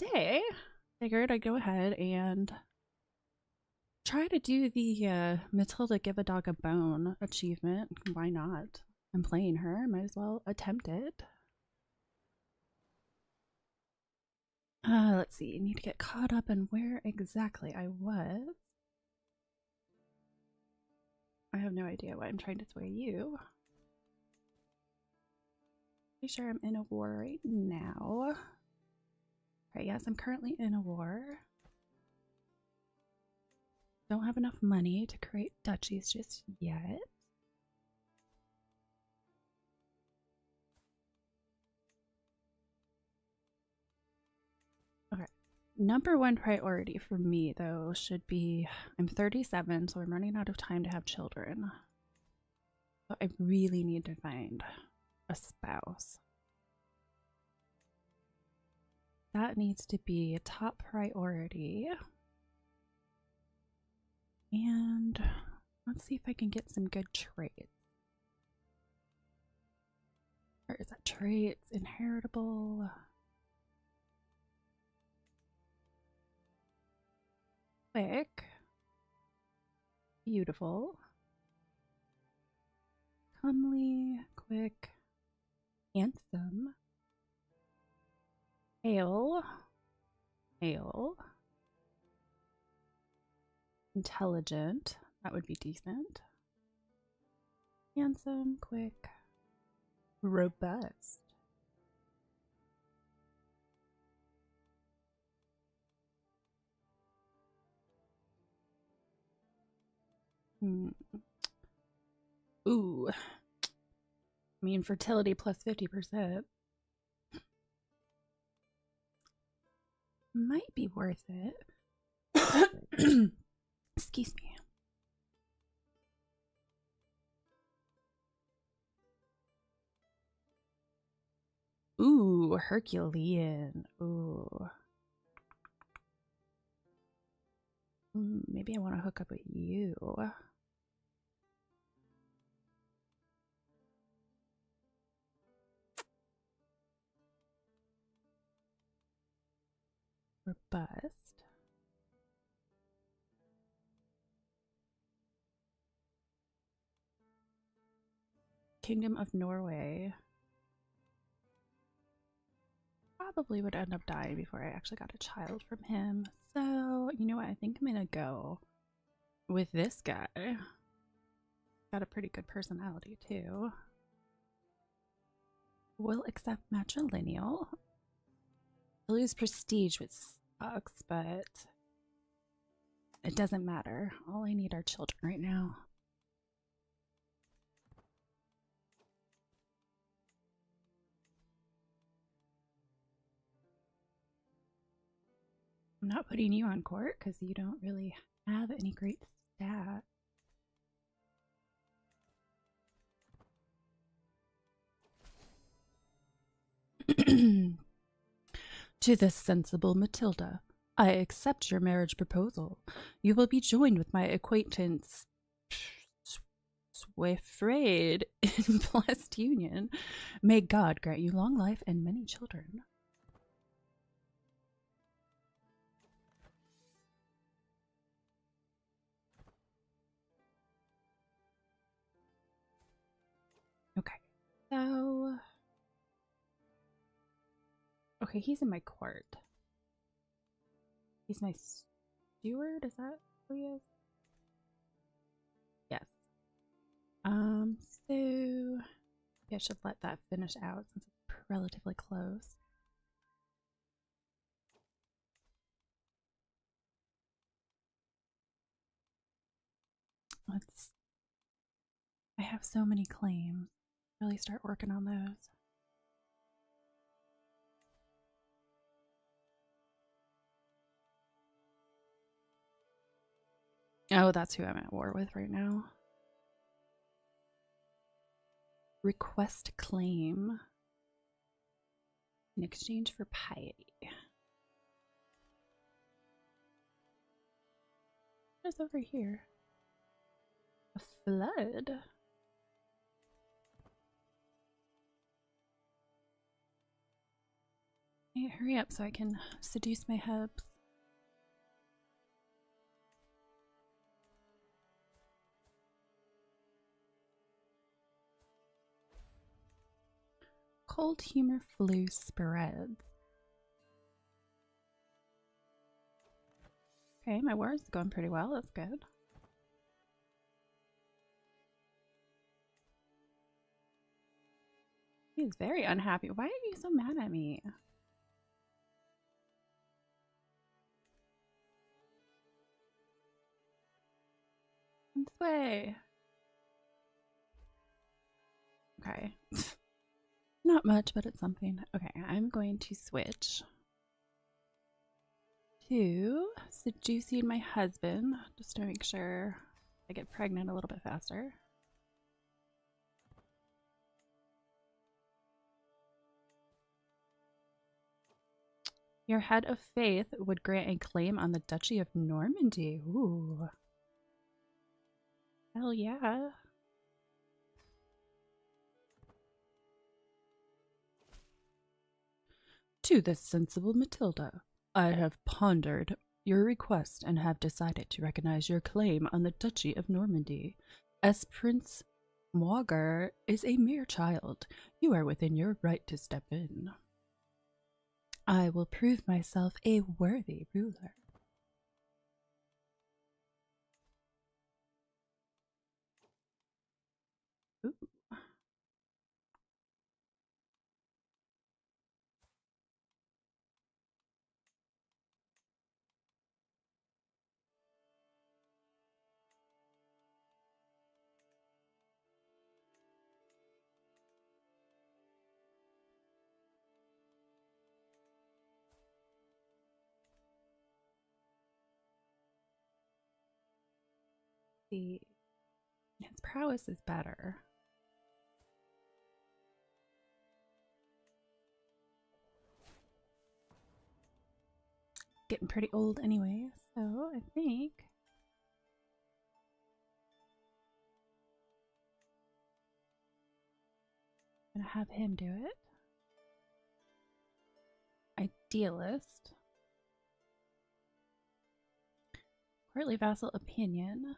today, figured I'd go ahead and try to do the Matilda Give a Dog a Bone achievement. Why not? I'm playing her. Might as well attempt it. Let's see. I need to get caught up in where exactly I was. I have no idea why I'm trying to sway you. Pretty sure I'm in a war right now. Right, yes, I'm currently in a war. Don't have enough money to create duchies just yet. Okay. Number one priority for me, though, should be I'm 37, so I'm running out of time to have children. But I really need to find a spouse. That needs to be a top priority. And let's see if I can get some good traits. Or is that traits? Inheritable? Quick. Beautiful. Comely. Quick. Handsome. Ale. Ale. Intelligent. That would be decent. Handsome. Quick. Robust. Ooh. I mean, fertility plus 50%. Might be worth it. Excuse me. Ooh, Herculean. Ooh. Maybe I want to hook up with you. Robust. Kingdom of Norway. Probably would end up dying before I actually got a child from him. So, you know what? I think I'm gonna go with this guy. Got a pretty good personality, too. Will accept matrilineal. Lose prestige, which sucks, but it doesn't matter. All I need are children right now. I'm not putting you on court because you don't really have any great stats. To the sensible Matilda, I accept your marriage proposal. You will be joined with my acquaintance Swifraid in blessed union. May God grant you long life and many children. Okay, so... Okay, he's in my court. He's my steward? Is that who he is? Yes. So... I should let that finish out since it's relatively close. I have so many claims. Really start working on those. Oh, that's who I'm at war with right now. Request claim in exchange for piety. What is over here? A flood? Hey, hurry up so I can seduce my hubs. Cold humor flu spreads. Okay, my war is going pretty well. That's good. He's very unhappy. Why are you so mad at me? This way. Okay. Not much, but it's something. Okay, I'm going to switch to seducing my husband just to make sure I get pregnant a little bit faster. Your head of faith would grant a claim on the Duchy of Normandy. Ooh. Hell yeah. To the sensible Matilda, I have pondered your request and have decided to recognize your claim on the Duchy of Normandy. As Prince Mauger is a mere child, you are within your right to step in. I will prove myself a worthy ruler. Ooh. See, his prowess is better. Getting pretty old anyway, so I think I'm gonna have him do it. Idealist. Courtly vassal opinion.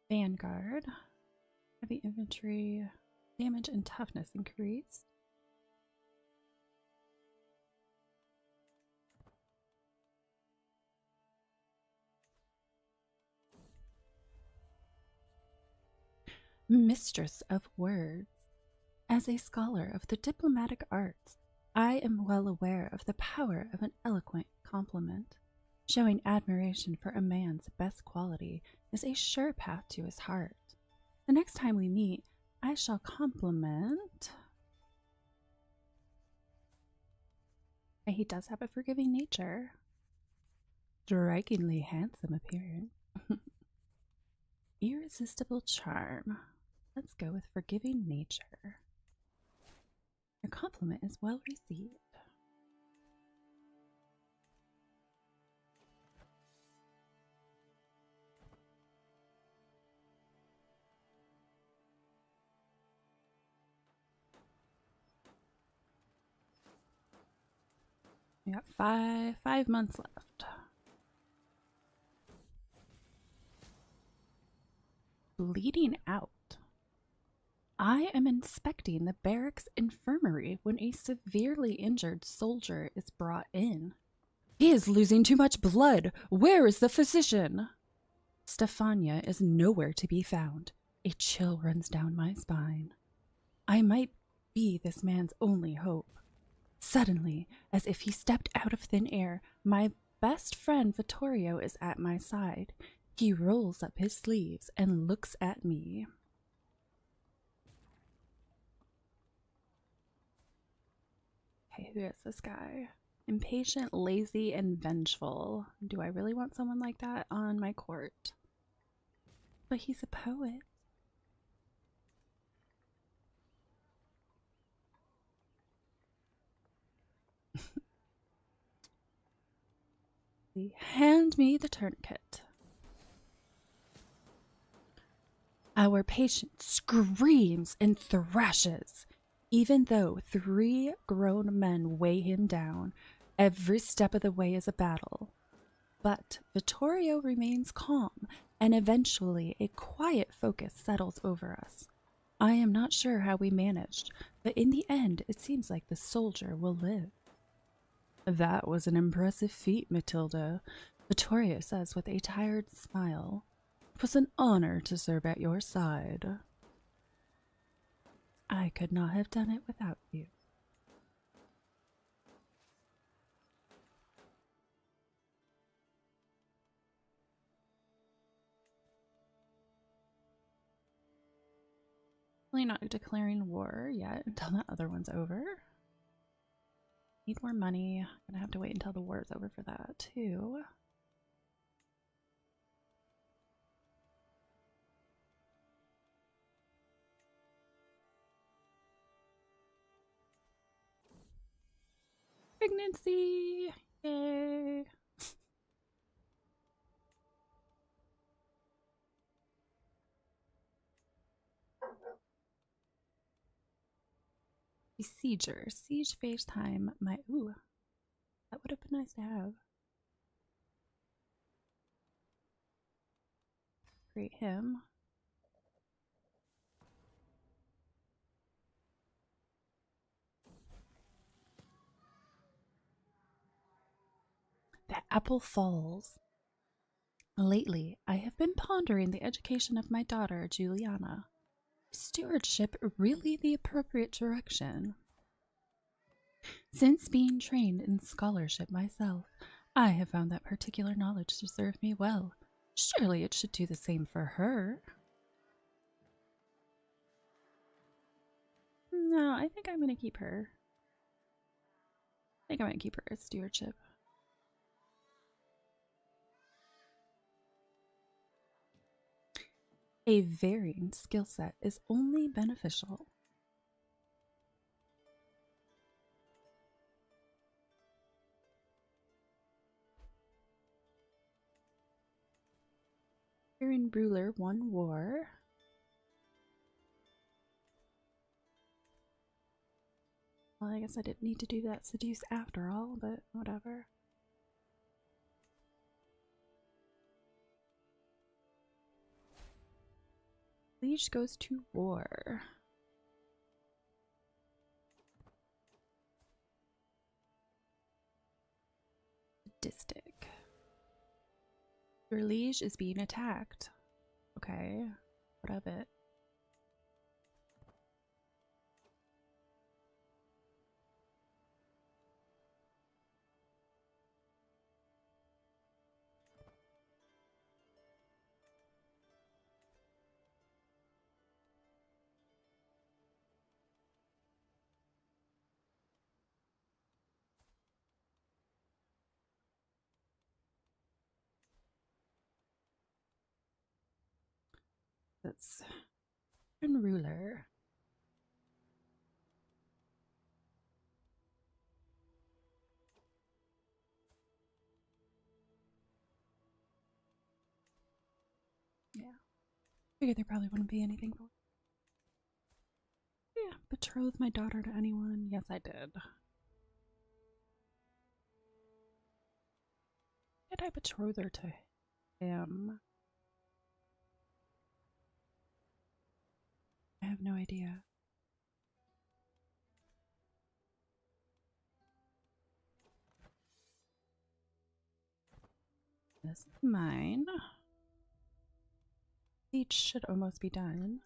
Vanguard. Heavy infantry. Damage and toughness increased. Mistress of words. As a scholar of the diplomatic arts, I am well aware of the power of an eloquent compliment. Showing admiration for a man's best quality is a sure path to his heart. The next time we meet, I shall compliment. And he does have a forgiving nature. Strikingly handsome appearance. Irresistible charm. Let's go with forgiving nature. Your compliment is well received. We got five months left. Bleeding out. I am inspecting the barracks infirmary when a severely injured soldier is brought in. He is losing too much blood. Where is the physician? Stefania is nowhere to be found. A chill runs down my spine. I might be this man's only hope. Suddenly, as if he stepped out of thin air, my best friend Vittorio is at my side. He rolls up his sleeves and looks at me. Okay, who is this guy? Impatient, lazy, and vengeful. Do I really want someone like that on my court? But he's a poet. Hand me the tourniquet. Our patient screams and thrashes. Even though 3 grown men weigh him down, every step of the way is a battle. But Vittorio remains calm, and eventually a quiet focus settles over us. I am not sure how we managed, but in the end it seems like the soldier will live. That was an impressive feat, Matilda, Vittorio says with a tired smile. It was an honor to serve at your side. I could not have done it without you. Really not declaring war yet until that other one's over. Need more money. Gonna have to wait until the war is over for that too. Pregnancy! Yay! Besieger. Siege phase time. Ooh. That would have been nice to have. Create him. The apple falls. Lately, I have been pondering the education of my daughter, Juliana. Is stewardship really the appropriate direction? Since being trained in scholarship myself, I have found that particular knowledge to serve me well. Surely it should do the same for her. No, I think I'm going to keep her. I think I'm going to keep her as stewardship. A varying skill set is only beneficial. Varying ruler won war. Well, I guess I didn't need to do that seduce after all, but whatever. Liege goes to war. Sadistic. Your liege is being attacked. Okay, what of it? That's and ruler. Yeah. Figured there probably wouldn't be anything for it. Yeah, betroth my daughter to anyone. Yes, I did. Did I betroth her to him? I have no idea. This is mine. Each should almost be done.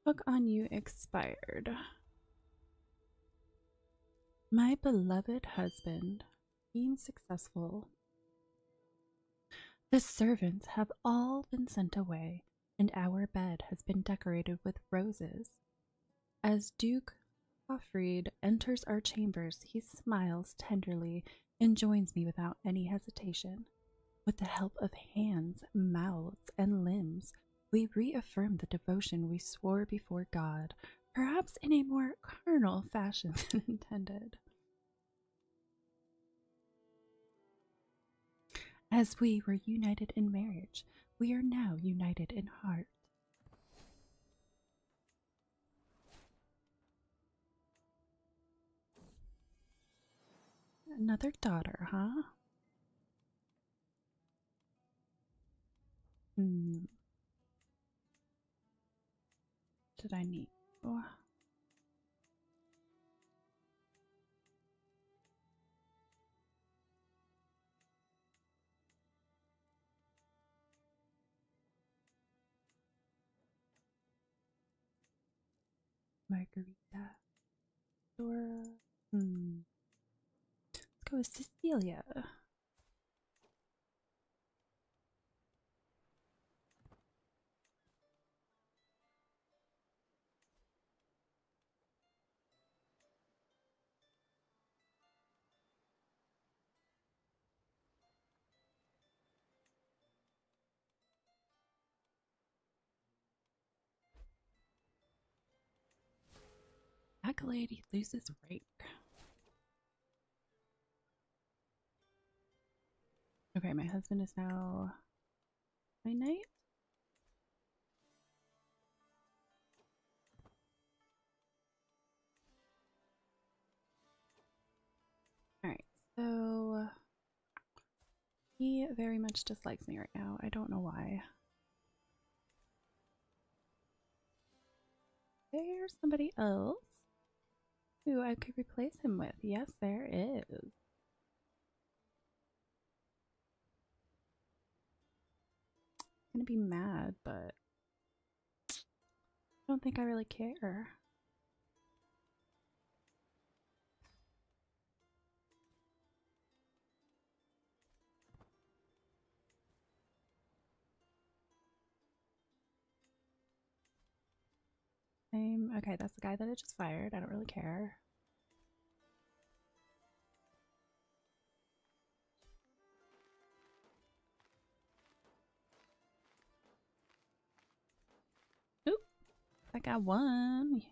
Book on you expired. My beloved husband, being successful. The servants have all been sent away, and our bed has been decorated with roses. As Duke Hoffried enters our chambers, he smiles tenderly and joins me without any hesitation. With the help of hands, mouths, and limbs, we reaffirm the devotion we swore before God, perhaps in a more carnal fashion than intended. As we were united in marriage, we are now united in heart. Another daughter, huh? Did I need? Oh. Margarita. Dora. Let's go with Cecilia. Accolade, he loses rank. Okay, my husband is now my knight. Alright, so he very much dislikes me right now. I don't know why. There's somebody else who I could replace him with. Yes, there is. I'm gonna be mad, but I don't think I really care. Same. Okay, that's the guy that I just fired. I don't really care. Oop, I got one.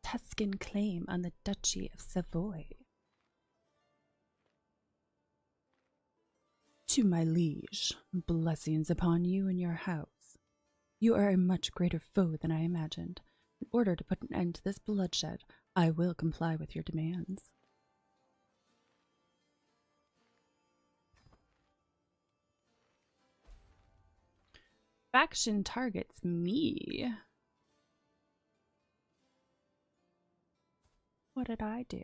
Tuscan claim on the Duchy of Savoy. To my liege, blessings upon you and your house. You are a much greater foe than I imagined. In order to put an end to this bloodshed, I will comply with your demands. Faction targets me. What did I do?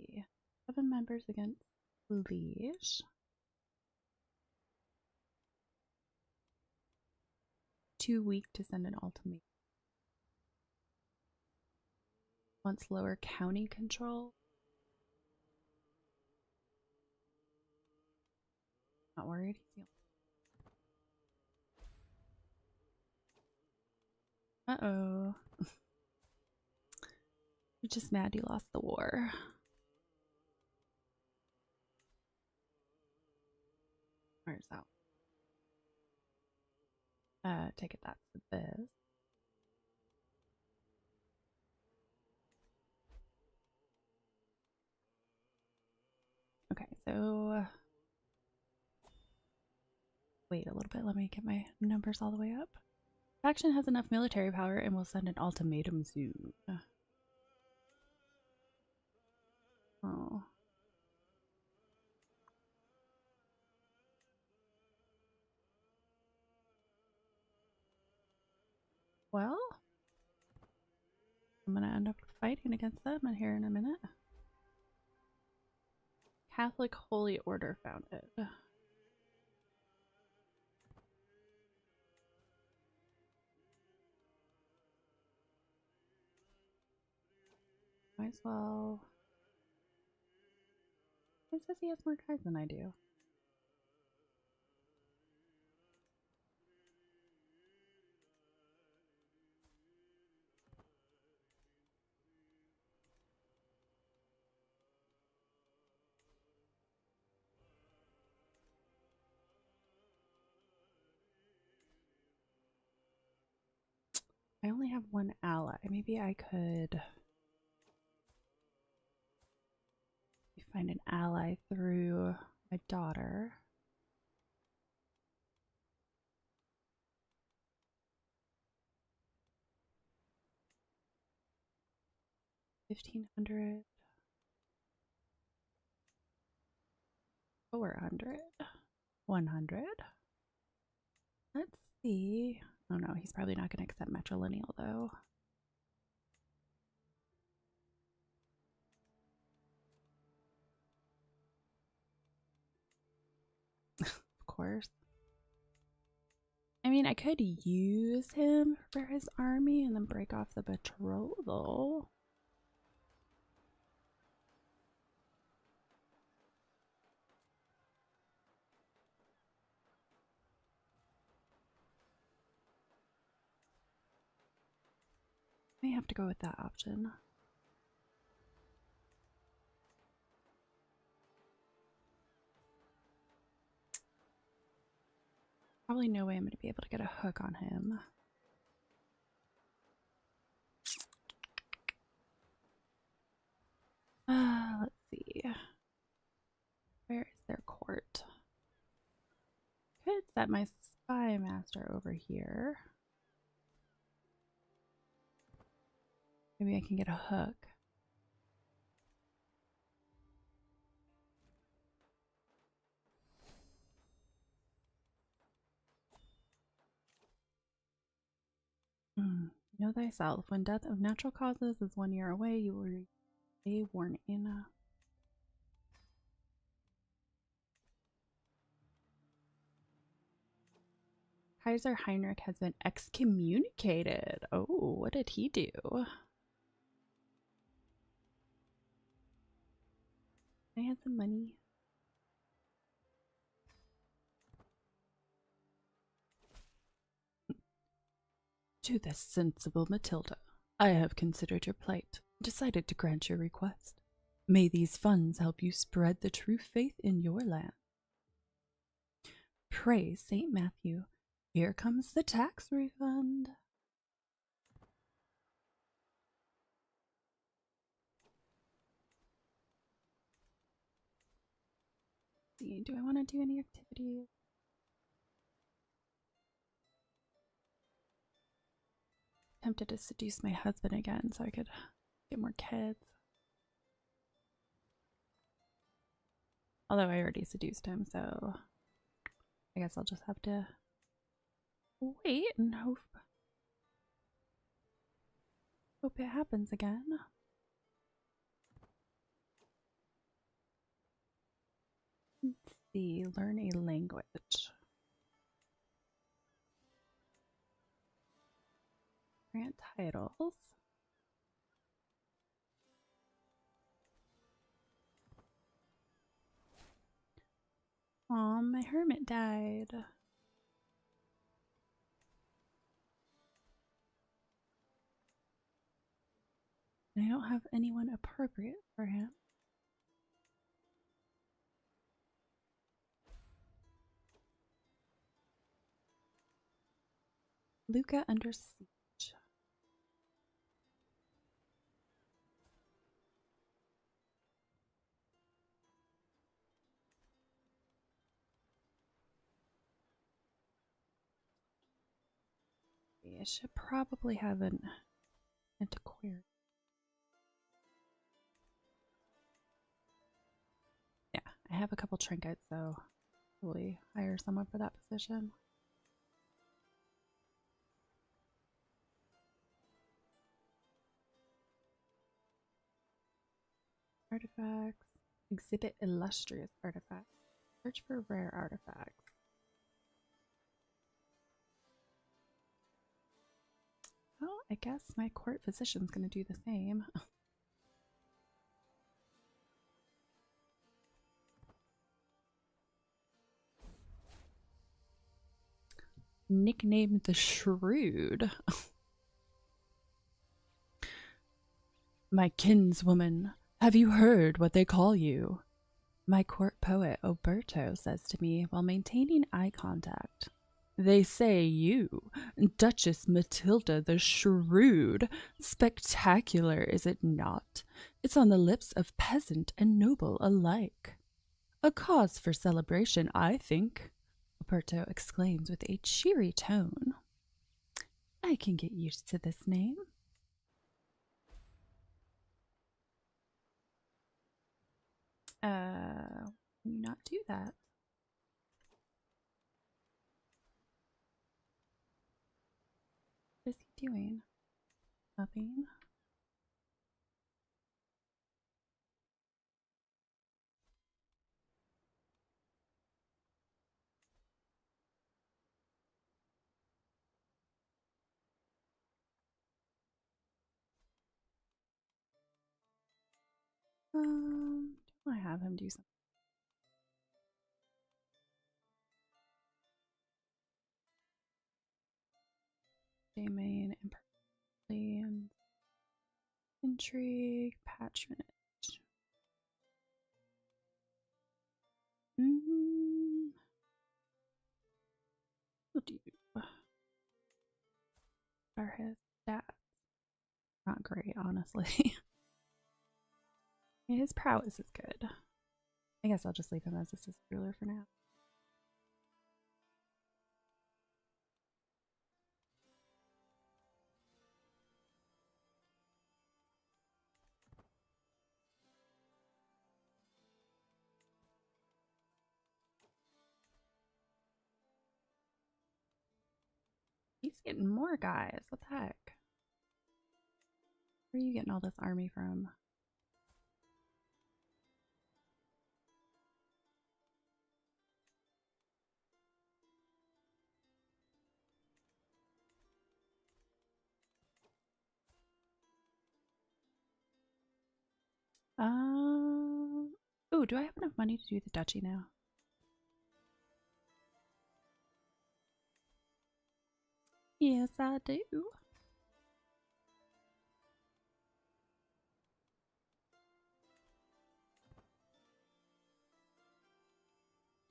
Yeah. 7 members against liege. Too weak to send an ultimatum. Wants lower county control. Not worried. Uh-oh. You're just mad you lost the war. Where's that? Take it that's this. Okay, so wait a little bit. Let me get my numbers all the way up. Faction has enough military power and will send an ultimatum soon. Oh. Well, I'm gonna end up fighting against them here in a minute. Catholic Holy Order founded. Might as well. It says he has more guys than I do. I only have one ally. Maybe I could find an ally supply through my daughter. $1,500. 400. 100. Let's see. Oh no, he's probably not going to accept matrilineal though. Of course. I mean, I could use him for his army and then break off the betrothal. May have to go with that option. Probably no way I'm going to be able to get a hook on him. Let's see. Where is their court? Could set my spy master over here. Maybe I can get a hook. Know thyself. When death of natural causes is 1 year away, you will receive a warning. Kaiser Heinrich has been excommunicated. Oh, what did he do? I had some money. To the sensible Matilda, I have considered your plight, decided to grant your request. May these funds help you spread the true faith in your land. Praise St. Matthew, here comes the tax refund. Let's see, do I want to do any activities? Tempted to seduce my husband again so I could get more kids. Although I already seduced him, so I guess I'll just have to wait and hope it happens again. Let's see, learn a language. Grant titles. Aw, my hermit died. I don't have anyone appropriate for him. Luca under siege. I should probably have an antiquarian. Yeah, I have a couple trinkets, so probably hire someone for that position. Artifacts. Exhibit illustrious artifacts. Search for rare artifacts. Well, I guess my court physician's gonna do the same. Nicknamed the Shrewd. My kinswoman, have you heard what they call you? My court poet Oberto says to me while maintaining eye contact. They say you, Duchess Matilda the Shrewd. Spectacular, is it not? It's on the lips of peasant and noble alike. A cause for celebration, I think, Roberto exclaims with a cheery tone. I can get used to this name. Can you not do that? What is he doing? Nothing. Do I have him do something? Main and intrigue, patronage. What do you? Are his stats not great, honestly? His prowess is good. I guess I'll just leave him as assistant ruler for now. He's getting more guys. What the heck? Where are you getting all this army from? Oh, do I have enough money to do the duchy now? Yes, I do.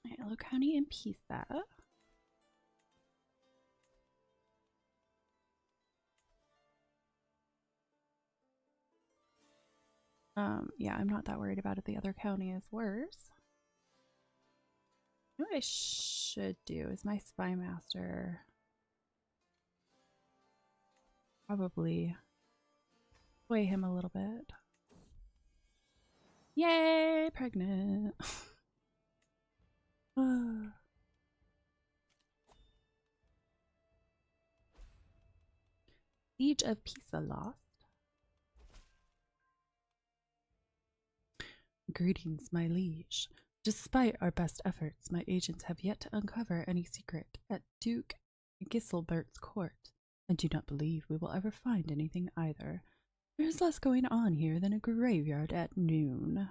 Hello, County and Pisa. Yeah, I'm not that worried about it. The other county is worse. You know what I should do is my spy master probably sway him a little bit. Yay, pregnant. Siege of Pisa lost. Greetings, my liege. Despite our best efforts, my agents have yet to uncover any secret at Duke Giselbert's court. I do not believe we will ever find anything either. There is less going on here than a graveyard at noon.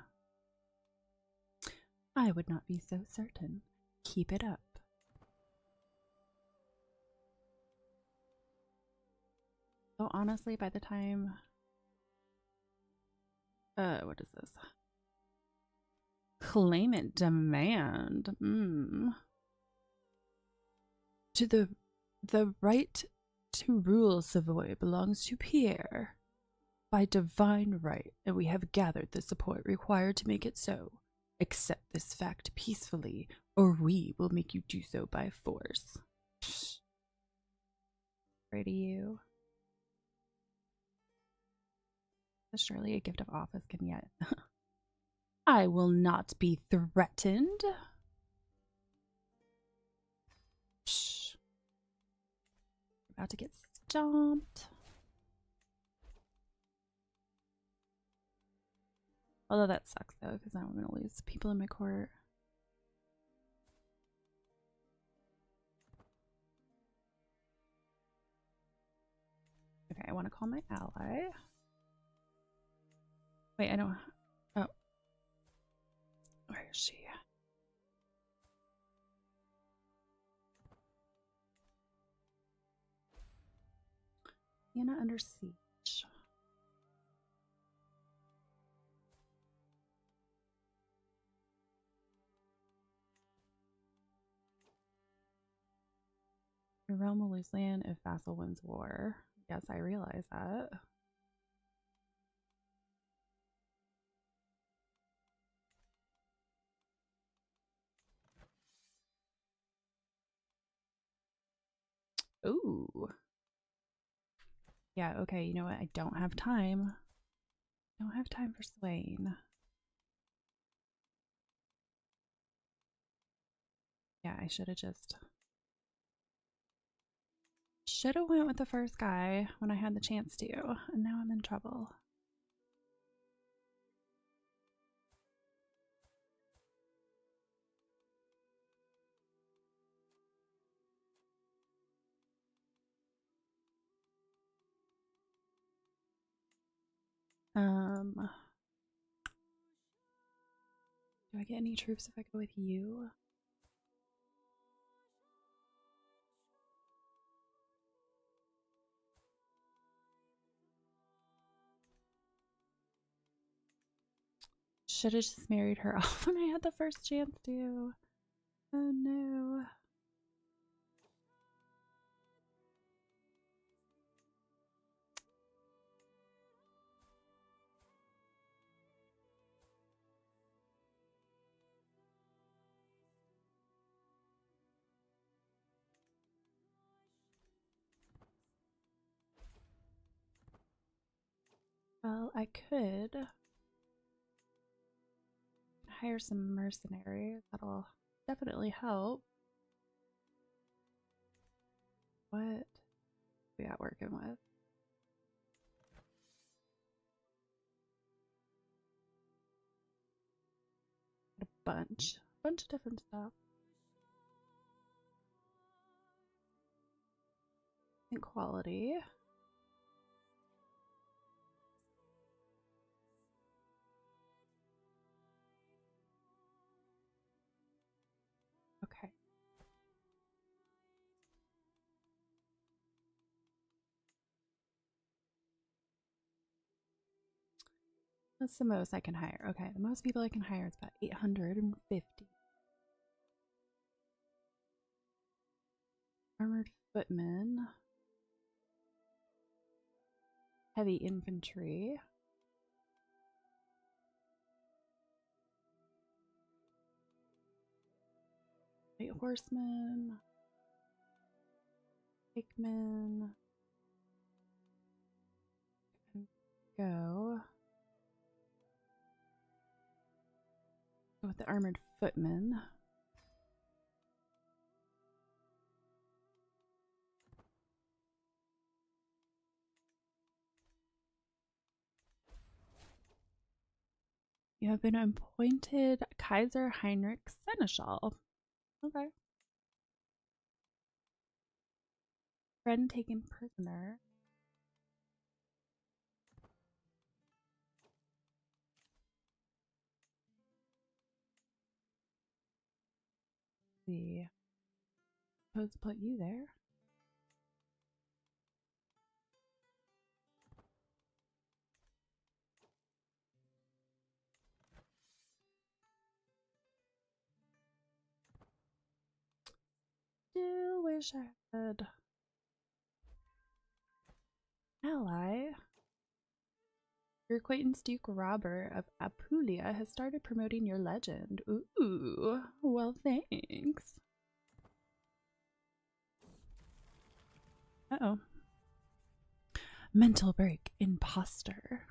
I would not be so certain. Keep it up. So honestly, by the time... what is this? Claimant demand. To the right to rule Savoy belongs to Pierre by divine right, and we have gathered the support required to make it so. Accept this fact peacefully, or we will make you do so by force. Psh. Pray to you. Surely a gift of office can yet. I will not be threatened. Psh. About to get stomped. Although that sucks though, because now I'm going to lose people in my court. Okay, I want to call my ally. Wait, I don't... Oh. Where is she? Vienna under siege. The realm will lose land if vassal wins war. Yes, I realize that. Ooh. Yeah, okay, you know what? I don't have time. Don't have time for Swain. Yeah, I should have just... Should have went with the first guy when I had the chance to, and now I'm in trouble. Do I get any troops if I go with you? Should have just married her off when I had the first chance to. Oh no. Well, I could hire some mercenaries. That'll definitely help. What we got working with? A bunch of different stuff. And quality. Okay. That's the most I can hire. Okay, the most people I can hire is about 850. Armored footmen. Heavy infantry. Light horsemen. Pikemen. Go with the armored footmen. You have been appointed Kaiser Heinrich Seneschal. Okay. Friend taken prisoner. Let's see. Suppose to put you there. Still wish I had ally. Your acquaintance Duke Robert of Apulia has started promoting your legend. Ooh, well, thanks. Uh-oh. Mental break, imposter.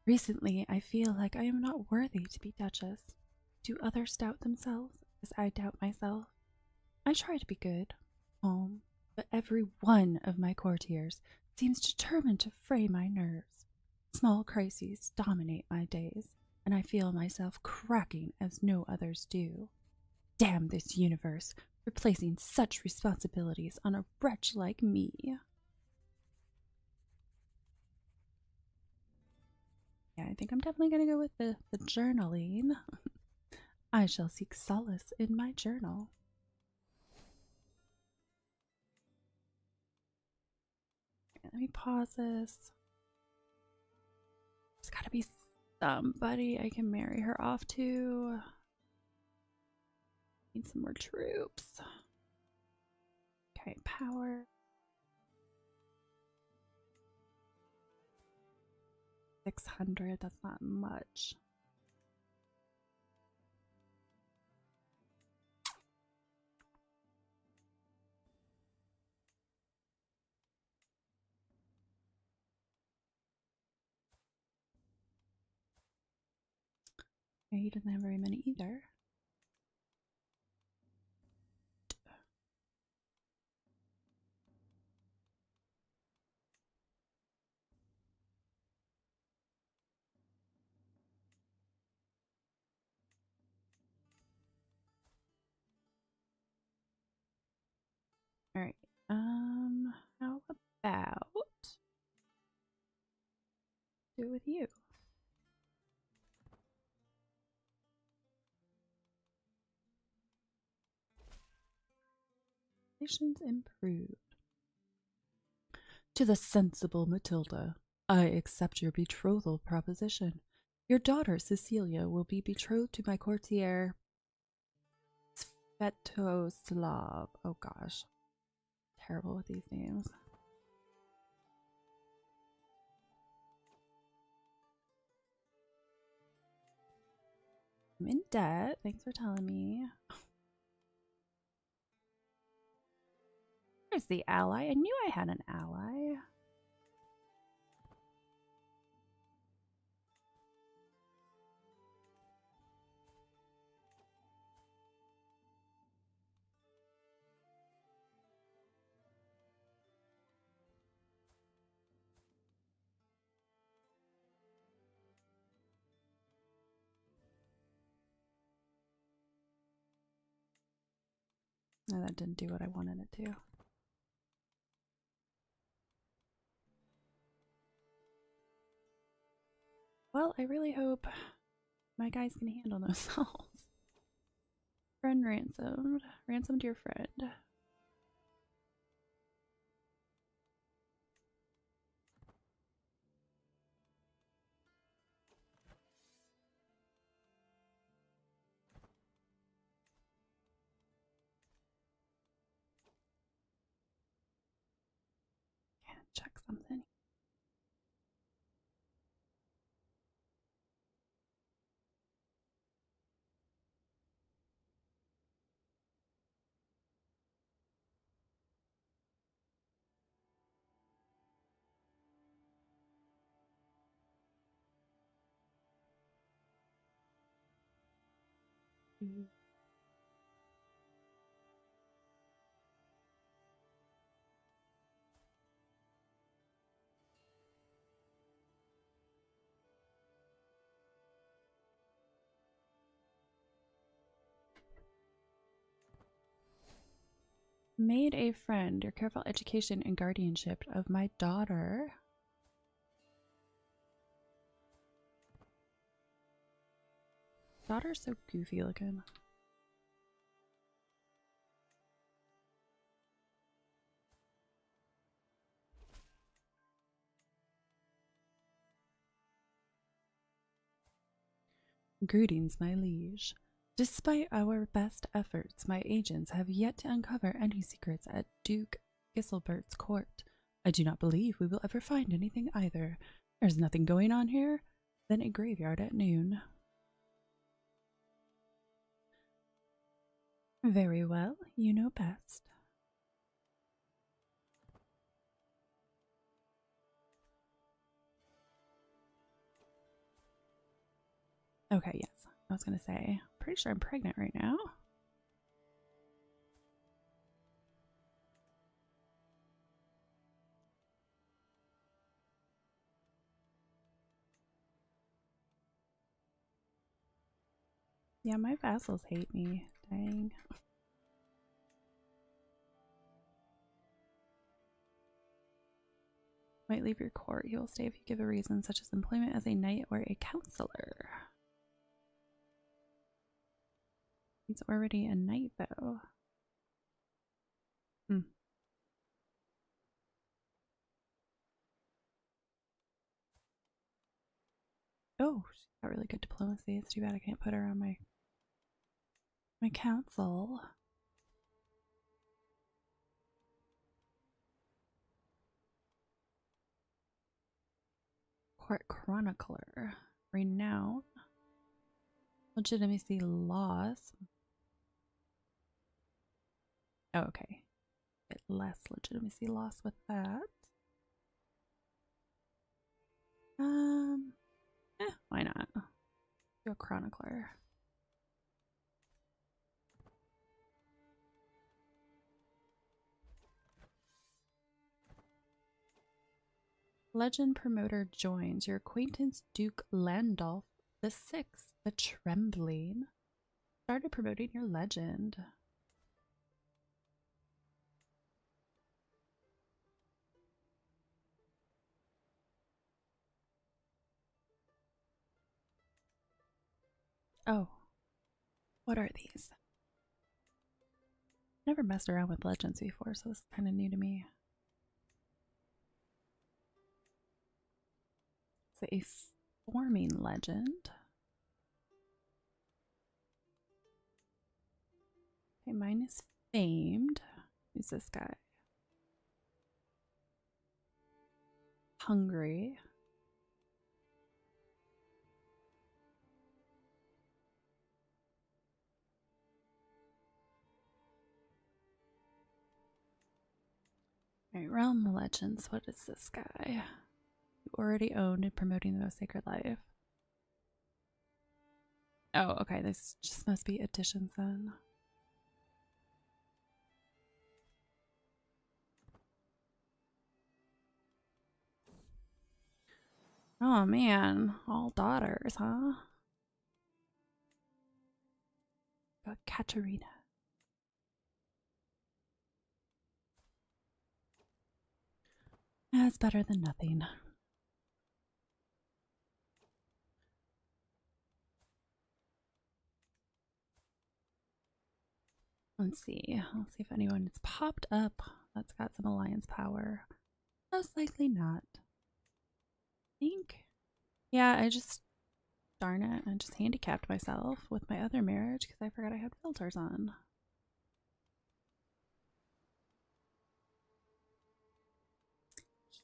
Recently, I feel like I am not worthy to be Duchess. Do others doubt themselves as I doubt myself? I try to be good, calm, but every one of my courtiers seems determined to fray my nerves. Small crises dominate my days, and I feel myself cracking as no others do. Damn this universe for placing such responsibilities on a wretch like me. Yeah, I think I'm definitely going to go with the journaling. I shall seek solace in my journal. Okay, let me pause this. There's got to be somebody I can marry her off to. Need some more troops. Okay, power. 600, that's not much. Yeah, he doesn't have very many either. All right. How about do it with you? Relations improved. To the sensible Matilda, I accept your betrothal proposition. Your daughter Cecilia will be betrothed to my courtier Svetoslav. Oh gosh. Terrible with these names. I'm in debt. Thanks for telling me. Where's the ally? I knew I had an ally. No, that didn't do what I wanted it to. Well, I really hope my guys can handle themselves. Friend ransomed. Ransomed your friend. Can't check something. Made a friend. Your careful education and guardianship of my daughter. Daughter's so goofy looking. Greetings, my liege. Despite our best efforts, my agents have yet to uncover any secrets at Duke Giselbert's court. I do not believe we will ever find anything either. There's nothing going on here than a graveyard at noon. Very well, you know best. Okay, yes. I was gonna say, pretty sure I'm pregnant right now. Yeah, my vassals hate me. Dang. Might leave your court. He will stay if you give a reason, such as employment as a knight or a counselor. He's already a knight, though. Hmm. Oh, she's got really good diplomacy. It's too bad I can't put her on my council. Court chronicler. Renown. Legitimacy loss. Oh, okay. Get less legitimacy loss with that. Why not? Do a chronicler. Legend promoter joins your acquaintance Duke Landolph the Sixth, the Trembling. Started promoting your legend. Oh, what are these? Never messed around with legends before, so this is kind of new to me. It's a forming legend. Okay, mine is famed. Who's this guy? Hungry. Alright, Realm Legends. What is this guy? You already owned and promoting the most sacred life. Oh, okay. This just must be additions then. Oh man, all daughters, huh? Got Katarina. That's better than nothing. Let's see. Let's see if anyone's popped up that's got some alliance power. Most likely not. I think. Yeah, darn it, I just handicapped myself with my other marriage because I forgot I had filters on.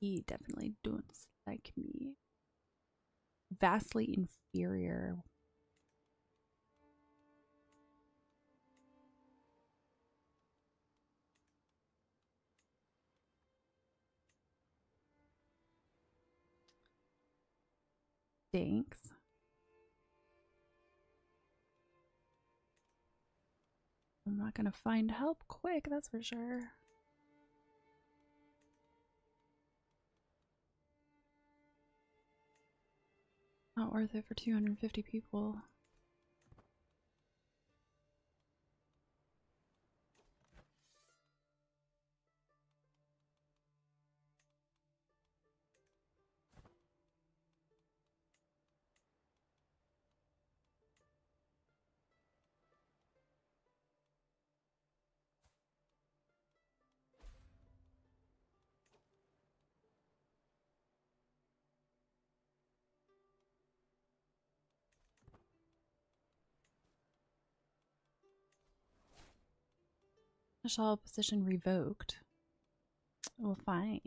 He definitely don't like me. Vastly inferior. Thanks. I'm not gonna find help quick, that's for sure. Not worth it for 250 people. Marshal position revoked. Well, fine.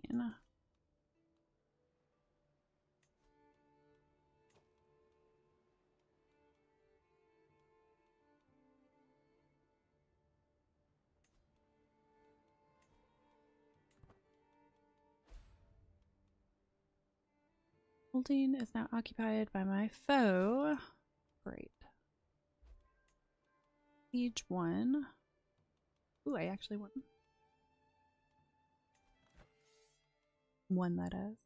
Holding is now occupied by my foe. Great. Siege 1. Ooh, I actually won. One, that is.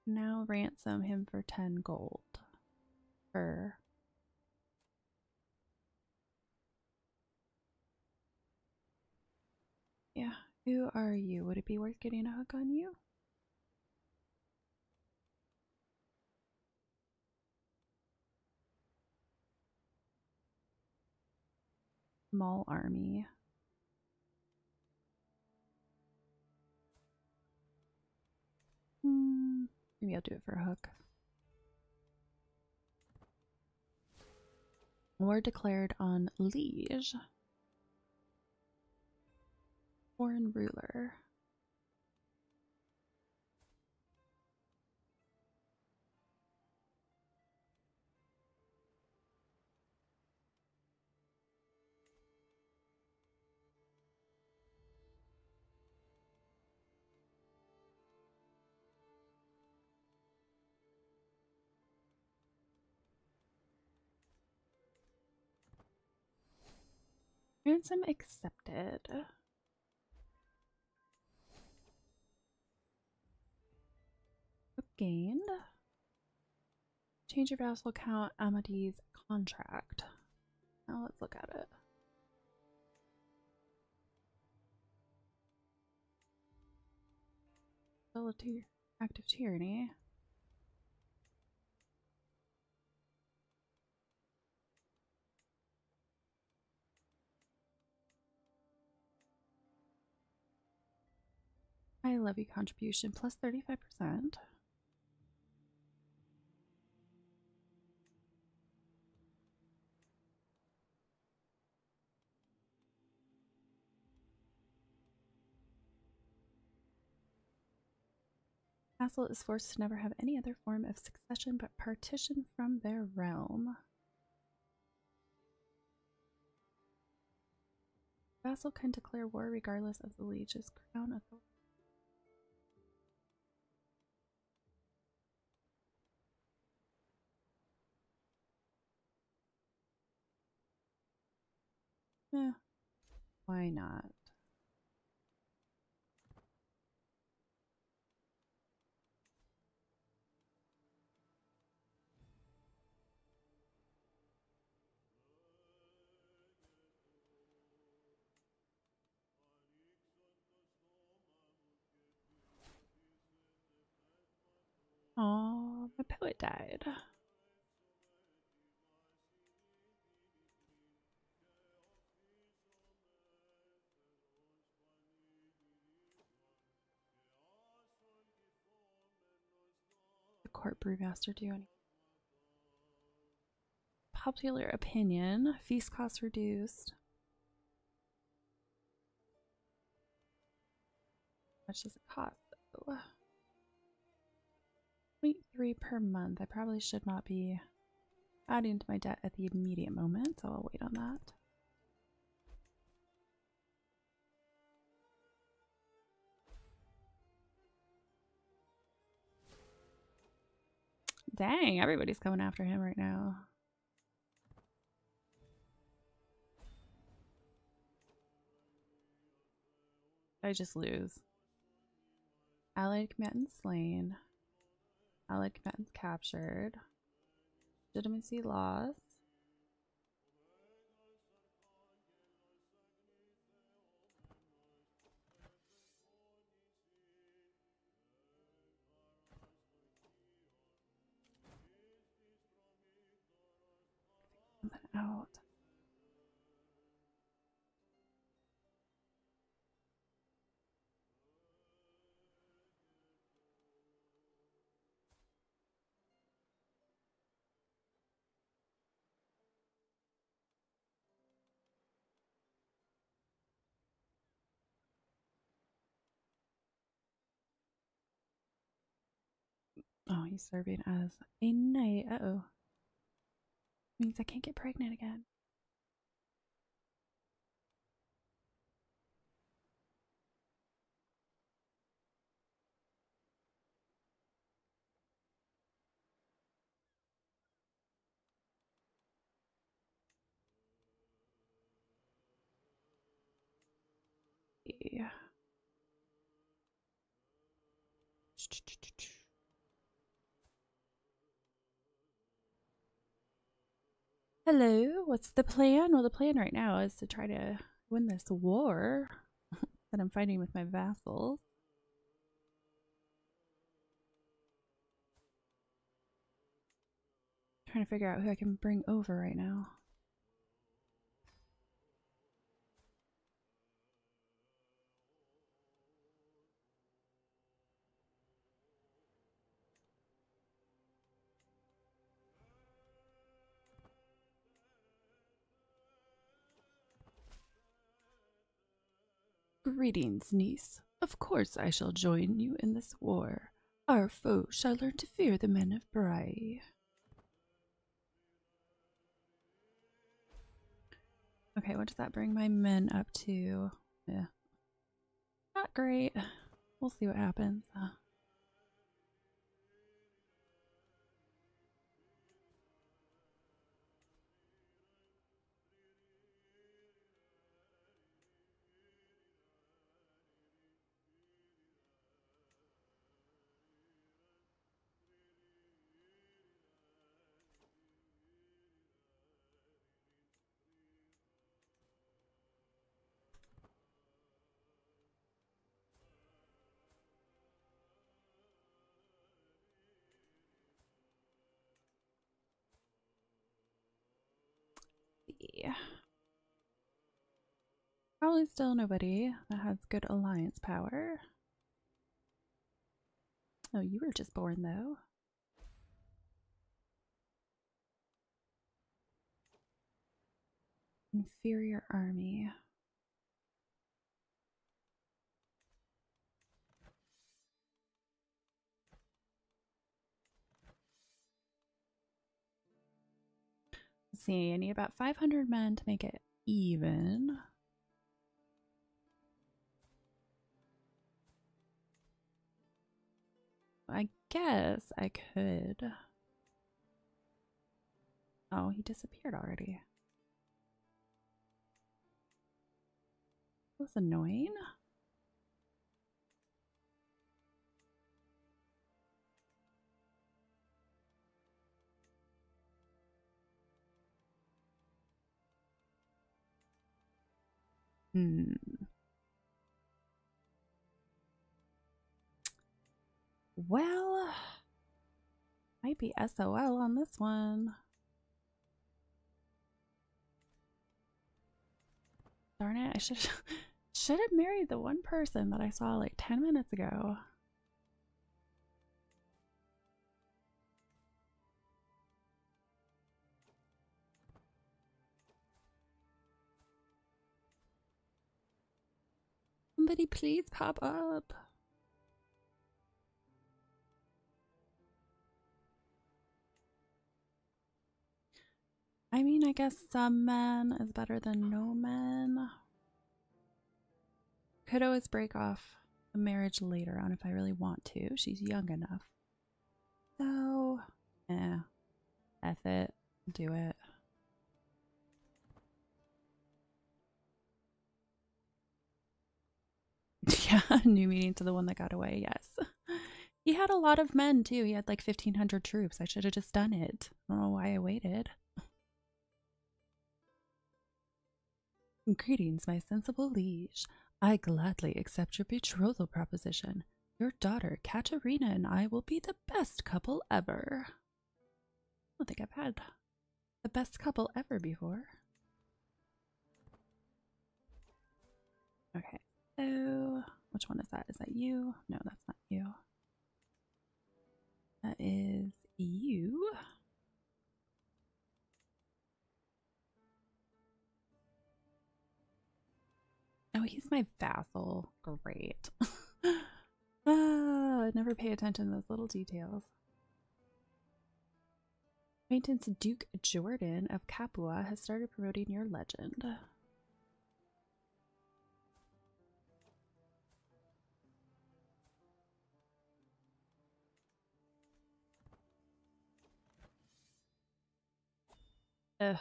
Now ransom him for 10 gold. Yeah, who are you? Would it be worth getting a hook on you? Small army. Maybe I'll do it for a hook. War declared on liege. Foreign ruler. Ransom accepted. Gained. Change your vassal count Amadee's contract. Now let's look at it. Active tyranny. I levy contribution plus 35%. Vassal is forced to never have any other form of succession but partition from their realm. Vassal can declare war regardless of the liege's crown authority. Why not? Oh, my poet died. The court brewmaster do anything? Popular opinion. Feast costs reduced. How much does it cost though? 0.3 per month. I probably should not be adding to my debt at the immediate moment, so I'll wait on that. Dang, everybody's coming after him right now. I just lose. Allied combatants slain. Allied combatants captured. Legitimacy lost. Out. Oh, he's serving as a knight. Uh-oh. Means I can't get pregnant again. Yeah. Hello, what's the plan? Well, the plan right now is to try to win this war that I'm fighting with my vassals. Trying to figure out who I can bring over right now. Greetings, niece. Of course I shall join you in this war. Our foe shall learn to fear the men of Bray. Okay, what does that bring my men up to? Yeah. Not great. We'll see what happens. see. Probably still nobody that has good alliance power. Oh, you were just born though. Inferior army. Let's see, I need about 500 men to make it even. I guess I could. Oh, he disappeared already. That's annoying. Well, might be SOL on this one. Darn it, I should have married the one person that I saw like 10 minutes ago. Somebody please pop up. I mean, I guess some men is better than no men. Could always break off a marriage later on if I really want to. She's young enough. So, F it. Do it. Yeah, new meeting to the one that got away, yes. He had a lot of men too. He had like 1,500 troops. I should have just done it. I don't know why I waited. Greetings, my sensible liege. I gladly accept your betrothal proposition. Your daughter, Katerina, and I will be the best couple ever. I don't think I've had the best couple ever before. Okay, so which one is that? Is that you? No, that's not you. That is you. Oh, he's my vassal. Great. I never pay attention to those little details. Acquaintance Duke Jordan of Capua has started promoting your legend. Don't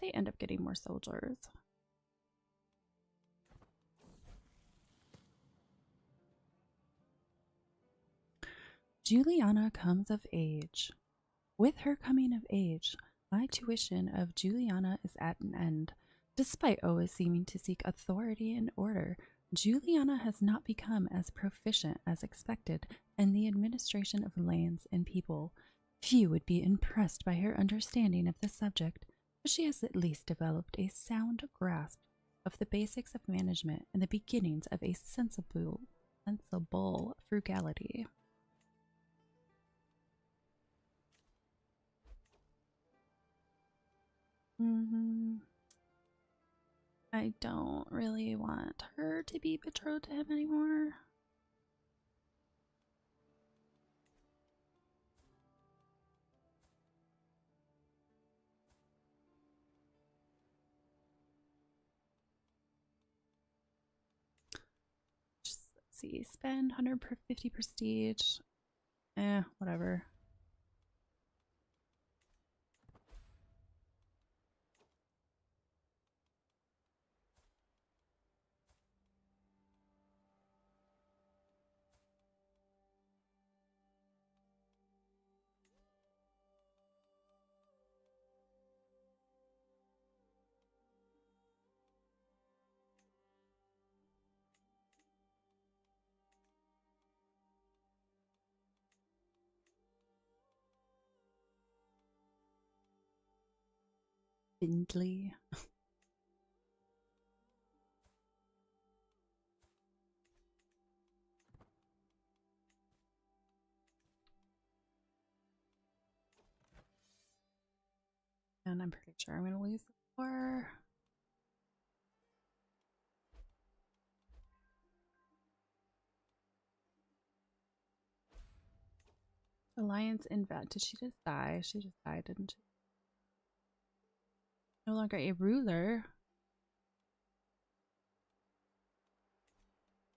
they end up getting more soldiers? Juliana comes of age. With her coming of age, my tuition of Juliana is at an end. Despite always seeming to seek authority and order, Juliana has not become as proficient as expected in the administration of lands and people. Few would be impressed by her understanding of the subject, but she has at least developed a sound grasp of the basics of management and the beginnings of a sensible frugality. I don't really want her to be betrothed to him anymore. Just let's see, spend 150 prestige. Whatever. Bindley. And I'm pretty sure I'm going to lose the war. Alliance invent. Did she just die? She just died, didn't she? No longer a ruler.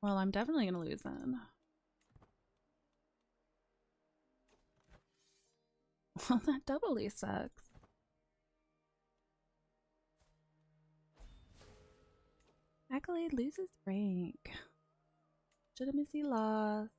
Well, I'm definitely going to lose then. Well, that doubly sucks. Accolade loses rank. Legitimacy lost.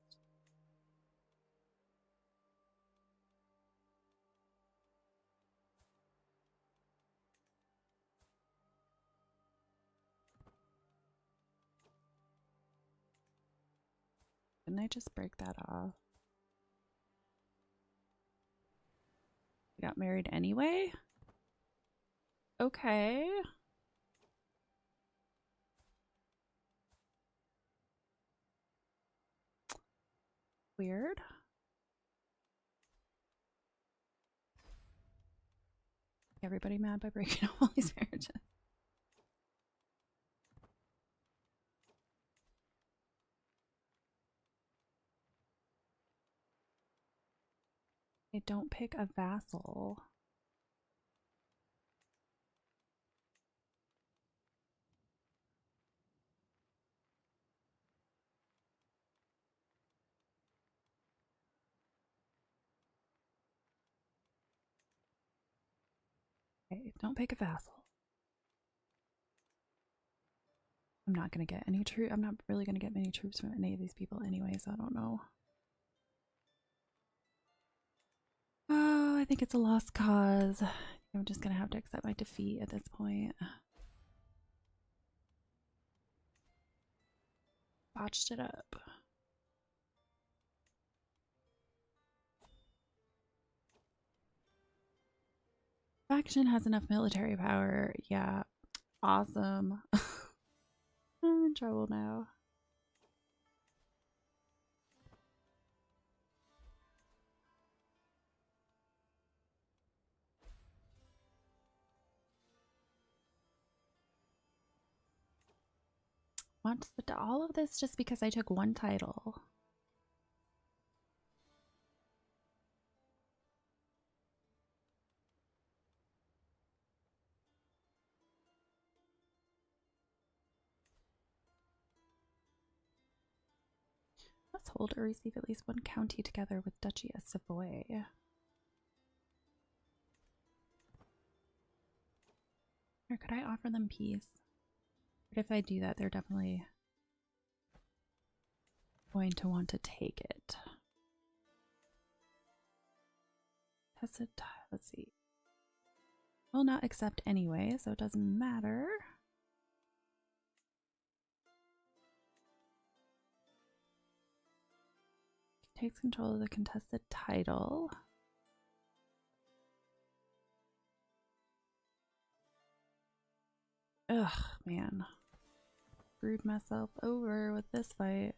Didn't I just break that off? We got married anyway? Okay. Weird. Everybody mad by breaking up all these marriages. They don't pick a vassal. Okay, don't pick a vassal. I'm not gonna get any troops. I'm not really gonna get many troops from any of these people anyway, so I don't know. Oh, I think it's a lost cause. I'm just gonna have to accept my defeat at this point. Botched it up. Faction has enough military power. Yeah. Awesome. I'm in trouble now. What's all of this just because I took one title? Let's hold or receive at least one county together with Duchy of Savoy. Or could I offer them peace? But if I do that, they're definitely going to want to take it. Let's see. Will not accept anyway, so it doesn't matter. Takes control of the contested title. Ugh, man. Screwed myself over with this fight.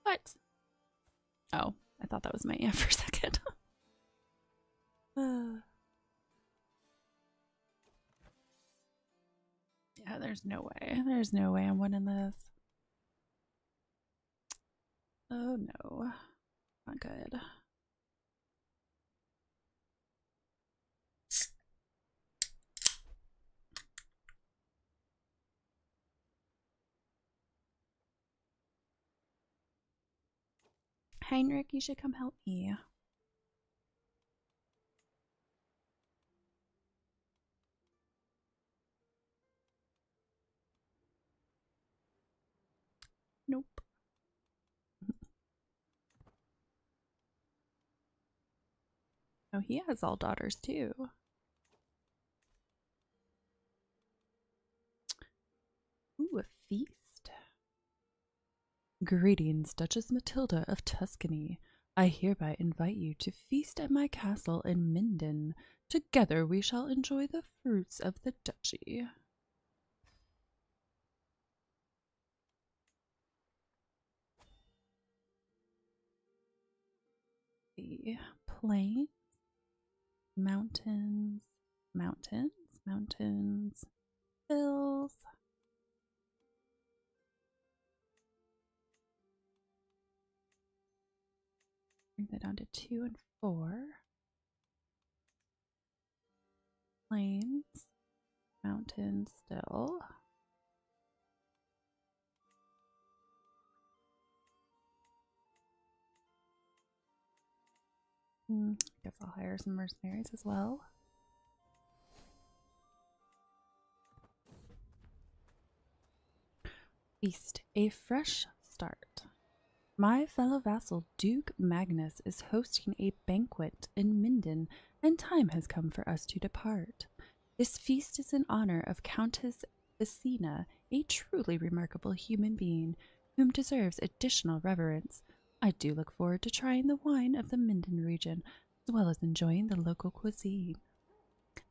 What? Oh, I thought that was my aunt for a second. Yeah, there's no way. There's no way I'm winning this. Oh no. Not good. Heinrich, you should come help me. Nope. Oh, he has all daughters too. Ooh, a feast. Greetings, Duchess Matilda of Tuscany. I hereby invite you to feast at my castle in Minden. Together we shall enjoy the fruits of the duchy. The plain, mountains, mountains, hills. Bring that down to 2 and 4. Plains, mountains still. Guess I'll hire some mercenaries as well. Feast, a fresh start. My fellow vassal Duke Magnus is hosting a banquet in Minden, and time has come for us to depart. This feast is in honor of Countess Vicina, a truly remarkable human being whom deserves additional reverence. I do look forward to trying the wine of the Minden region, as well as enjoying the local cuisine.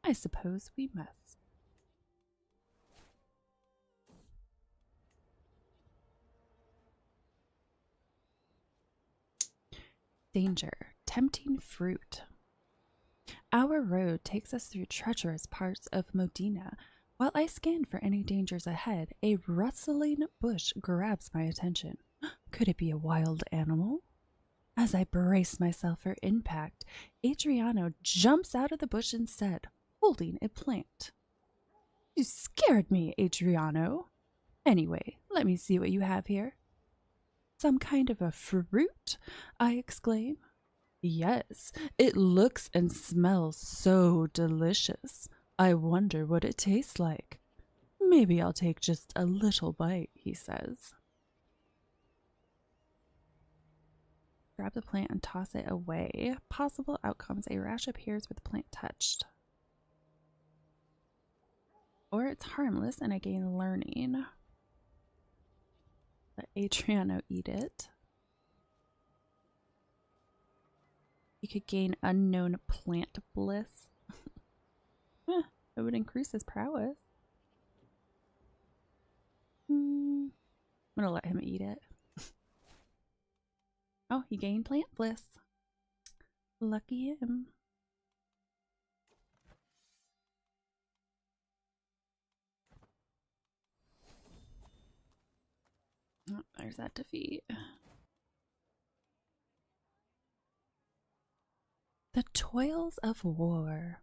I suppose we must. Danger, tempting fruit. Our road takes us through treacherous parts of Modena. While I scan for any dangers ahead, a rustling bush grabs my attention. Could it be a wild animal? As I brace myself for impact, Adriano jumps out of the bush instead, holding a plant. You scared me, Adriano. Anyway, let me see what you have here. Some kind of a fruit? I exclaim. Yes, it looks and smells so delicious. I wonder what it tastes like. Maybe I'll take just a little bite, he says. Grab the plant and toss it away. Possible outcomes: a rash appears with the plant touched. Or it's harmless and I gain learning. Let Adriano eat it. You could gain unknown plant bliss. It would increase his prowess. I'm gonna let him eat it. Oh, he gained plant bliss. Lucky him. Oh, there's that defeat. The toils of war.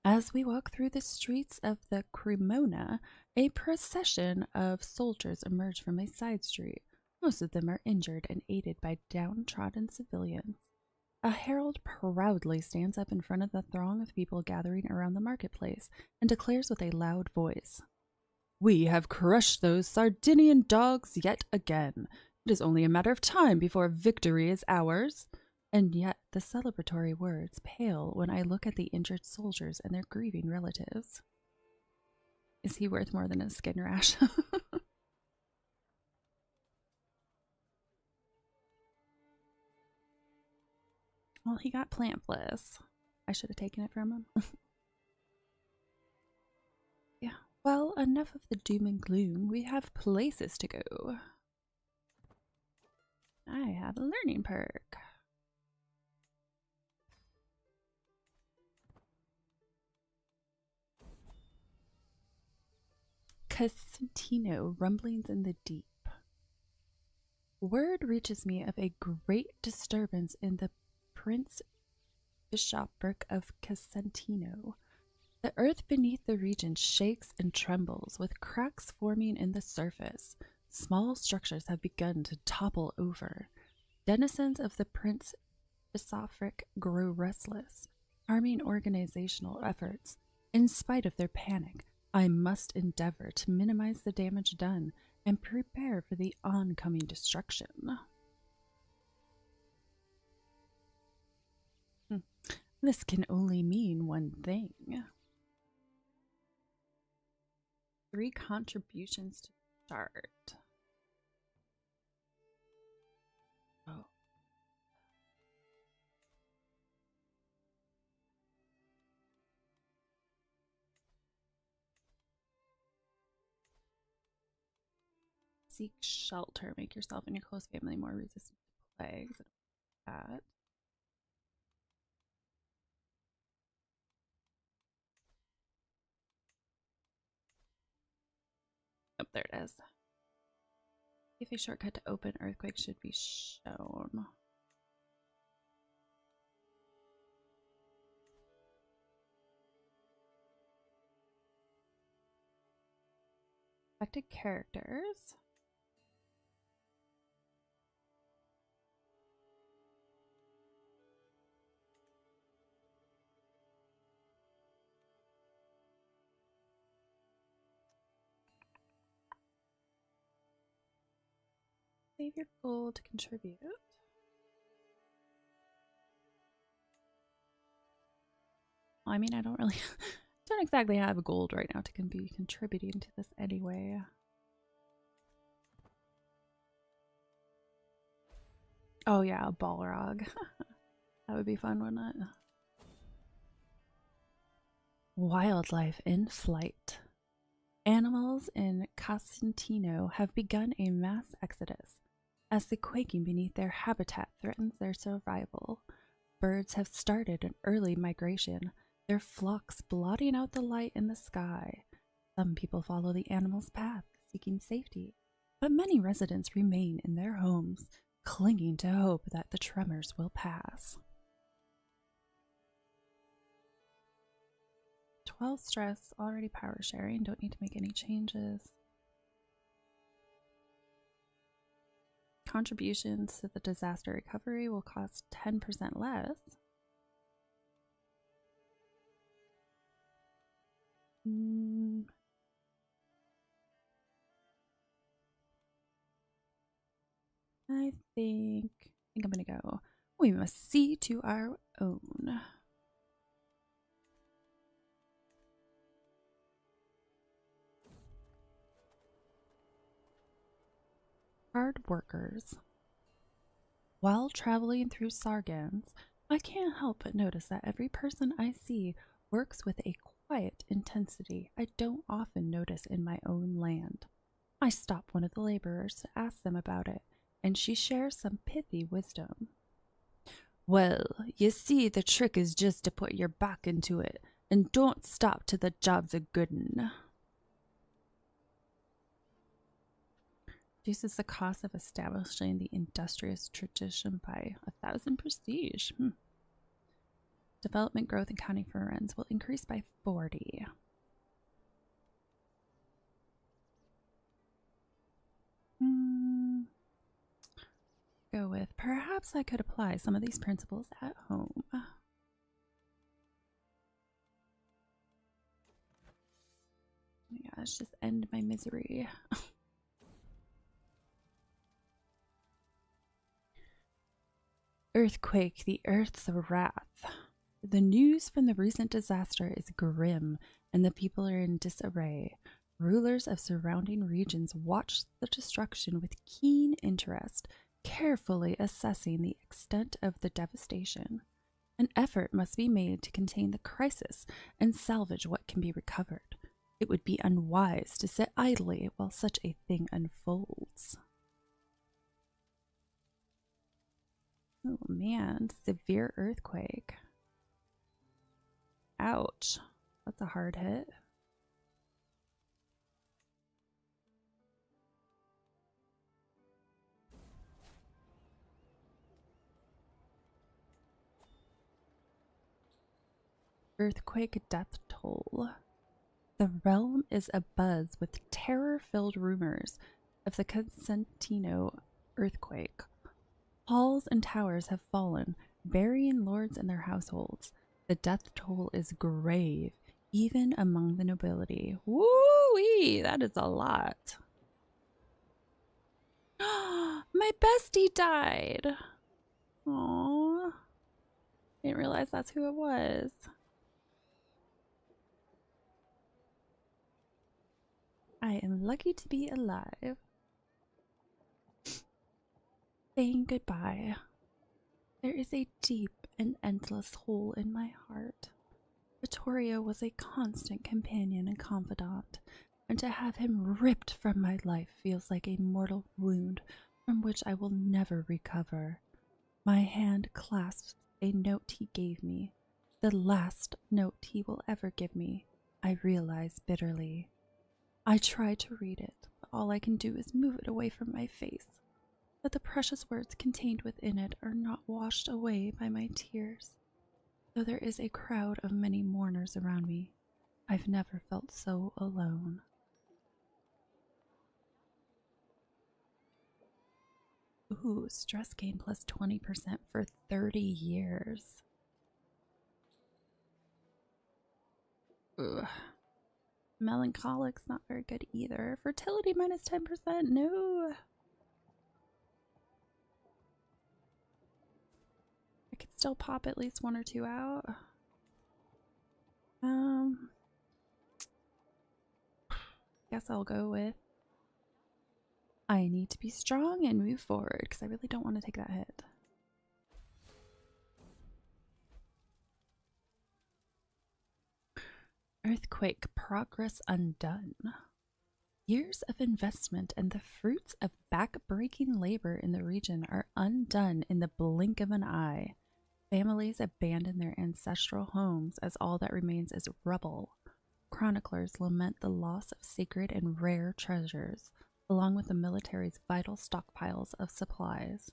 As we walk through the streets of the Cremona, a procession of soldiers emerge from a side street. Most of them are injured and aided by downtrodden civilians. A herald proudly stands up in front of the throng of people gathering around the marketplace and declares with a loud voice, "We have crushed those Sardinian dogs yet again. It is only a matter of time before victory is ours." And yet the celebratory words pale when I look at the injured soldiers and their grieving relatives. Is he worth more than a skin rash? Well, he got plant bliss. I should have taken it from him. Yeah. Well, enough of the doom and gloom. We have places to go. I have a learning perk. Casentino, rumblings in the deep. Word reaches me of a great disturbance in the Prince Bishopric of Casentino. The earth beneath the region shakes and trembles, with cracks forming in the surface. Small structures have begun to topple over. Denizens of the Prince Bishopric grow restless, harming organizational efforts. In spite of their panic, I must endeavor to minimize the damage done and prepare for the oncoming destruction. This can only mean one thing. 3 contributions to start. Seek shelter. Make yourself and your close family more resistant to plagues. That. Oh, there it is. If a shortcut to open earthquake should be shown. Affected characters. Save your gold to contribute. Well, I mean, I don't really, don't exactly have gold right now to be contributing to this anyway. Oh yeah, a Balrog. That would be fun, wouldn't it? Wildlife in flight. Animals in Casentino have begun a mass exodus. As the quaking beneath their habitat threatens their survival, birds have started an early migration, their flocks blotting out the light in the sky. Some people follow the animals' path, seeking safety, but many residents remain in their homes, clinging to hope that the tremors will pass. 12 stress, already power sharing, don't need to make any changes. Contributions to the disaster recovery will cost 10% less. I think I'm gonna go. We must see to our own. Hard workers. While traveling through Sargans, I can't help but notice that every person I see works with a quiet intensity I don't often notice in my own land. I stop one of the laborers to ask them about it, and she shares some pithy wisdom. Well, you see, the trick is just to put your back into it, and don't stop till the job's a good 'un. Reduces the cost of establishing the industrious tradition by 1,000 prestige. Development growth and counting for rents will increase by 40. Go with perhaps I could apply some of these principles at home. Oh my gosh, just end my misery. Earthquake, the earth's wrath. The news from the recent disaster is grim, and the people are in disarray. Rulers of surrounding regions watch the destruction with keen interest, carefully assessing the extent of the devastation. An effort must be made to contain the crisis and salvage what can be recovered. It would be unwise to sit idly while such a thing unfolds. Oh man, severe earthquake. Ouch. That's a hard hit. Earthquake death toll. The realm is abuzz with terror-filled rumors of the Casentino earthquake. Halls and towers have fallen, burying lords and their households. The death toll is grave, even among the nobility. Woo-wee, that is a lot. My bestie died. Aww. Didn't realize that's who it was. I am lucky to be alive. Saying goodbye. There is a deep and endless hole in my heart. Vittoria was a constant companion and confidant, and to have him ripped from my life feels like a mortal wound from which I will never recover. My hand clasps a note he gave me, the last note he will ever give me, I realize bitterly. I try to read it, but all I can do is move it away from my face, that the precious words contained within it are not washed away by my tears. Though there is a crowd of many mourners around me, I've never felt so alone. Ooh, stress gain plus 20% for 30 years. Ugh. Melancholic's not very good either. Fertility minus 10%, no. I could still pop at least 1 or 2 out. Guess I'll go with I need to be strong and move forward because I really don't want to take that hit. Earthquake, progress undone. Years of investment and the fruits of back-breaking labor in the region are undone in the blink of an eye. Families abandon their ancestral homes as all that remains is rubble. Chroniclers lament the loss of sacred and rare treasures, along with the military's vital stockpiles of supplies.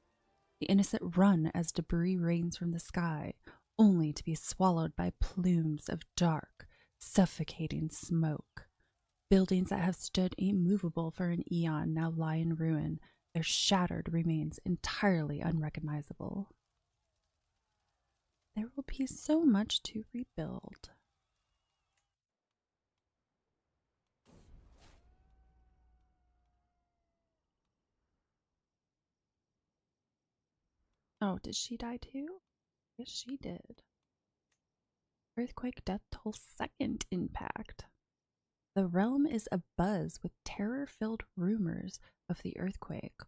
The innocent run as debris rains from the sky, only to be swallowed by plumes of dark, suffocating smoke. Buildings that have stood immovable for an eon now lie in ruin, their shattered remains entirely unrecognizable. There will be so much to rebuild. Oh, did she die too? Yes, she did. Earthquake death toll second impact. The realm is abuzz with terror-filled rumors of the earthquake.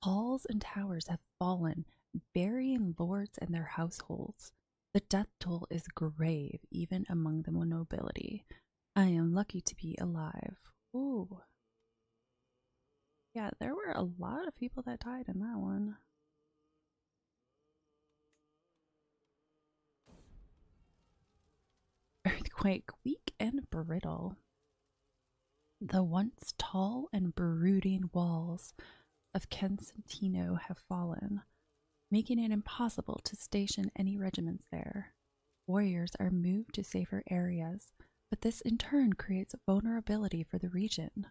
Halls and towers have fallen, burying lords and their households. The death toll is grave, even among the nobility. I am lucky to be alive. Ooh. Yeah, there were a lot of people that died in that one. Earthquake, weak and brittle. The once tall and brooding walls of Constantino have fallen, making it impossible to station any regiments there. Warriors are moved to safer areas, but this in turn creates vulnerability for the region.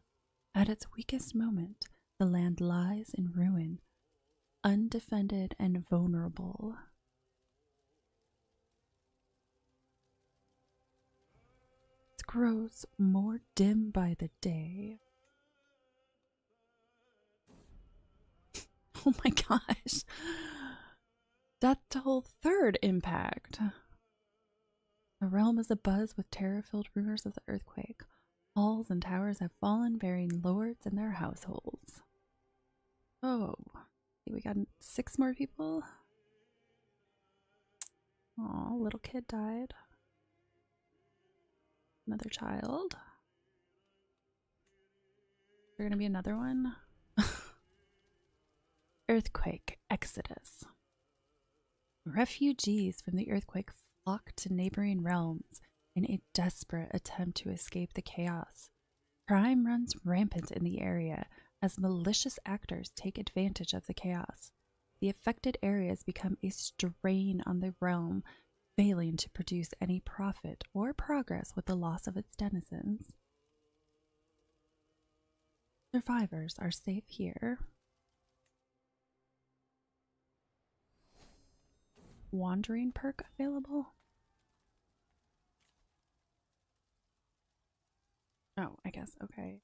At its weakest moment, the land lies in ruin, undefended and vulnerable. It grows more dim by the day. Oh my gosh. That's the whole third impact. The realm is abuzz with terror-filled rumors of the earthquake. Halls and towers have fallen, burying lords and their households. Oh, we got 6 more people. Aw, little kid died. Another child. Is there gonna be another one? Earthquake exodus. Refugees from the earthquake flock to neighboring realms in a desperate attempt to escape the chaos. Crime runs rampant in the area as malicious actors take advantage of the chaos. The affected areas become a strain on the realm, failing to produce any profit or progress with the loss of its denizens. Survivors are safe here. Wandering perk available? Oh, I guess, okay.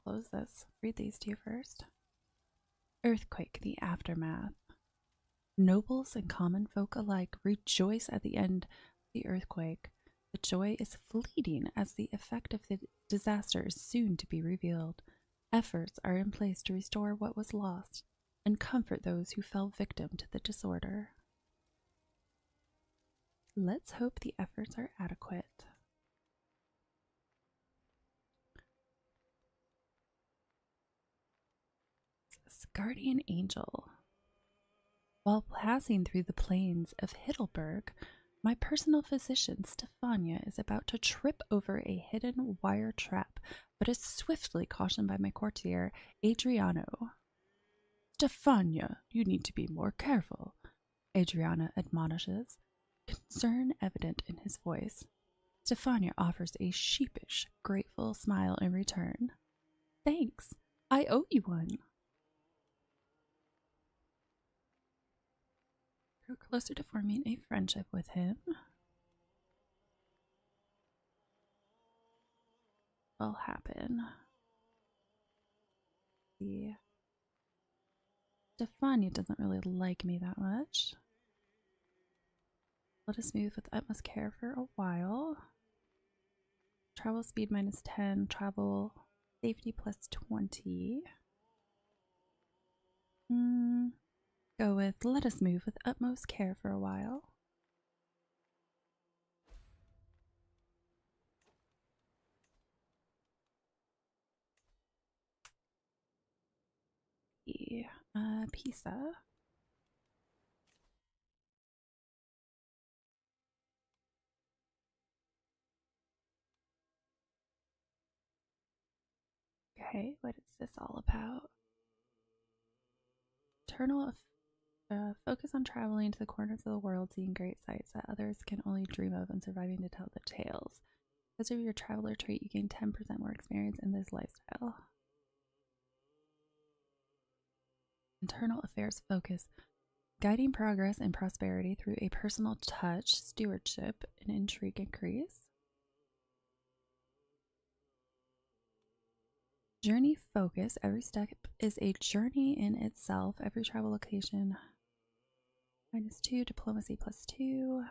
Close this. Read these to you first. Earthquake, the aftermath. Nobles and common folk alike rejoice at the end of the earthquake. The joy is fleeting as the effect of the disaster is soon to be revealed. Efforts are in place to restore what was lost and comfort those who fell victim to the disorder. Let's hope the efforts are adequate. Yes, guardian angel. While passing through the plains of Heidelberg, my personal physician, Stefania, is about to trip over a hidden wire trap, but is swiftly cautioned by my courtier, Adriano. Stefania, you need to be more careful, Adriana admonishes, concern evident in his voice. Stefania offers a sheepish, grateful smile in return. Thanks. I owe you one. Grew closer to forming a friendship with him. Will happen. See. Stefania doesn't really like me that much. Let us move with utmost care for a while. Travel speed minus 10, travel safety plus 20. Go with let us move with utmost care for a while. Pisa. Okay, what is this all about? Eternal focus on traveling to the corners of the world, seeing great sights that others can only dream of, and surviving to tell the tales. Because of your traveler trait, you gain 10% more experience in this lifestyle. Internal affairs focus. Guiding progress and prosperity through a personal touch, stewardship, and intrigue increase. Journey focus. Every step is a journey in itself. Every travel location. -2. Diplomacy +2.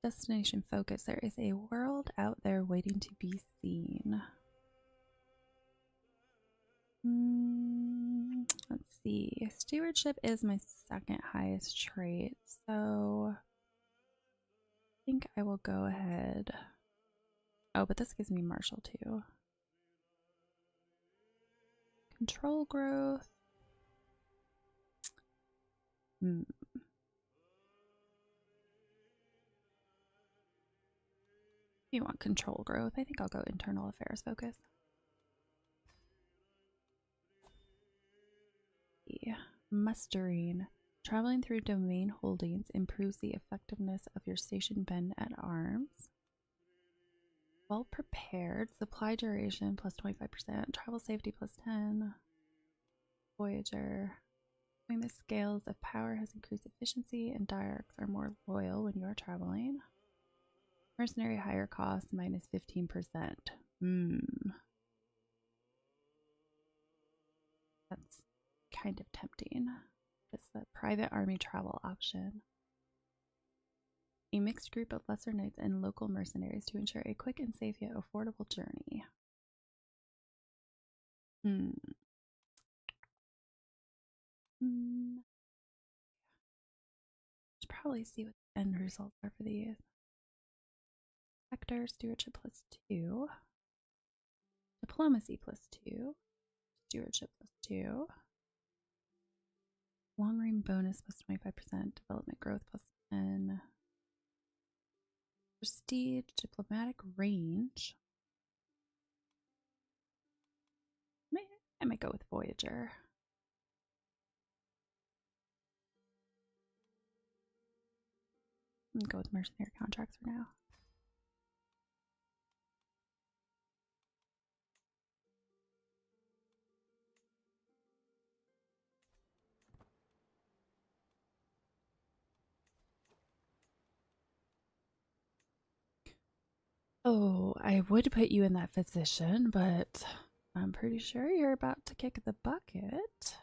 Destination focus. There is a world out there waiting to be seen. Let's see. Stewardship is my second highest trait, so I think I will go ahead. Oh, but this gives me martial too. Control growth. You want control growth? I think I'll go internal affairs focus. Yeah. Mustering. Traveling through domain holdings improves the effectiveness of your station men at arms. Well prepared. Supply duration plus 25%. Travel safety plus 10. Voyager. The scales of power has increased efficiency, and diarchs are more loyal when you are traveling. Mercenary higher cost minus 15%. That's kind of tempting. It's the private army travel option. A mixed group of lesser knights and local mercenaries to ensure a quick and safe yet affordable journey. Should probably see what the end results are for these. Vector, stewardship +2. Diplomacy +2. Stewardship +2. Long range bonus +25%. Development growth +10. Prestige, diplomatic range. I might go with Voyager. I'm gonna go with mercenary contracts for now. Oh, I would put you in that position, but I'm pretty sure you're about to kick the bucket.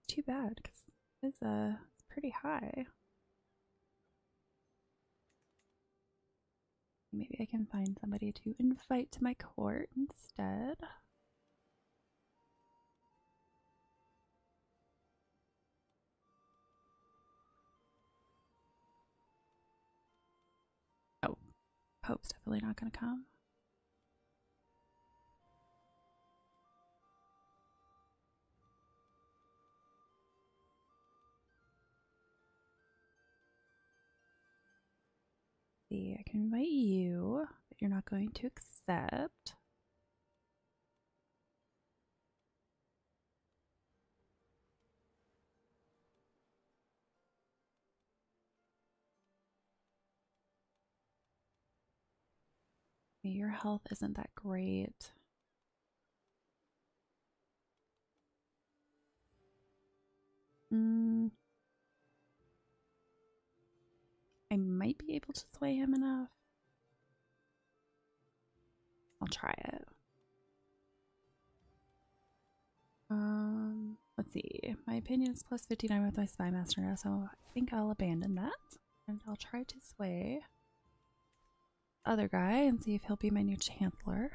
Too bad, because it's pretty high. Maybe I can find somebody to invite to my court instead. Oh, Pope's definitely not going to come. see. I can invite you, but you're not going to accept. Your health isn't that great. I might be able to sway him enough. I'll try it. Let's see. My opinion is plus 59 with my spy master now, so I think I'll abandon that. And I'll try to sway the other guy and see if he'll be my new chancellor.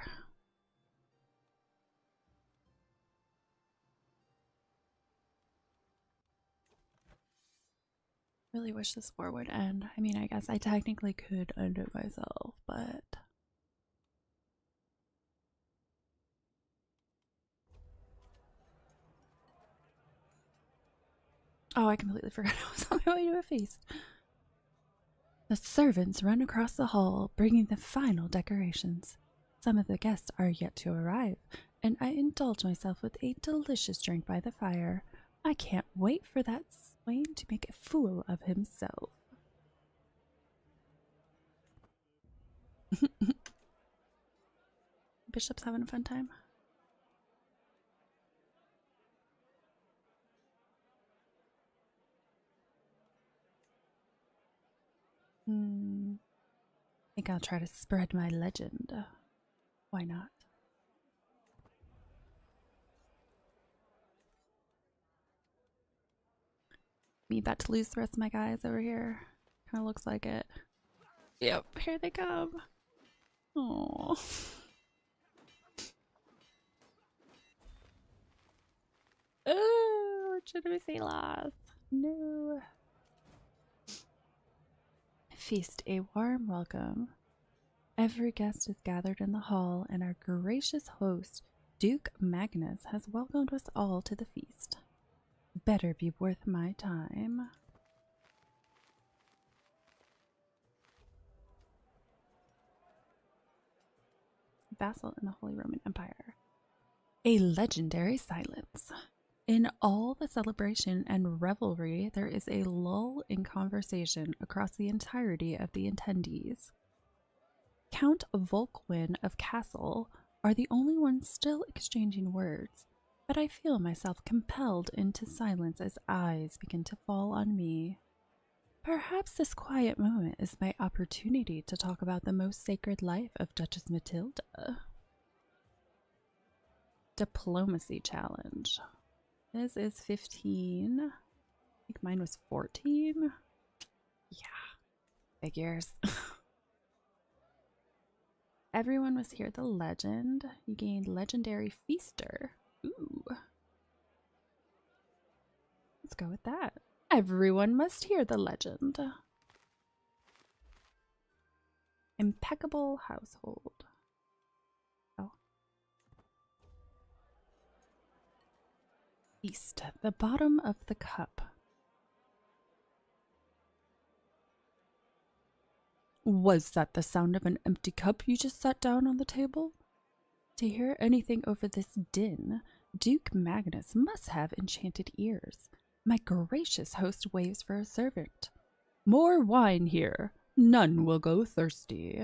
Really wish this war would end. I mean, I guess I technically could end it myself, but oh, I completely forgot I was on my way to a feast. The servants run across the hall, bringing the final decorations. Some of the guests are yet to arrive, and I indulge myself with a delicious drink by the fire. I can't wait for that swain to make a fool of himself. Bishop's having a fun time. I think I'll try to spread my legend. Why not? Me about to lose the rest of my guys over here. Kind of looks like it. Yep, here they come. Oh. Oh, should we say lost? No. Feast a warm welcome. Every guest is gathered in the hall, and our gracious host, Duke Magnus, has welcomed us all to the feast. Better be worth my time. Vassal in the Holy Roman Empire. A legendary silence. In all the celebration and revelry, there is a lull in conversation across the entirety of the attendees. Count Volkwin of Castle are the only ones still exchanging words, but I feel myself compelled into silence as eyes begin to fall on me. Perhaps this quiet moment is my opportunity to talk about the most sacred life of Duchess Matilda. Diplomacy challenge. This is 15. I think mine was 14. Yeah, figures. Everyone must hear the legend. You gained legendary feaster. Ooh. Let's go with that. Everyone must hear the legend. Impeccable household. Oh. Feast. The bottom of the cup. Was that the sound of an empty cup you just set down on the table? To hear anything over this din, Duke Magnus must have enchanted ears. My gracious host waves for a servant. More wine here. None will go thirsty.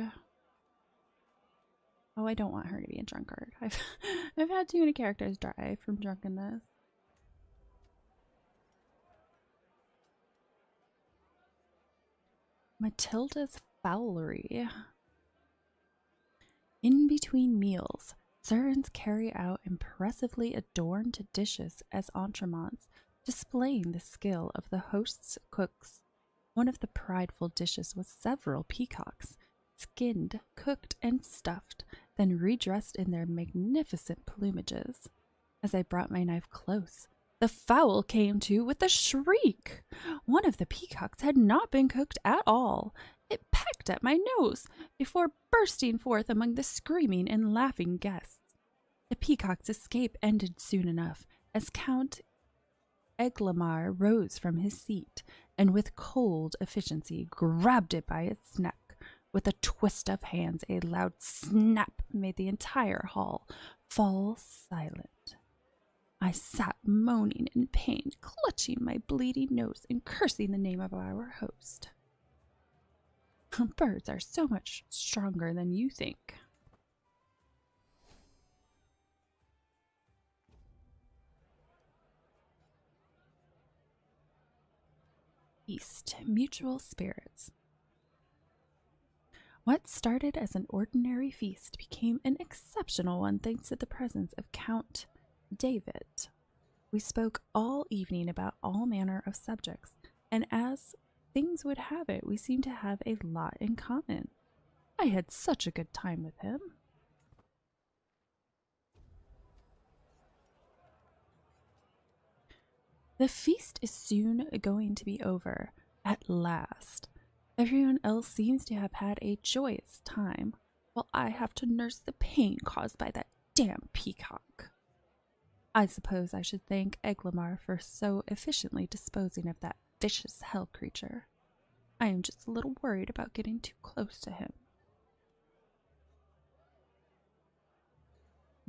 Oh, I don't want her to be a drunkard. I've had too many characters die from drunkenness. Matilda's fowlery. In between meals, servants carry out impressively adorned dishes as entremets, displaying the skill of the host's cooks. One of the prideful dishes was several peacocks, skinned, cooked, and stuffed, then redressed in their magnificent plumages. As I brought my knife close, the fowl came to with a shriek. One of the peacocks had not been cooked at all. It pecked at my nose before bursting forth among the screaming and laughing guests. The peacock's escape ended soon enough, as Count Eglamar rose from his seat and with cold efficiency grabbed it by its neck, With a twist of hands, a loud snap made the entire hall fall silent. I sat moaning in pain, clutching my bleeding nose and cursing the name of our host. Birds are so much stronger than you think. East, mutual spirits. What started as an ordinary feast became an exceptional one thanks to the presence of Count David. We spoke all evening about all manner of subjects, and as things would have it, we seemed to have a lot in common. I had such a good time with him. The feast is soon going to be over, at last. Everyone else seems to have had a joyous time, while I have to nurse the pain caused by that damn peacock. I suppose I should thank Eglamour for so efficiently disposing of that vicious hell creature. I am just a little worried about getting too close to him.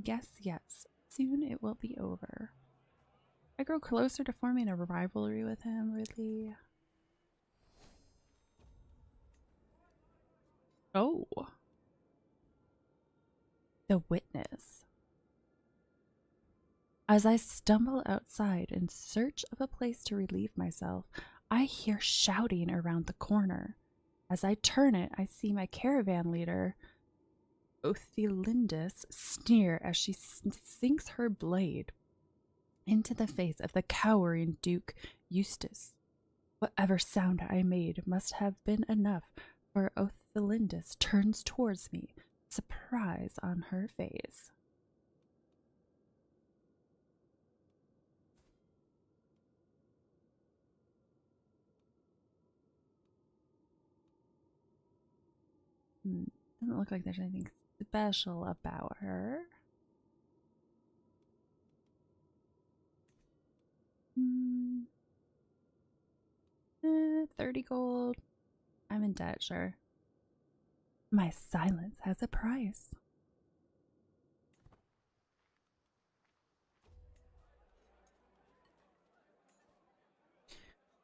Yes, soon it will be over. I grow closer to forming a rivalry with him, really. Oh. The witness. As I stumble outside in search of a place to relieve myself, I hear shouting around the corner. As I turn it, I see my caravan leader, Othelindis, sneer as she sinks her blade into the face of the cowering Duke Eustace. Whatever sound I made must have been enough, for Othelindis turns towards me, surprise on her face. Doesn't look like there's anything special about her. 30 gold. I'm in debt, sure. My silence has a price.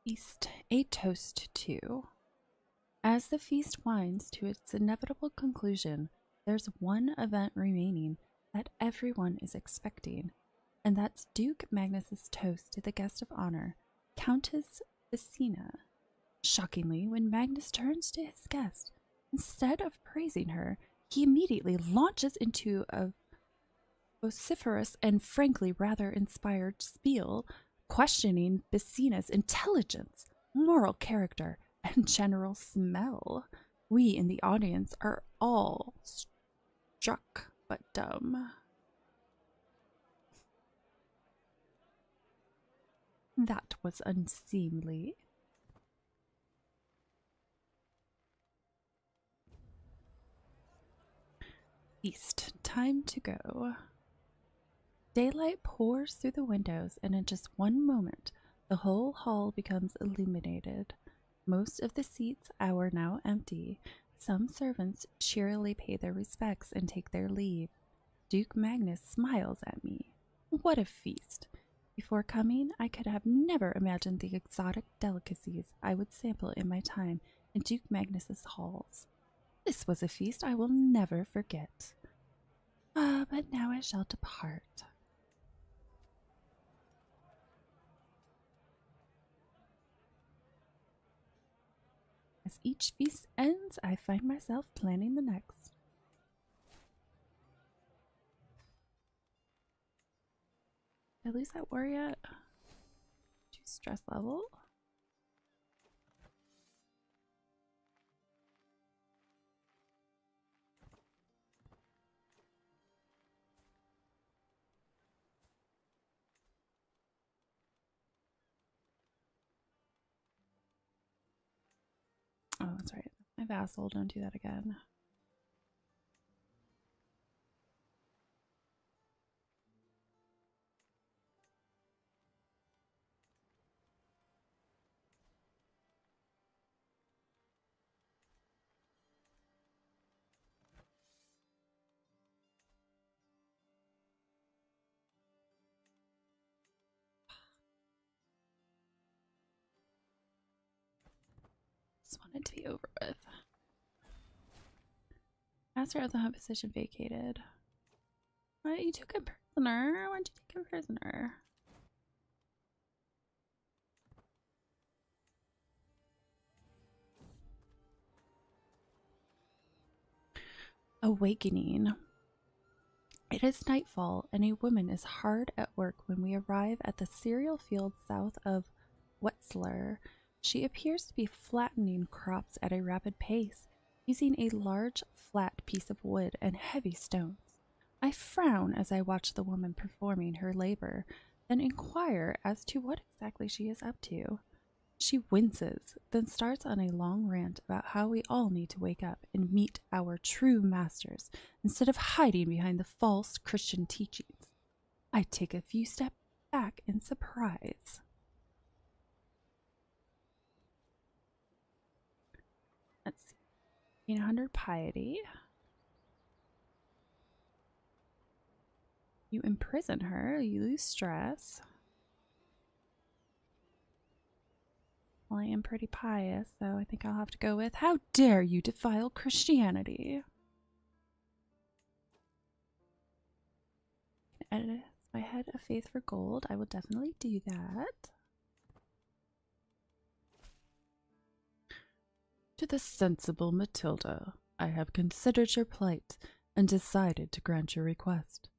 Feast, a toast to. As the feast winds to its inevitable conclusion, there's one event remaining that everyone is expecting, and that's Duke Magnus's toast to the guest of honor, Countess Vicina. Shockingly, when Magnus turns to his guest, instead of praising her, he immediately launches into a vociferous and frankly rather inspired spiel, questioning Vicina's intelligence, moral character, and general smell. We in the audience are all struck but dumb. That was unseemly. Feast, time to go. Daylight pours through the windows, and in just one moment, the whole hall becomes illuminated. Most of the seats are now empty. Some servants cheerily pay their respects and take their leave. Duke Magnus smiles at me. What a feast! Before coming, I could have never imagined the exotic delicacies I would sample in my time in Duke Magnus's halls. This was a feast I will never forget. But now I shall depart. As each feast ends, I find myself planning the next. Did I lose that war yet? 2 stress level. Oh, that's right. My vassal, don't do that again. just want it to be over with. Master of the hunt position vacated. What? You took him prisoner? Why'd you take him prisoner? Awakening. It is nightfall, and a woman is hard at work when we arrive at the cereal field south of Wetzlar. She appears to be flattening crops at a rapid pace, using a large, flat piece of wood and heavy stones. I frown as I watch the woman performing her labor, then inquire as to what exactly she is up to. She winces, then starts on a long rant about how we all need to wake up and meet our true masters instead of hiding behind the false Christian teachings. I take a few steps back in surprise. Let's see. 100 piety. You imprison her, you lose stress. Well, I am pretty pious, so I think I'll have to go with, how dare you defile Christianity? Edit my head of faith for gold. I will definitely do that. To the sensible Matilda, I have considered your plight and decided to grant your request.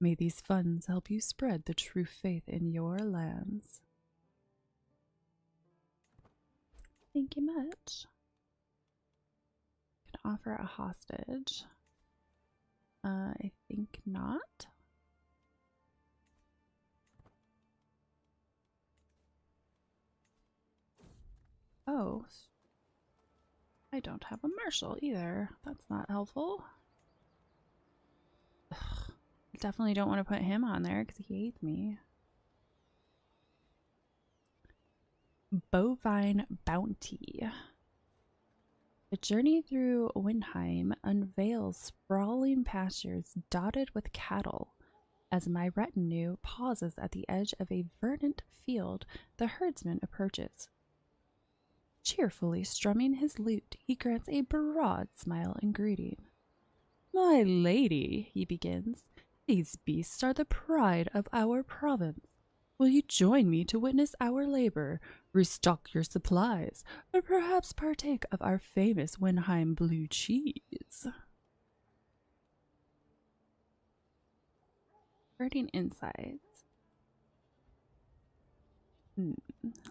May these funds help you spread the true faith in your lands. Thank you much. Can offer a hostage. I think not. Oh, I don't have a marshal either. That's not helpful. Ugh, I definitely don't want to put him on there because he hates me. Bovine Bounty. The journey through Windheim unveils sprawling pastures dotted with cattle. As my retinue pauses at the edge of a verdant field, the herdsman approaches. Cheerfully strumming his lute, he grants a broad smile in greeting. My lady, he begins, these beasts are the pride of our province. Will you join me to witness our labor, restock your supplies, or perhaps partake of our famous Windheim blue cheese? Herding insights.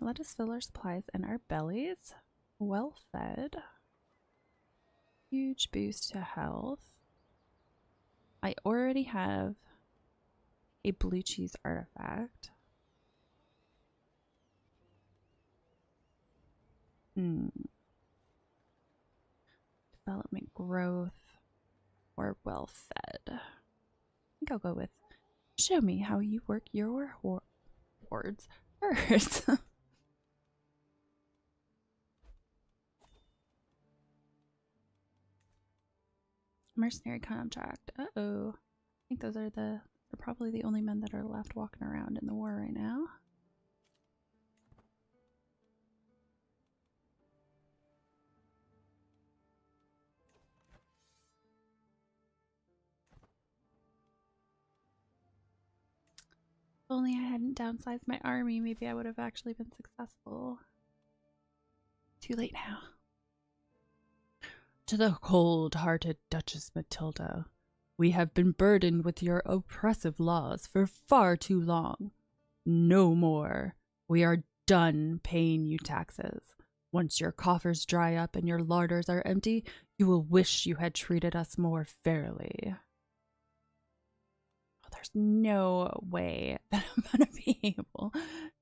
Let us fill our supplies and our bellies. Well fed. Huge boost to health. I already have a blue cheese artifact. Development growth or well fed. I think I'll go with show me how you work your hordes first. Mercenary contract. Uh-oh. I think those are probably the only men that are left walking around in the war right now. If only I hadn't downsized my army, maybe I would have actually been successful. Too late now. To the cold-hearted Duchess Matilda, we have been burdened with your oppressive laws for far too long. No more. We are done paying you taxes. Once your coffers dry up and your larders are empty, you will wish you had treated us more fairly. Oh, there's no way that I'm going to be able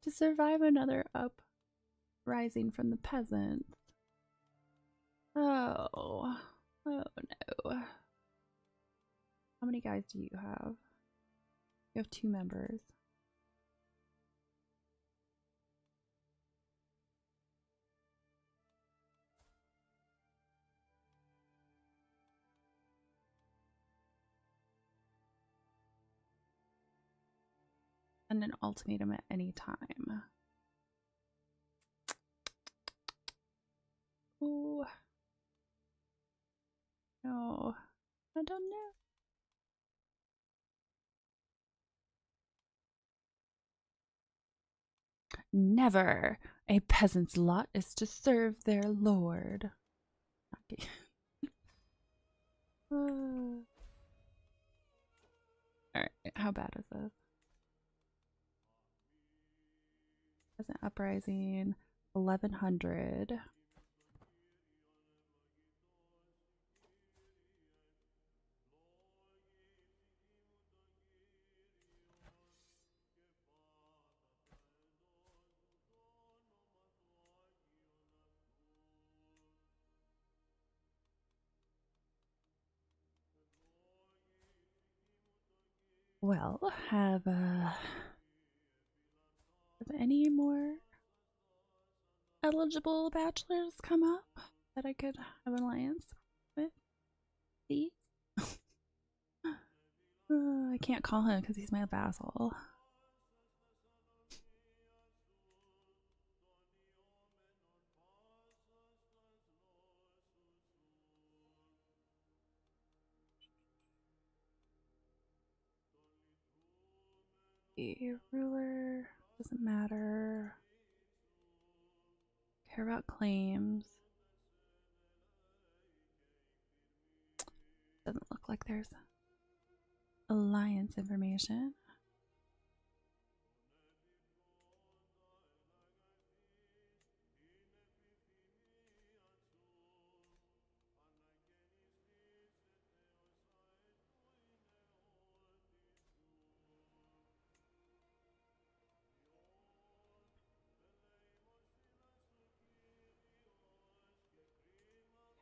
to survive another uprising from the peasants. Oh no. How many guys do you have? You have 2 members. And an ultimatum at any time. Ooh. I don't know. Never. A peasant's lot is to serve their lord. Okay. Alright, how bad is this? Peasant uprising, 1100. Well, have any more eligible bachelors come up that I could have an alliance with? Please? I can't call him because he's my vassal. A ruler doesn't matter. Care about claims. Doesn't look like there's alliance information.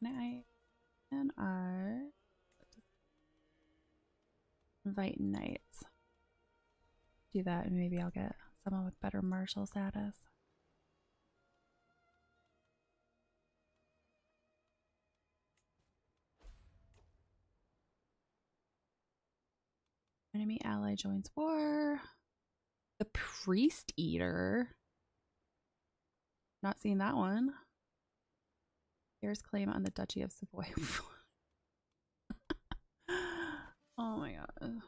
Can I invite knights? Do that and maybe I'll get someone with better martial status. Enemy ally joins war. The priest eater. Not seeing that one. Here's claim on the Duchy of Savoy. Oh my god.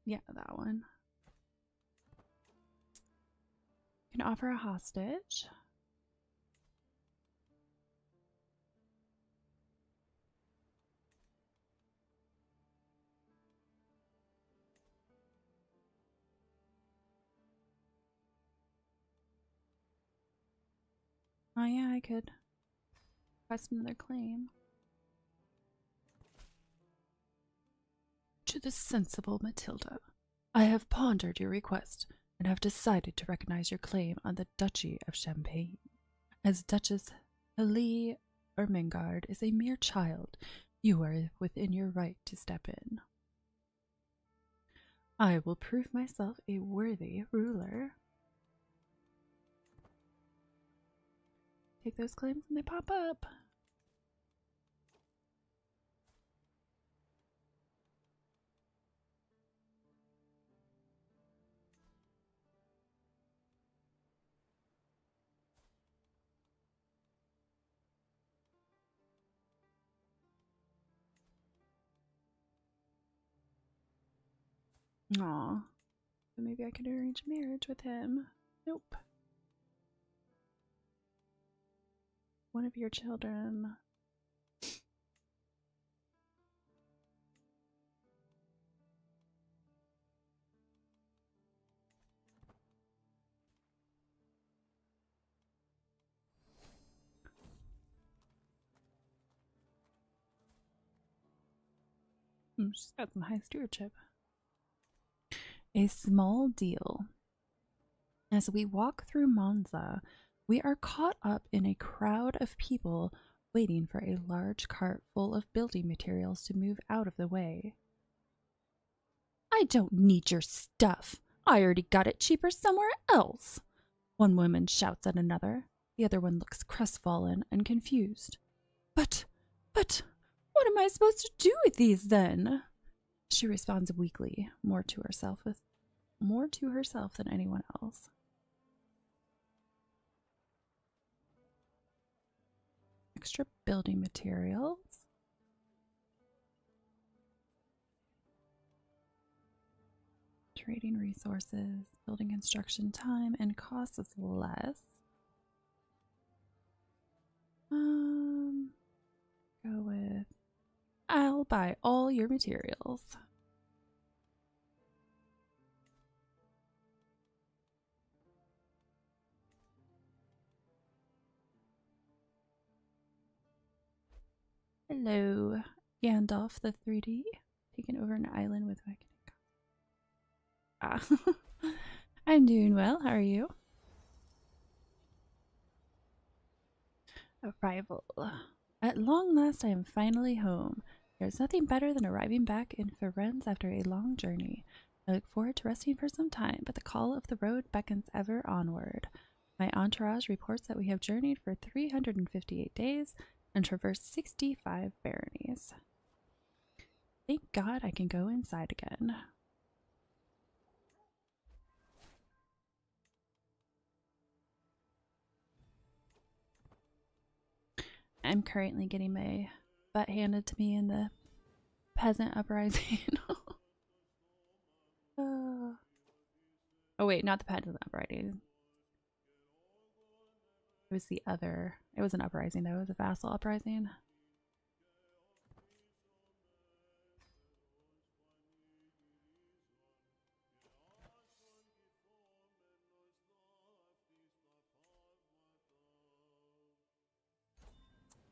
Yeah, that one. You can offer a hostage. Oh yeah, I could request another claim. To the sensible Matilda, I have pondered your request and have decided to recognize your claim on the Duchy of Champagne. As Duchess Helie Ermengarde is a mere child, you are within your right to step in. I will prove myself a worthy ruler. Take those claims and they pop up. Aw. So maybe I could arrange a marriage with him. Nope. One of your children. She's got some high stewardship. A small deal. As we walk through Monza, we are caught up in a crowd of people waiting for a large cart full of building materials to move out of the way. I don't need your stuff. I already got it cheaper somewhere else. One woman shouts at another. The other one looks crestfallen and confused. But, what am I supposed to do with these then? She responds weakly, more to herself than anyone else. extra building materials. Trading resources, building construction time, and cost is less. Go with, I'll buy all your materials. Hello, Gandalf the 3D, taking over an island with my I'm doing well. How are you? Arrival. At long last, I am finally home. There's nothing better than arriving back in Firenze after a long journey. I look forward to resting for some time, but the call of the road beckons ever onward. My entourage reports that we have journeyed for 358 days and traversed 65 baronies. Thank God I can go inside again. I'm currently getting my butt handed to me in the peasant uprising. Oh wait, not the peasant uprising. It was the other. It was an uprising though. It was a vassal uprising.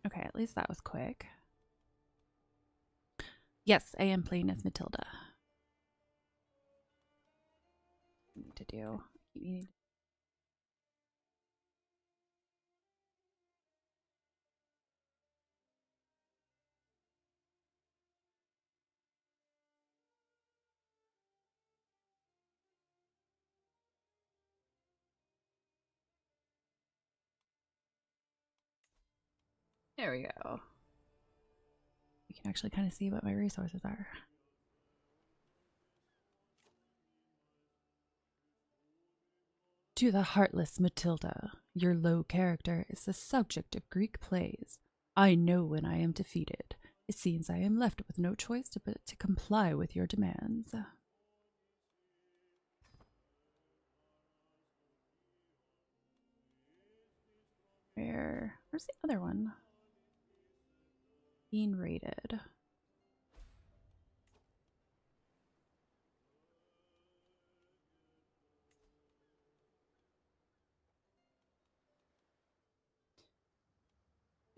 Okay, at least that was quick. Yes, I am playing as Matilda. I need to do. There we go. You can actually kind of see what my resources are. To the heartless Matilda, your low character is the subject of Greek plays. I know when I am defeated. It seems I am left with no choice but to comply with your demands. Where's the other one? Being raided.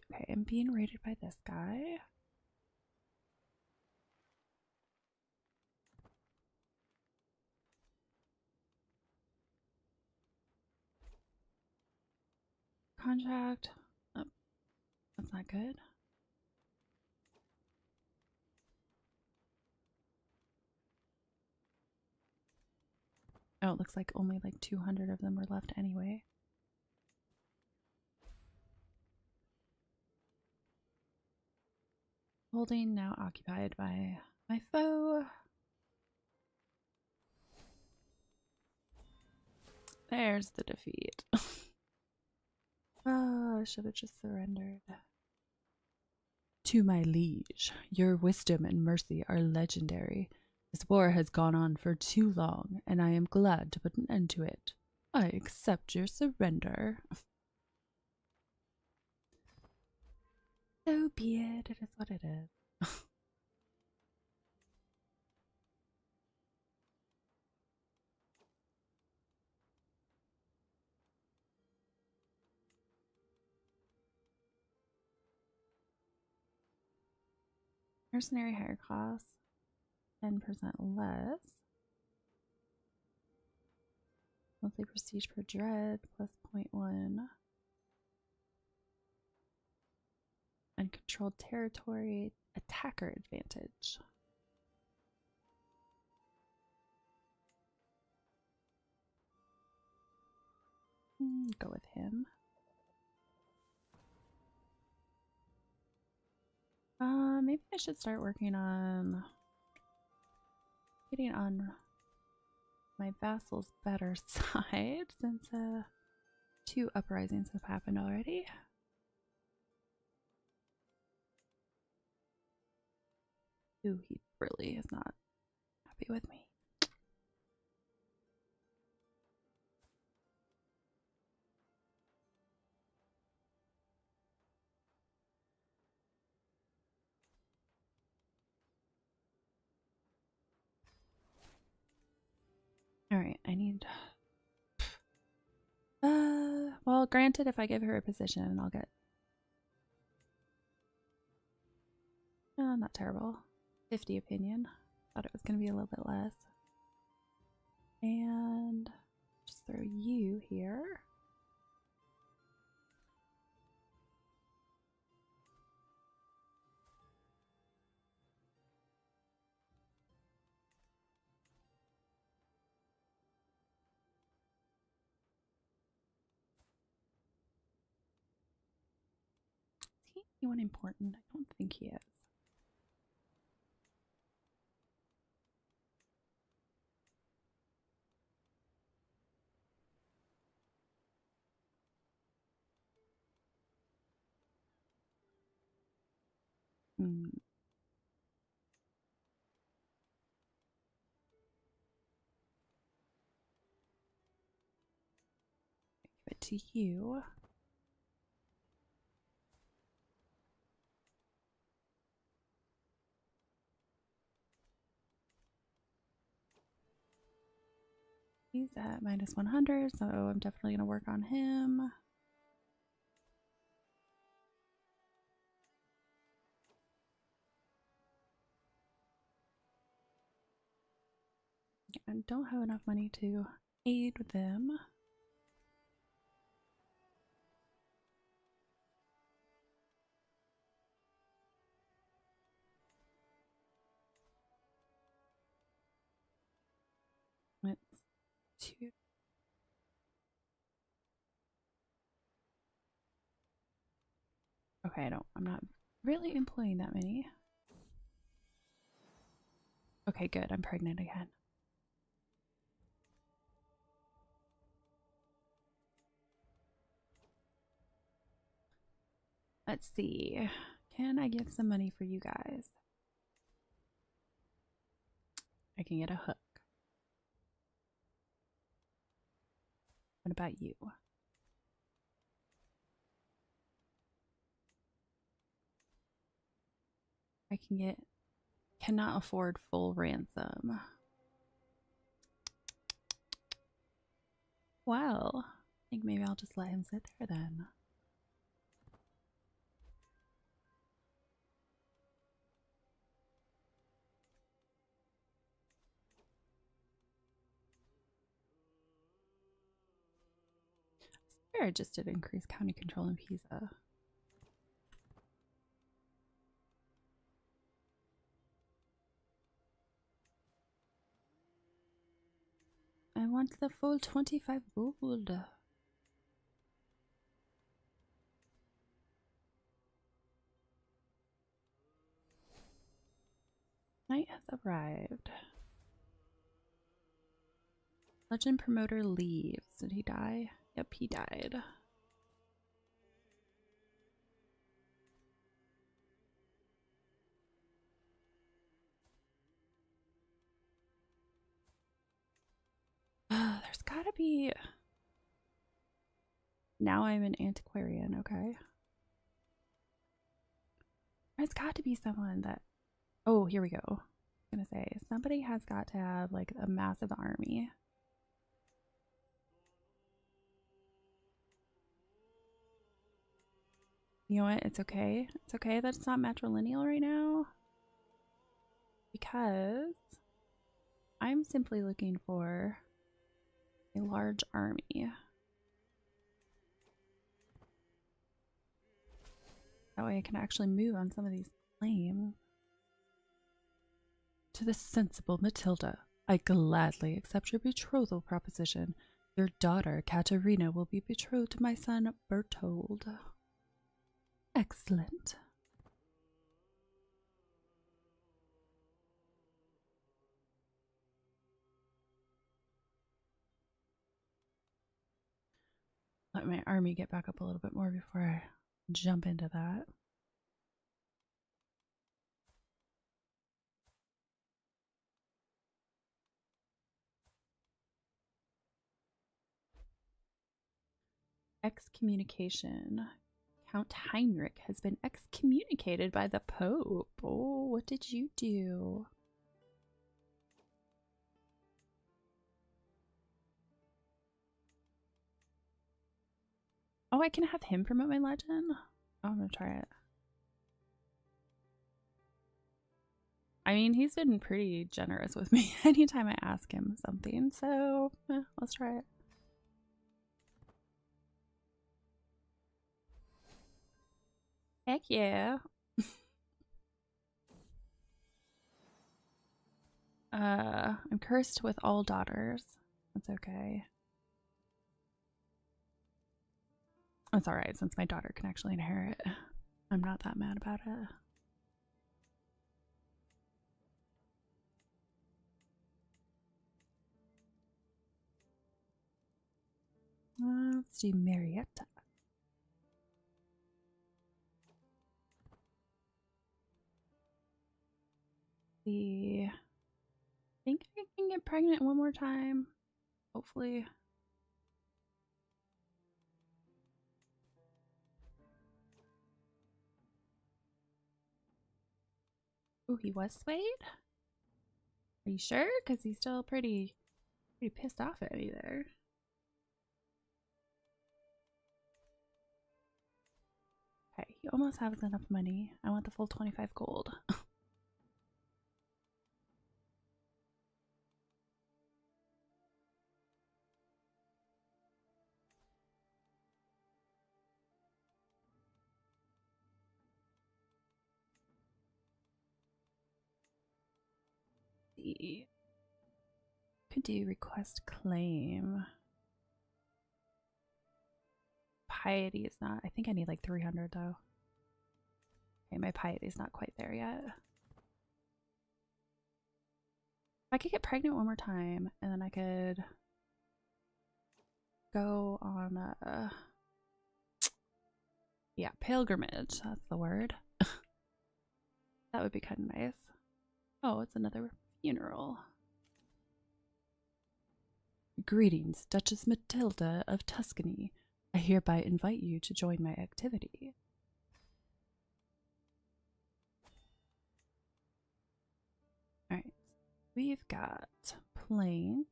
Okay, I'm being raided by this guy. Contract. Oh, that's not good. Oh, it looks like only like 200 of them were left anyway. Holding now occupied by my foe. There's the defeat. Oh, I should have just surrendered. To my liege, your wisdom and mercy are legendary. This war has gone on for too long, and I am glad to put an end to it. I accept your surrender. So be it. It is what it is. Mercenary higher cost, 10% less. Monthly prestige per dread, plus 0.1. Uncontrolled territory, attacker advantage. Go with him. Maybe I should start working on getting on my vassal's better side since 2 uprisings have happened already. Ooh, he really is not happy with me. Alright, I need... well, granted, if I give her a position, I'll get... not terrible. 50 opinion. Thought it was going to be a little bit less. And just throw you here. Is he anyone important? I don't think he is. Hmm. Give it to you. He's at minus 100, so I'm definitely going to work on him. I don't have enough money to aid them. Let's two. Okay, I'm not really employing that many. Okay, good. I'm pregnant again. Let's see. Can I get some money for you guys? I can get a hook. What about you? I can get... Cannot afford full ransom. Well, I think maybe I'll just let him sit there then. I swear I just did increase county control in Pisa. I want the full 25 gold. Night has arrived. Legend promoter leaves. Did he die? Yep, he died. There's gotta be... Now I'm an antiquarian, okay. There's got to be someone that... Oh, here we go. I'm gonna say, somebody has got to have, like, a massive army. You know what? It's okay. It's okay that it's not matrilineal right now. Because I'm simply looking for a large army. That way I can actually move on some of these claims. To the sensible Matilda, I gladly accept your betrothal proposition. Your daughter, Katerina, will be betrothed to my son, Berthold. Excellent. Let my army get back up a little bit more before I jump into that. Excommunication. Count Heinrich has been excommunicated by the Pope. Oh, what did you do? Oh, I can have him promote my legend? Oh, I'm gonna try it. I mean, he's been pretty generous with me anytime I ask him something, so let's try it. Heck yeah. I'm cursed with all daughters. That's okay. That's alright, since my daughter can actually inherit. I'm not that mad about it. Let's do Marietta. I think I can get pregnant one more time. Hopefully. Ooh, he was swayed? Are you sure? Because he's still pretty pissed off at me there. Okay, he almost has enough money. I want the full 25 gold. See. Could do request claim. Piety is not. I think I need like 300 though. Okay, my piety is not quite there yet. If I could get pregnant one more time, and then I could go on a pilgrimage. That's the word. That would be kind of nice. Oh, it's another funeral. Greetings, Duchess Matilda of Tuscany. I hereby invite you to join my activity. Alright, we've got plains,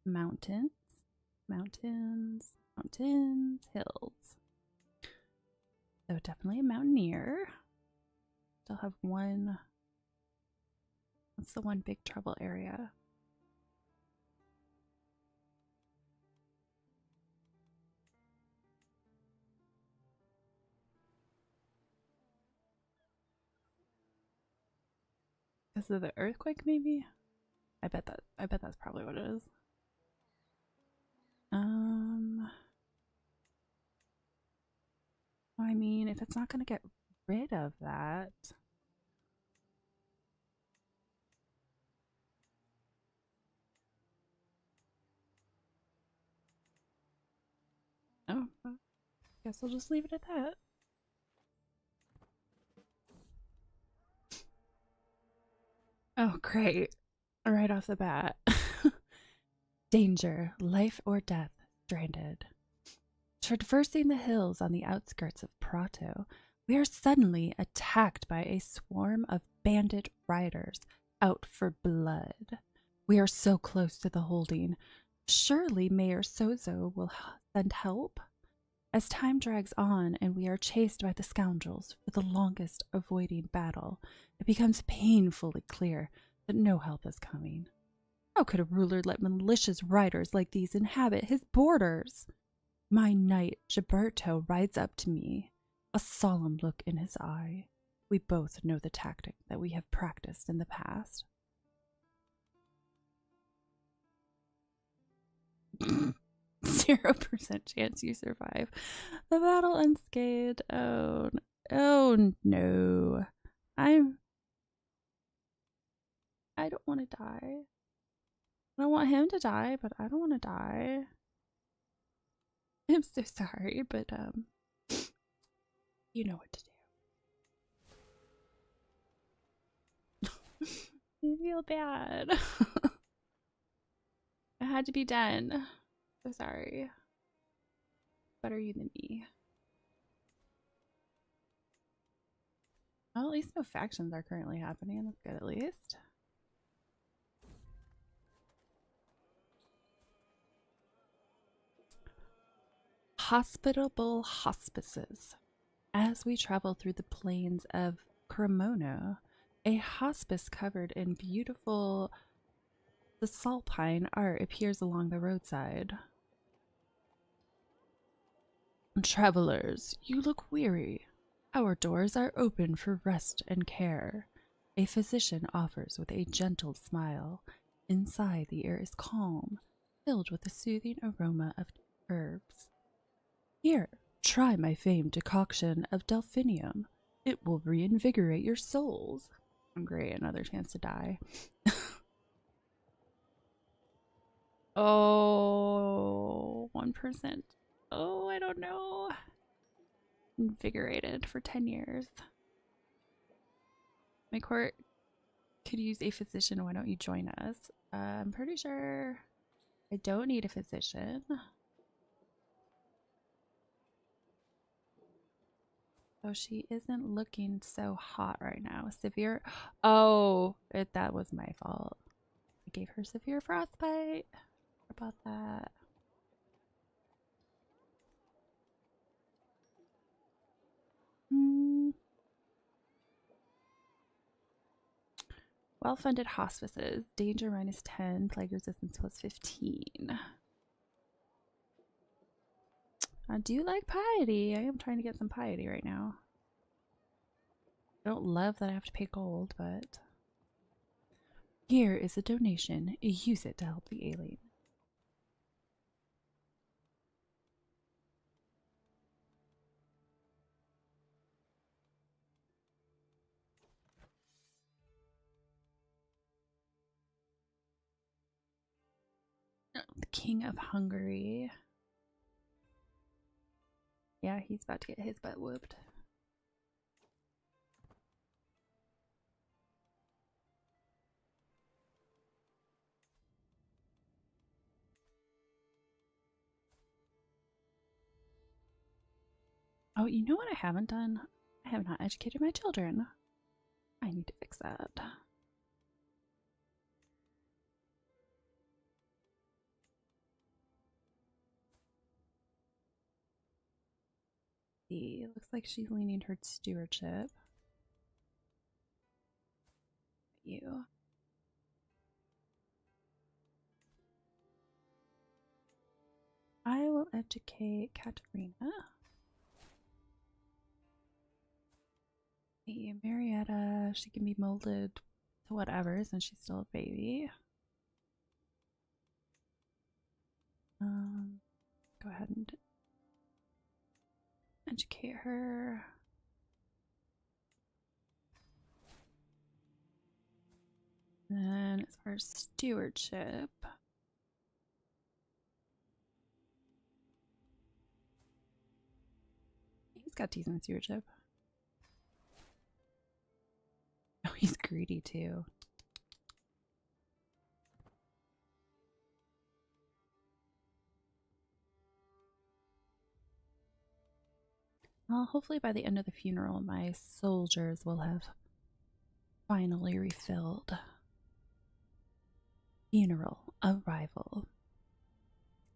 mountains, hills. So definitely a mountaineer. Still have one. What's the one big trouble area? Because of the earthquake, maybe? I bet that's probably what it is. I mean, if it's not gonna get rid of that. Oh, well, guess I'll just leave it at that. Oh, great. Right off the bat. Danger, life or death, stranded. Traversing the hills on the outskirts of Prato, we are suddenly attacked by a swarm of bandit riders out for blood. We are so close to the holding. Surely Mayor Sozo will send help? As time drags on and we are chased by the scoundrels for the longest avoiding battle, it becomes painfully clear that no help is coming. How could a ruler let malicious riders like these inhabit his borders? My knight Gilberto rides up to me, a solemn look in his eye. We both know the tactic that we have practiced in the past. 0% chance you survive the battle unscathed. Oh no. I don't want to die. I don't want him to die, but I don't want to die. I'm so sorry, but you know what to do. I feel bad. It had to be done. So sorry. Better you than me. Well, at least no factions are currently happening. That's good, at least. Hospitable hospices. As we travel through the plains of Cremona, a hospice covered in beautiful cisalpine art appears along the roadside. Travelers, you look weary. Our doors are open for rest and care. A physician offers with a gentle smile. Inside, the air is calm, filled with a soothing aroma of herbs. Here, try my famed decoction of delphinium. It will reinvigorate your souls. I'm great, another chance to die. Oh, 1%. Oh, I don't know. Invigorated for 10 years. My court could use a physician. Why don't you join us? I'm pretty sure I don't need a physician. Oh, she isn't looking so hot right now. Severe. Oh, that was my fault. I gave her severe frostbite. What about that? Well-funded hospices. Danger -10. Plague resistance +15. I do like piety. I am trying to get some piety right now. I don't love that I have to pay gold, but... Here is a donation. Use it to help the alien. The King of Hungary. Yeah, he's about to get his butt whooped. Oh, you know what I haven't done? I have not educated my children. I need to fix that. See, it looks like she's leaning towards stewardship. You. I will educate Katerina. Marietta, she can be molded to whatever since she's still a baby. Go ahead and educate her. Then as far as stewardship, he's got decent stewardship. Oh, he's greedy too. Well, hopefully by the end of the funeral, my soldiers will have finally refilled. Funeral arrival.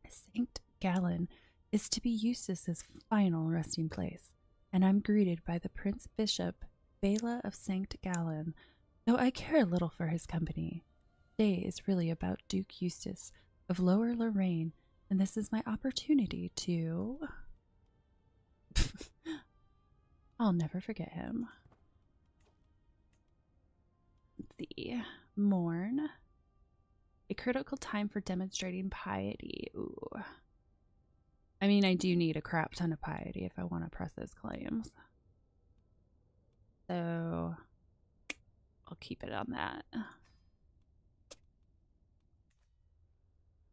St. Gallen is to be Eustace's final resting place, and I'm greeted by the Prince Bishop Bela of St. Gallen, though I care little for his company. Today is really about Duke Eustace of Lower Lorraine, and this is my opportunity to... I'll never forget him. The mourn. A critical time for demonstrating piety. Ooh. I mean, I do need a crap ton of piety if I want to press those claims. So, I'll keep it on that.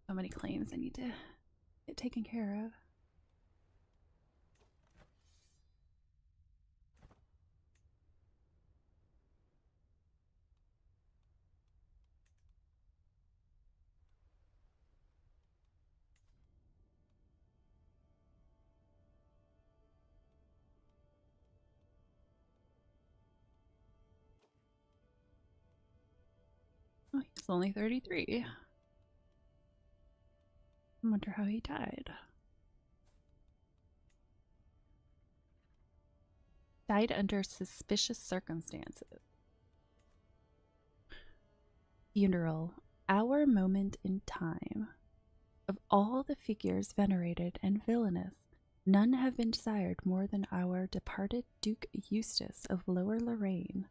So many claims I need to get taken care of. Oh, he's only 33. I wonder how he died. Died under suspicious circumstances. Funeral. Our moment in time. Of all the figures venerated and villainous, none have been desired more than our departed Duke Eustace of Lower Lorraine,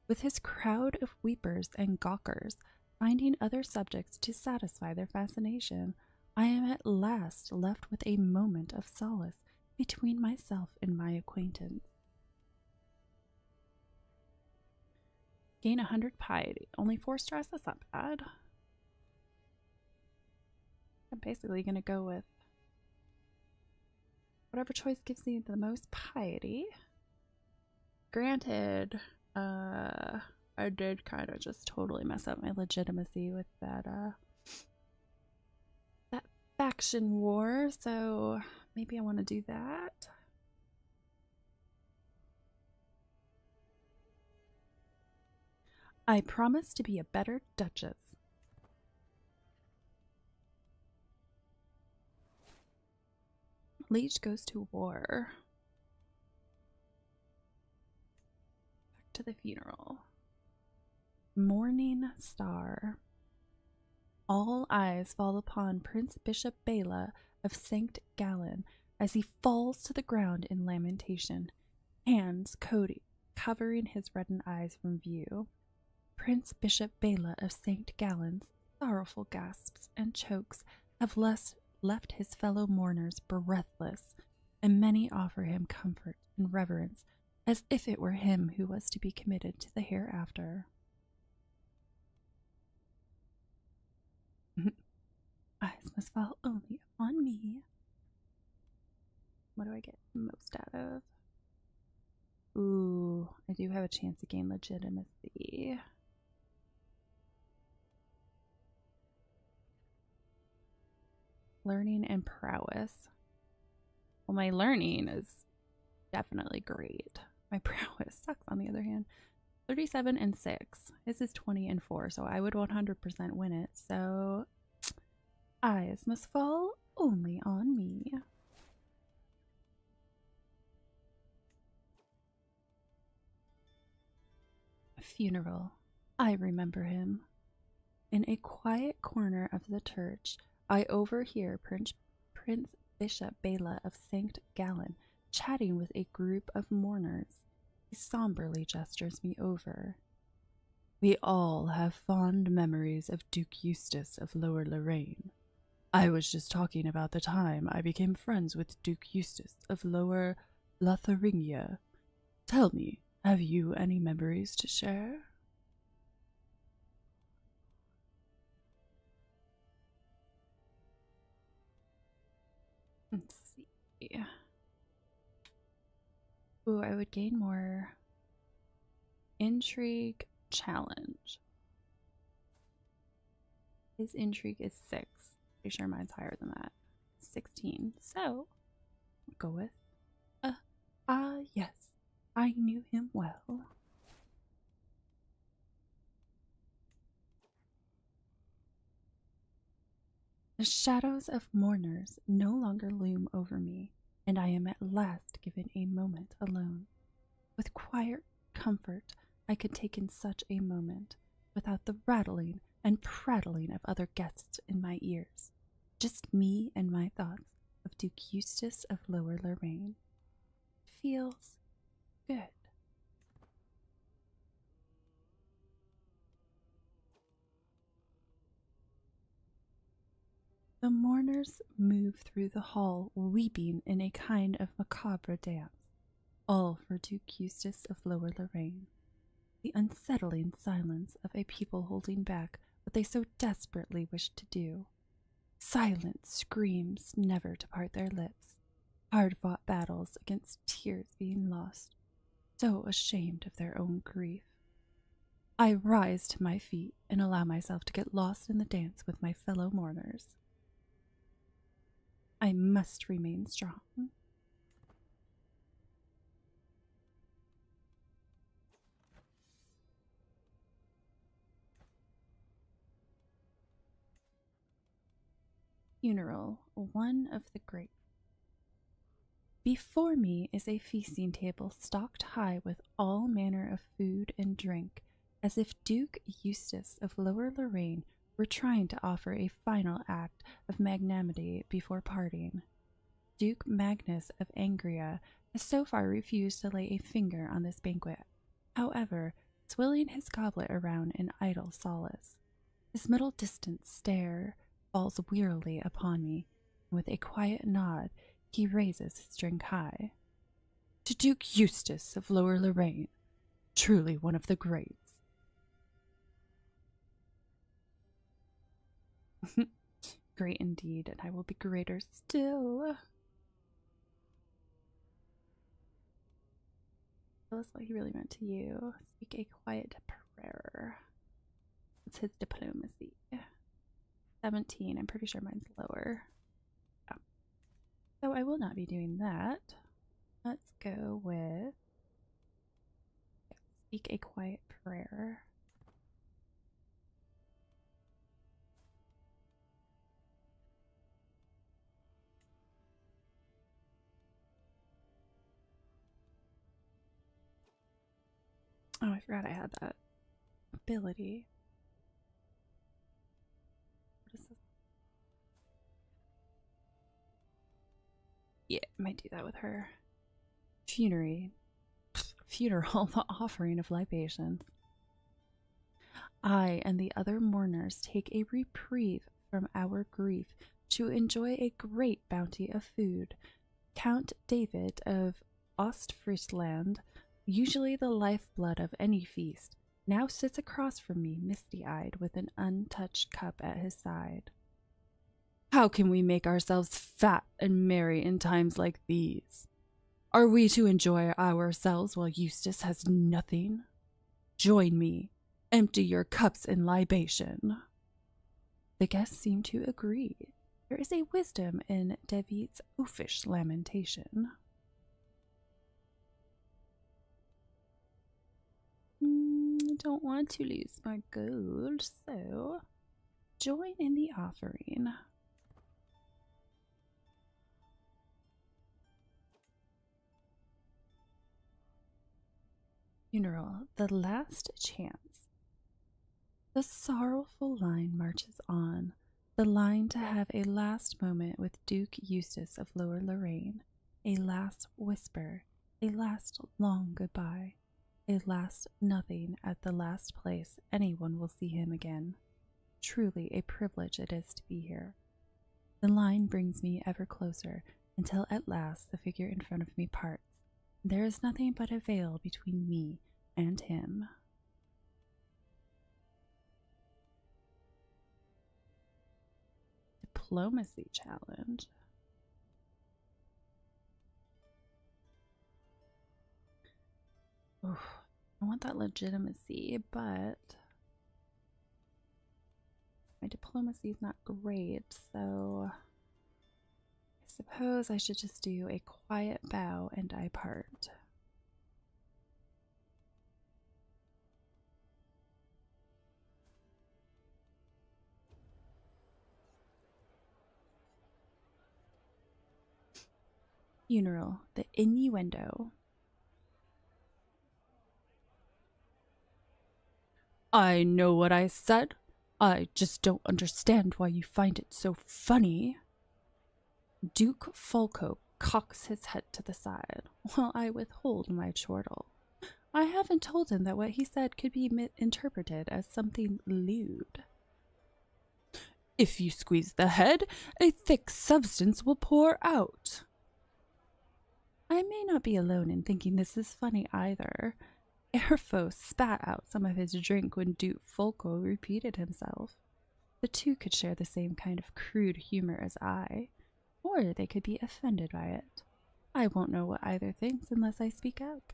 with his crowd of weepers and gawkers, finding other subjects to satisfy their fascination. I am at last left with a moment of solace between myself and my acquaintance. Gain 100 piety. Only 4 stress, that's not bad. I'm basically going to go with whatever choice gives me the most piety. Granted, I did kind of just totally mess up my legitimacy with that that faction war, so maybe I want to do that. I promise to be a better duchess. Liege goes to war. Back to the funeral. Morning star. All eyes fall upon Prince Bishop Bela of St. Gallen as he falls to the ground in lamentation, hands covering his reddened eyes from view. Prince Bishop Bela of St. Gallen's sorrowful gasps and chokes have left his fellow mourners breathless, and many offer him comfort and reverence as if it were him who was to be committed to the hereafter. Eyes must fall only upon me. What do I get most out of? Ooh, I do have a chance to gain legitimacy. Learning and prowess. Well, my learning is definitely great. My prowess sucks, on the other hand. 37 and 6. This is 20 and 4, so I would 100% win it. So, eyes must fall only on me. Funeral. I remember him. In a quiet corner of the church, I overhear Prince Bishop Bela of St. Gallen chatting with a group of mourners. He somberly gestures me over. We all have fond memories of Duke Eustace of Lower Lorraine. I was just talking about the time I became friends with Duke Eustace of Lower Lotharingia. Tell me, have you any memories to share? Let's see. Ooh, I would gain more intrigue challenge. His intrigue is 6. Pretty sure mine's higher than that. 16. So, I'll go with yes. I knew him well. The shadows of mourners no longer loom over me, and I am at last given a moment alone. With quiet comfort, I could take in such a moment, without the rattling and prattling of other guests in my ears. Just me and my thoughts of Duke Eustace of Lower Lorraine. Feels good. The mourners move through the hall, weeping in a kind of macabre dance, all for Duke Eustace of Lower Lorraine. The unsettling silence of a people holding back what they so desperately wish to do. Silent screams never to part their lips, hard-fought battles against tears being lost, so ashamed of their own grief. I rise to my feet and allow myself to get lost in the dance with my fellow mourners. I must remain strong. Funeral, one of the great. Before me is a feasting table stocked high with all manner of food and drink, as if Duke Eustace of Lower Lorraine were trying to offer a final act of magnanimity before parting. Duke Magnus of Angria has so far refused to lay a finger on this banquet, however, swilling his goblet around in idle solace. His middle distance stare falls wearily upon me, and with a quiet nod he raises his drink high. To Duke Eustace of Lower Lorraine, truly one of the greats. Great indeed, and I will be greater still. Tell us what he really meant to you. Speak a quiet prayer. It's his diplomacy. 17. I'm pretty sure mine's lower. Yeah. So I will not be doing that. Let's go with speak a quiet prayer. Oh, I forgot I had that ability. What is this? Yeah, I might do that with her. Funeral, the offering of libations. I and the other mourners take a reprieve from our grief to enjoy a great bounty of food. Count David of Ostfriesland, usually the lifeblood of any feast, now sits across from me misty-eyed with an untouched cup at his side. How can we make ourselves fat and merry in times like these? Are we to enjoy ourselves while Eustace has nothing? Join me. Empty your cups in libation. The guests seem to agree. There is a wisdom in David's oafish lamentation. I don't want to lose my gold, so join in the offering. Funeral, the last chance. The sorrowful line marches on, the line to have a last moment with Duke Eustace of Lower Lorraine, a last whisper, a last long goodbye, a last nothing at the last place anyone will see him again. Truly a privilege it is to be here. The line brings me ever closer, until at last the figure in front of me parts. There is nothing but a veil between me and him. Diplomacy challenge. Oof, I want that legitimacy, but my diplomacy is not great, so I suppose I should just do a quiet bow and I part. Funeral, the innuendo. I know what I said. I just don't understand why you find it so funny. Duke Fulco cocks his head to the side, while I withhold my chortle. I haven't told him that what he said could be interpreted as something lewd. If you squeeze the head, a thick substance will pour out. I may not be alone in thinking this is funny either. Erfo spat out some of his drink when Duke Fulco repeated himself. The two could share the same kind of crude humor as I, or they could be offended by it. I won't know what either thinks unless I speak up.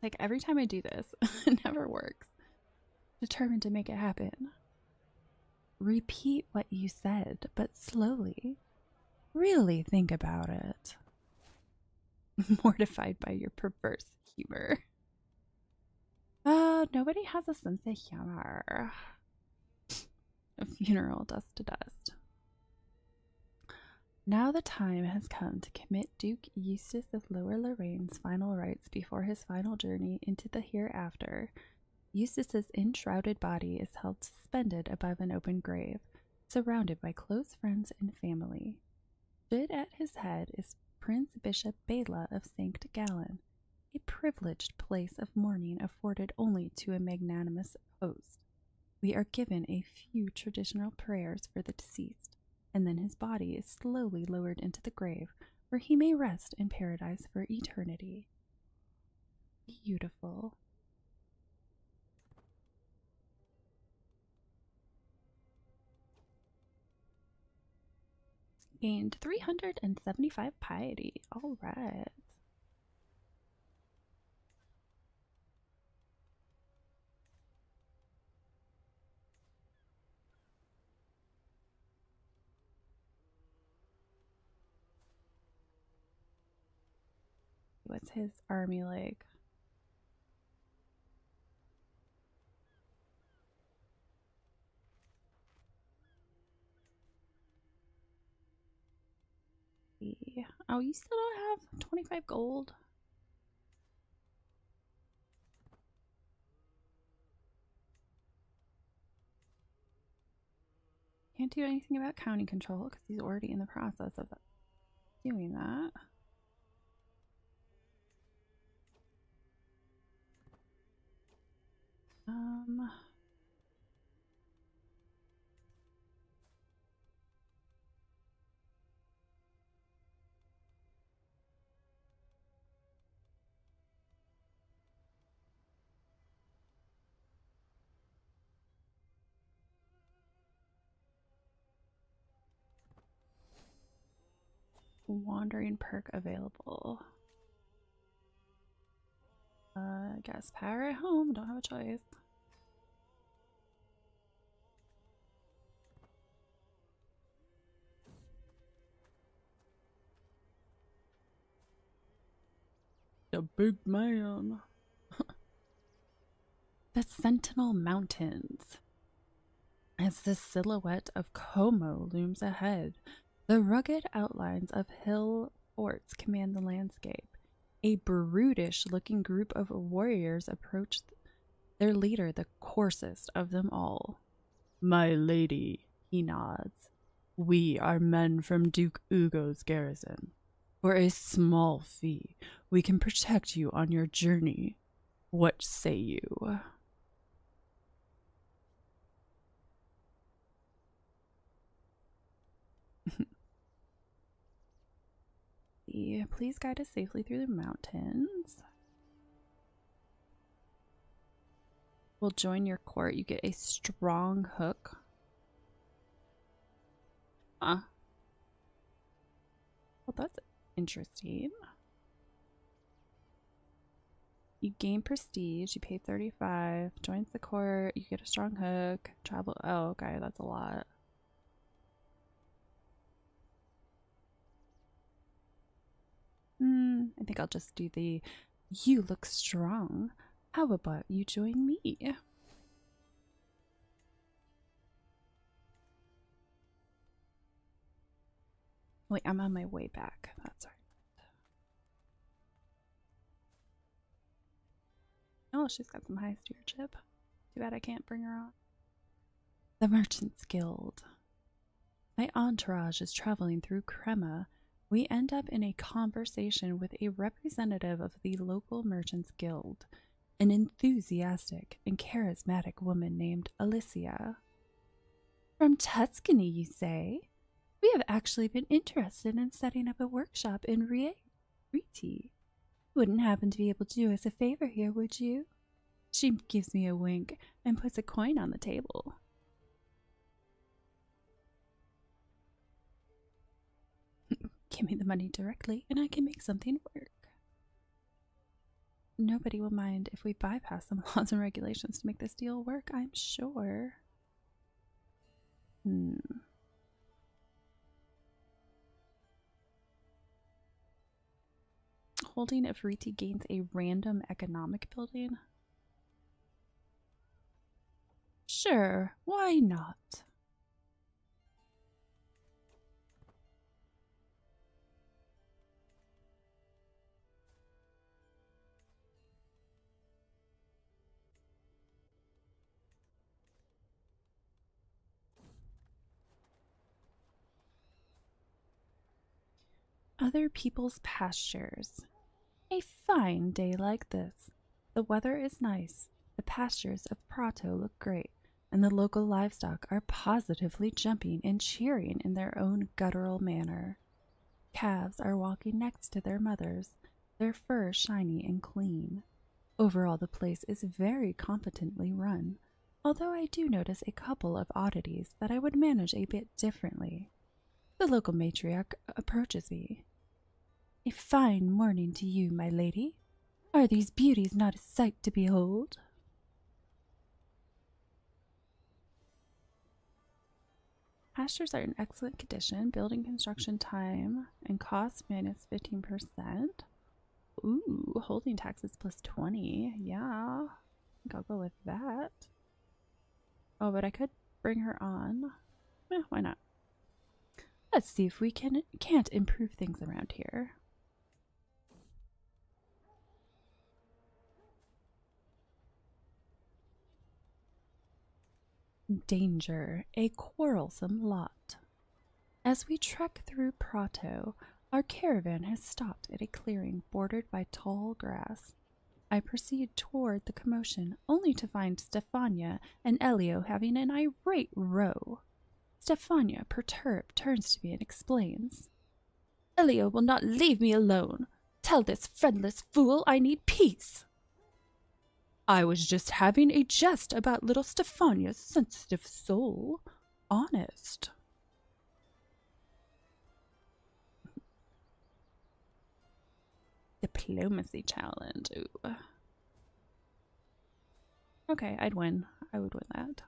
Like, every time I do this, it never works. Determined to make it happen. Repeat what you said, but slowly. Really think about it. Mortified by your perverse humor. Nobody has a sense of humor. A funeral, dust to dust. Now the time has come to commit Duke Eustace of Lower Lorraine's final rites before his final journey into the hereafter. Eustace's enshrouded body is held suspended above an open grave, surrounded by close friends and family. Stood at his head is Prince Bishop Bela of St. Gallen, a privileged place of mourning afforded only to a magnanimous host. We are given a few traditional prayers for the deceased, and then his body is slowly lowered into the grave, where he may rest in paradise for eternity. Beautiful. Gained 375 piety. All right. What's his army like? Oh, you still don't have 25 gold? Can't do anything about county control because he's already in the process of doing that. Wandering perk available. I guess power at home. Don't have a choice. The big man. The Sentinel Mountains. As the silhouette of Como looms ahead, the rugged outlines of hill forts command the landscape. A brutish-looking group of warriors approach their leader, the coarsest of them all. "My lady," he nods, "we are men from Duke Ugo's garrison. For a small fee, we can protect you on your journey. What say you?" Please guide us safely through the mountains. We'll join your court. You get a strong hook. Well, that's interesting. You gain prestige. You pay 35. Joins the court. You get a strong hook. Travel. Oh, okay. That's a lot. I think I'll just do the "you look strong. How about you join me?" Wait, I'm on my way back. That's right. Oh, she's got some high stewardship. Too bad I can't bring her on. The Merchants Guild. My entourage is traveling through Crema. We end up in a conversation with a representative of the local Merchants Guild, an enthusiastic and charismatic woman named Alicia. "From Tuscany, you say? We have actually been interested in setting up a workshop in Rieti. Wouldn't happen to be able to do us a favor here, would you?" She gives me a wink and puts a coin on the table. "Give me the money directly and I can make something work." Nobody will mind if we bypass some laws and regulations to make this deal work, I'm sure. Holding of Riti gains a random economic building. Sure, why not? other people's pastures. A fine day like this. The weather is nice, the pastures of Prato look great, and the local livestock are positively jumping and cheering in their own guttural manner. Calves are walking next to their mothers, their fur shiny and clean. Overall, the place is very competently run, although I do notice a couple of oddities that I would manage a bit differently. The local matriarch approaches me. A fine morning to you, my lady. Are these beauties not a sight to behold? Pastures are in excellent condition. Building construction time and cost minus 15%. Ooh, holding taxes plus 20. Yeah, I think I'll go with that. Oh, but I could bring her on. Why not? Let's see if we can't improve things around here. Danger, a quarrelsome lot. As we trek through Prato, our caravan has stopped at a clearing bordered by tall grass. I proceed toward the commotion, only to find Stefania and Elio having an irate row. Stefania, perturbed, turns to me and explains. Elio will not leave me alone. Tell this friendless fool I need peace. I was just having a jest about little Stefania's sensitive soul. Honest. Diplomacy challenge. Ooh. Okay, I'd win. I would win that.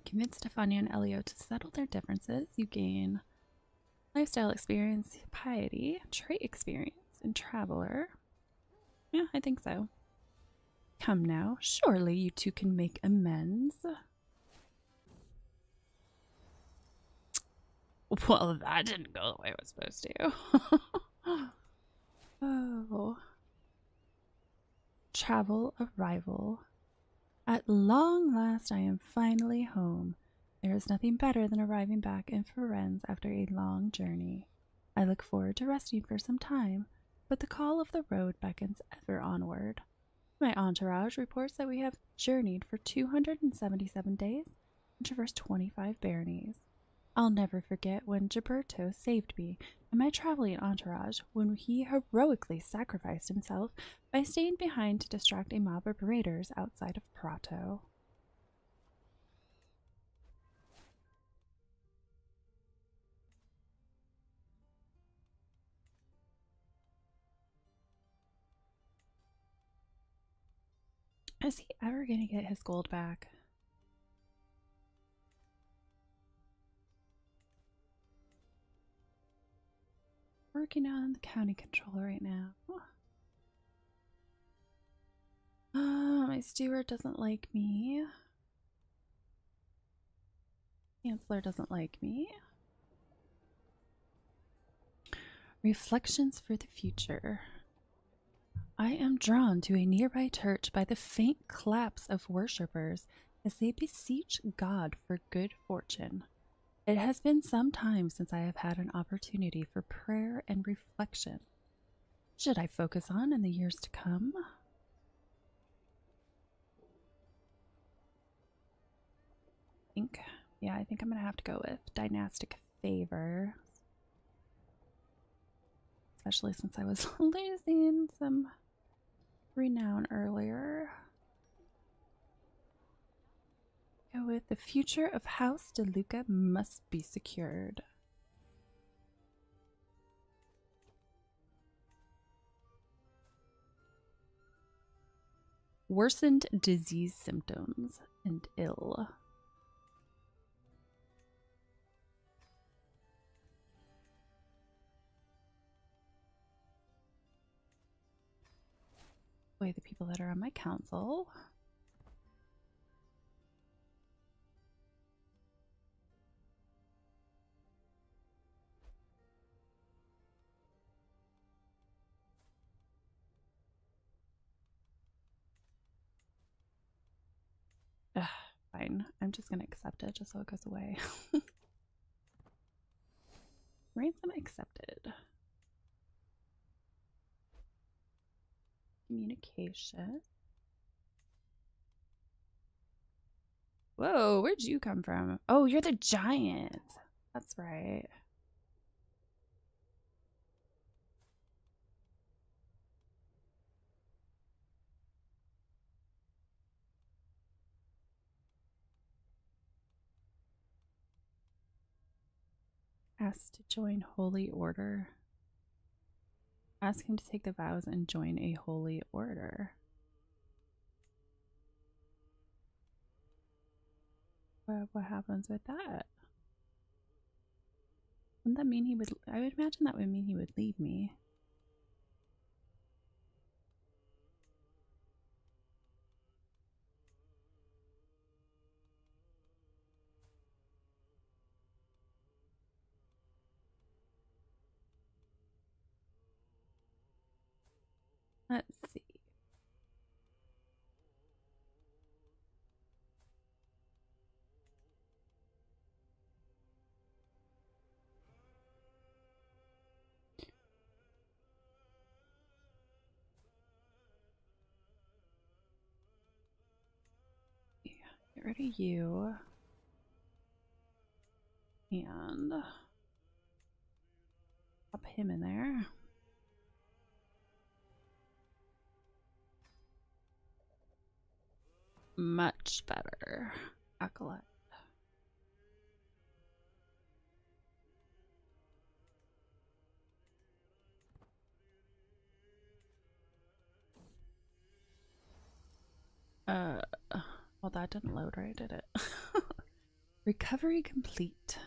Convince Stefania and Elio to settle their differences. You gain lifestyle experience, piety, trait experience, and traveler. Yeah, I think so. Come now, surely you two can make amends. Well, that didn't go the way it was supposed to. Oh. Travel arrival. At long last I am finally home. There is nothing better than arriving back in Firenze after a long journey. I look forward to resting for some time, but the call of the road beckons ever onward. My entourage reports that we have journeyed for 277 days and traversed 25 baronies. I'll never forget when Gilberto saved me and my traveling entourage when he heroically sacrificed himself by staying behind to distract a mob of raiders outside of Prato. Is he ever going to get his gold back? Working on the county control right now. My steward doesn't like me. Chancellor doesn't like me. Reflections for the future. I am drawn to a nearby church by the faint claps of worshippers as they beseech God for good fortune. It has been some time since I have had an opportunity for prayer and reflection. Should I focus on in the years to come? I think I'm going to have to go with dynastic favor. Especially since I was losing some renown earlier. Go with the future of House De Luca must be secured. Worsened disease symptoms and ill. Way the people that are on my council. Fine. I'm just gonna accept it just so it goes away. Ransom accepted. Communication. Whoa, where'd you come from? Oh, you're the giant. That's right. Asked to join Holy Order. Ask him to take the vows and join a holy order. What happens with that? Wouldn't that mean he would? I would imagine that would mean he would leave me. Let's see. Get rid of you. And pop him in there. Much better. Acolyte. Well, that didn't load right, did it? Recovery complete.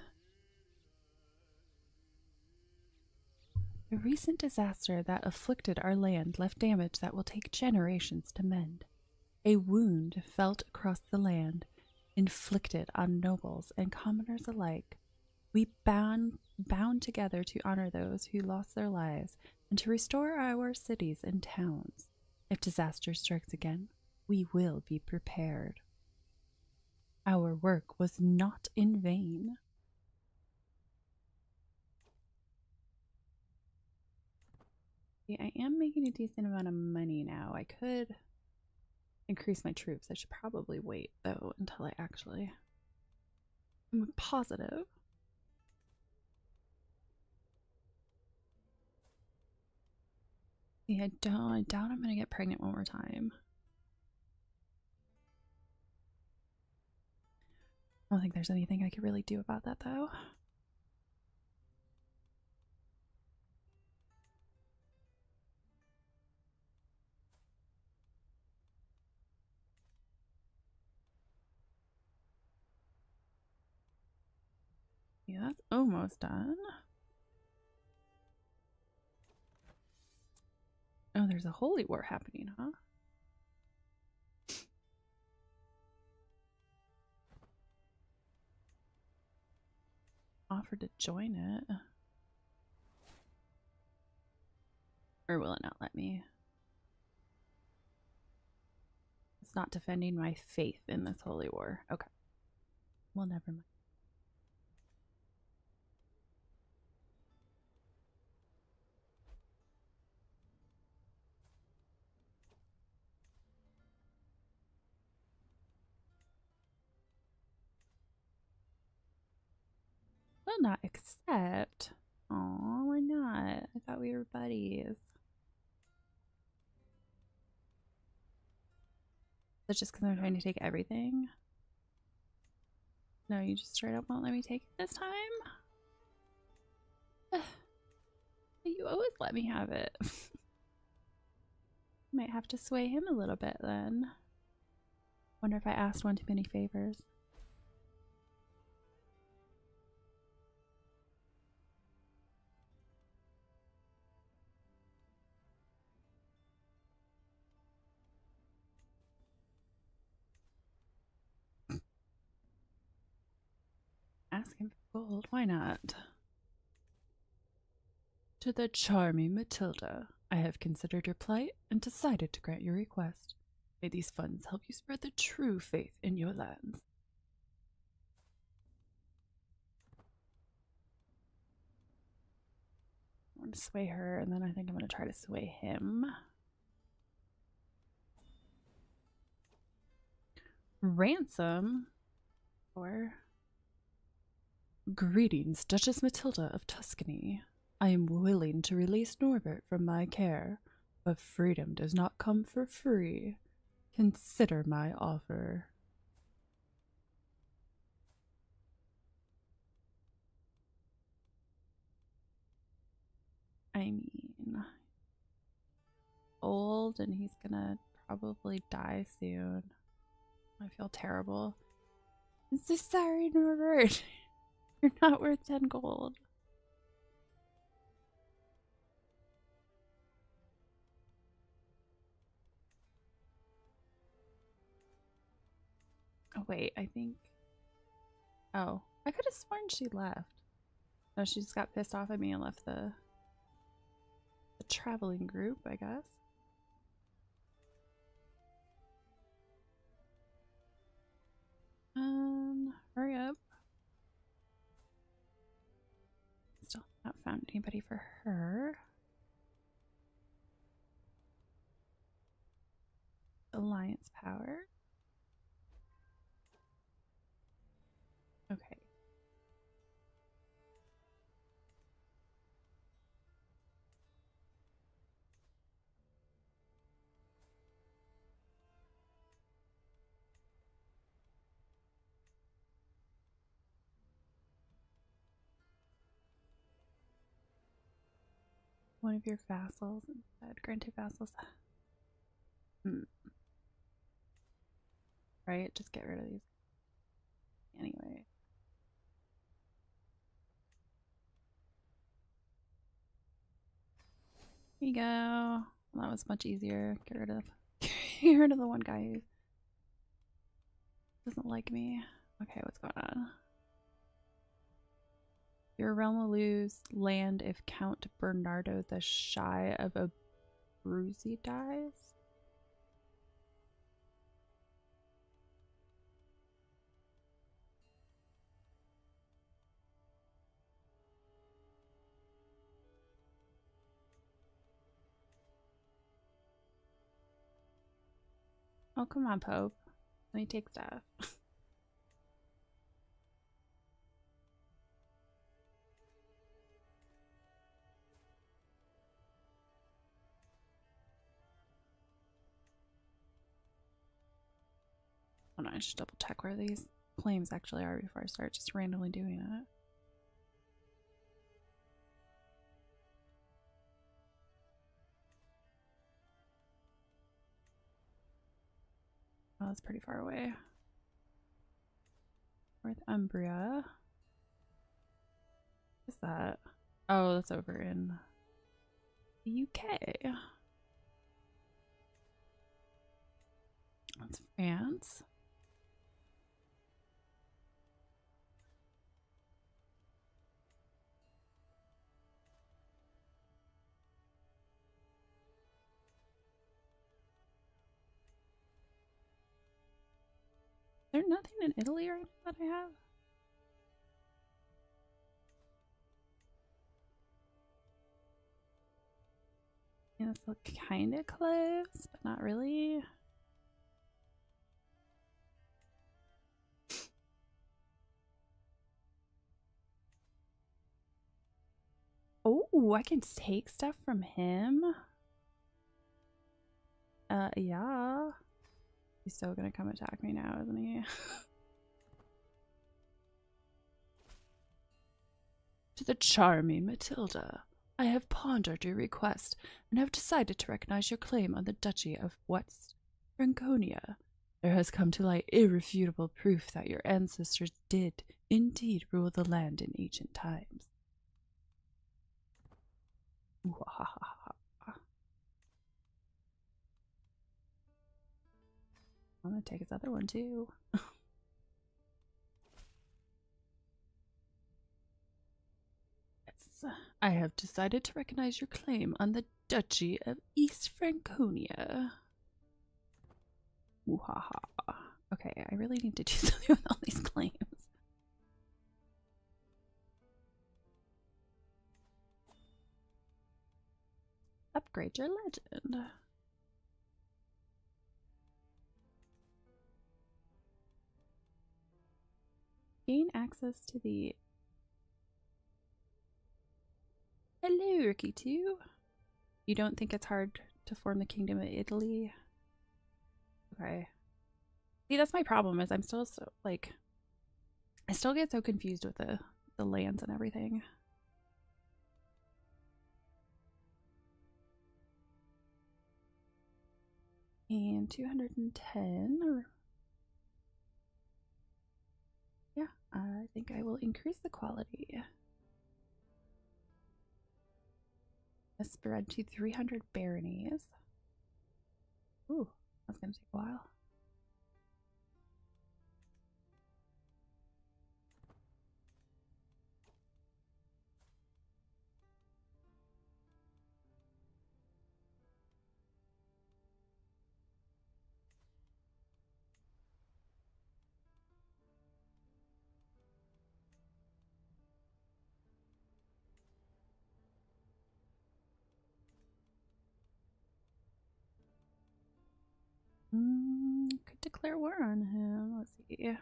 A recent disaster that afflicted our land left damage that will take generations to mend. A wound felt across the land, inflicted on nobles and commoners alike. We bound together to honor those who lost their lives and to restore our cities and towns. If disaster strikes again, we will be prepared. Our work was not in vain. See, I am making a decent amount of money now. I could increase my troops. I should probably wait, though, until I actually am positive. See, I doubt I'm going to get pregnant one more time. I don't think there's anything I could really do about that, though. Yeah, that's almost done. Oh, there's a holy war happening, huh? Offered to join it. Or will it not let me? It's not defending my faith in this holy war. Okay. Well, never mind. Will not accept. Oh, why not? I thought we were buddies. Is it just because I'm trying to take everything? No, you just straight up won't let me take it this time? You always let me have it. Might have to sway him a little bit then. Wonder if I asked one too many favors. Ask him for gold. Why not? To the charming Matilda, I have considered your plight and decided to grant your request. May these funds help you spread the true faith in your lands. to sway her, and then I think I'm going to try to sway him. Ransom? Or... Greetings, Duchess Matilda of Tuscany. I am willing to release Norbert from my care, but freedom does not come for free. Consider my offer. I mean, old and he's gonna probably die soon. I feel terrible. I'm so sorry, Norbert. You're not worth 10 gold. Oh, wait, I think... Oh, I could have sworn she left. No, she just got pissed off at me and left the traveling group, I guess. Hurry up. Still not found anybody for her. Alliance power. Okay. One of your vassals instead. Granted vassals. Right? Just get rid of these. Anyway. Here you go. Well, that was much easier. Get rid of the one guy who doesn't like me. Okay, what's going on? Your realm will lose land if Count Bernardo the Shy of Abruzzi dies. Oh, come on, Pope. Let me take stuff. Oh no, I should double check where these claims actually are before I start just randomly doing it. Oh, that's pretty far away. Northumbria. What is that? Oh, that's over in the UK. That's France. Is there nothing in Italy right now that I have? Yeah, this look kind of close, but not really. Oh, I can take stuff from him. Yeah. He's still gonna come attack me now, isn't he? To the charming Matilda, I have pondered your request and have decided to recognize your claim on the Duchy of West Franconia. There has come to light irrefutable proof that your ancestors did indeed rule the land in ancient times. I'm gonna take his other one too. Yes, I have decided to recognize your claim on the Duchy of East Franconia. Okay, I really need to do something with all these claims. upgrade your legend. Gain access to the... Hello, Rookie 2. You don't think it's hard to form the Kingdom of Italy? Okay. See, that's my problem, is I'm still so, like... I still get so confused with the lands and everything. And 210, or... Yeah, I think I will increase the quality. A spread to 300 baronies. Ooh, that's gonna take a while. Could declare war on him. Let's see. I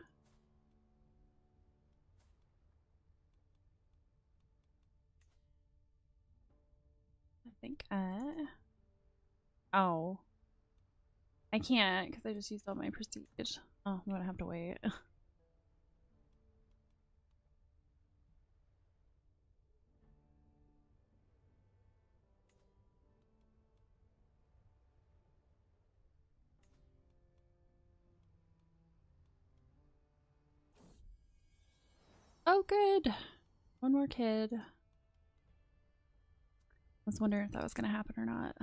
think oh. I can't because I just used all my prestige. Oh, I'm gonna have to wait. Oh, good. One more kid. I was wondering if that was gonna happen or not.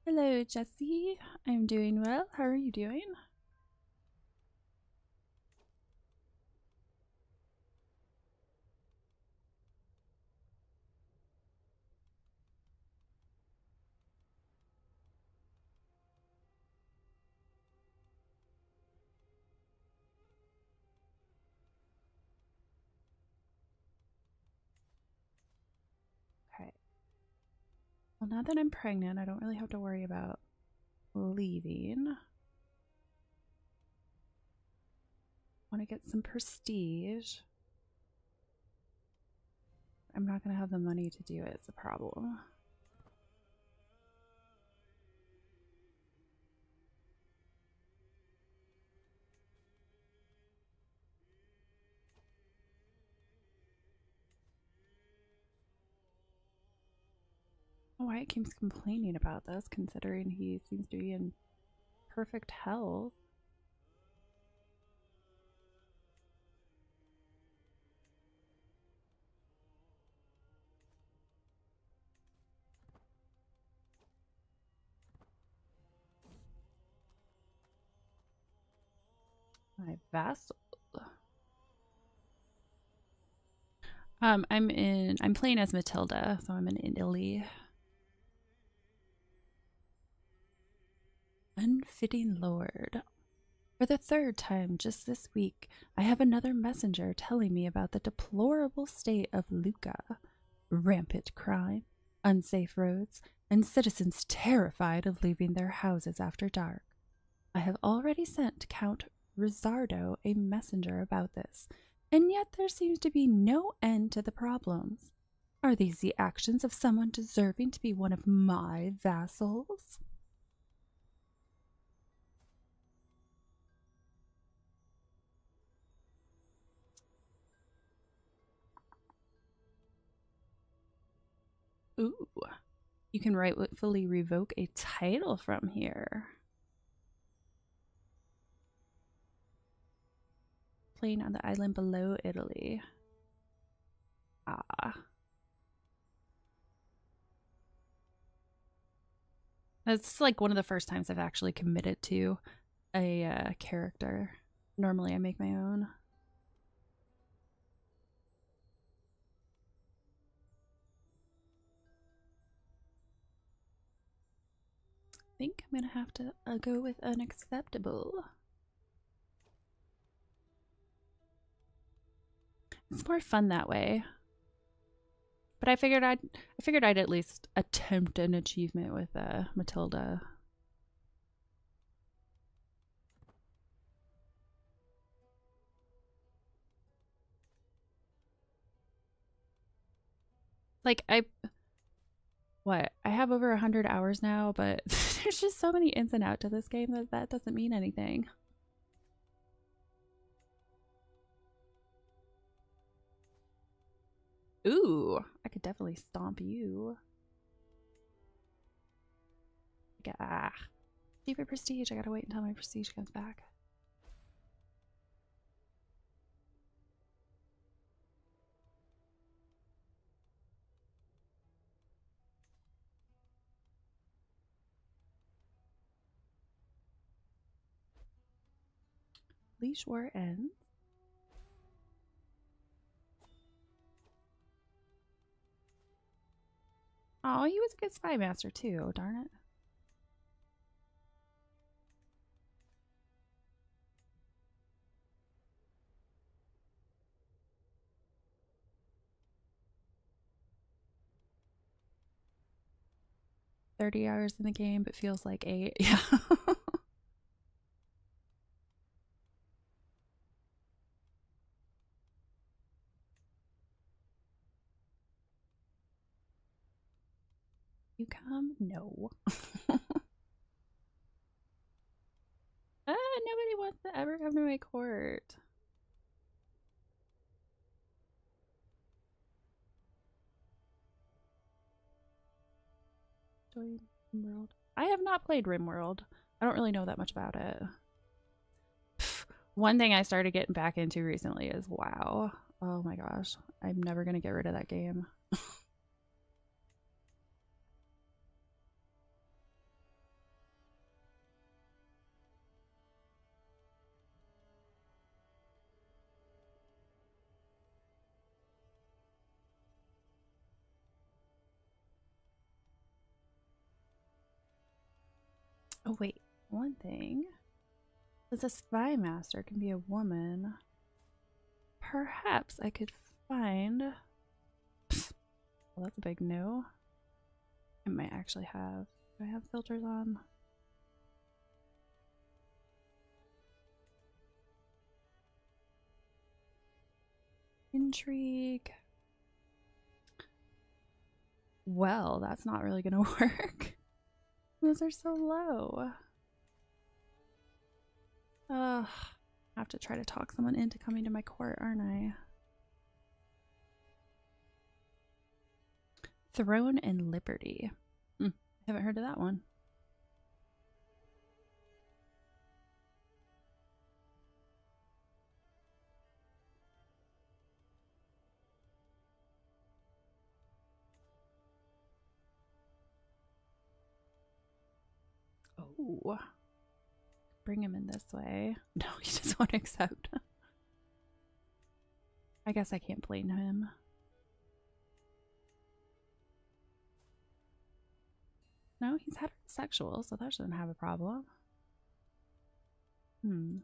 Hello, Jessie. I'm doing well. How are you doing? Okay. Well, now that I'm pregnant, I don't really have to worry about leaving. Want to get some prestige. I'm not going to have the money to do it. It's a problem. Why it keeps complaining about this, considering he seems to be in perfect health. My vassal. I'm playing as Matilda, so I'm in Italy. Unfitting lord. For the third time just this week, I have another messenger telling me about the deplorable state of Lucca. Rampant crime, unsafe roads, and citizens terrified of leaving their houses after dark. I have already sent Count Rizzardo a messenger about this, and yet there seems to be no end to the problems. Are these the actions of someone deserving to be one of my vassals? Ooh, you can rightfully revoke a title from here. Playing on the island below Italy. Ah. That's like one of the first times I've actually committed to a character. Normally I make my own. I think I'm gonna have to go with unacceptable. It's more fun that way. But I figured I'd at least attempt an achievement with Matilda. Like I have over 100 hours now, but there's just so many ins and outs to this game that doesn't mean anything. Ooh, I could definitely stomp you. Ah, deeper prestige. I gotta wait until my prestige comes back. Leash war ends. Oh, he was a good spy master too, darn it. "30 hours in the game, but feels like 8. Yeah. You come? No. Nobody wants to ever come to my court. Join RimWorld. I have not played RimWorld. I don't really know that much about it. One thing I started getting back into recently is WoW. Oh my gosh. I'm never going to get rid of that game. Oh wait, one thing. Since a spy master can be a woman, perhaps I could find... Well, that's a big no. I might actually have... Do I have filters on? Intrigue. Well, that's not really gonna work. Those are so low. I have to try to talk someone into coming to my court, aren't I? Throne and Liberty. I haven't heard of that one. Oh. Bring him in this way. No, he just won't accept. I guess I can't blame him. No, he's heterosexual, so that shouldn't have a problem. I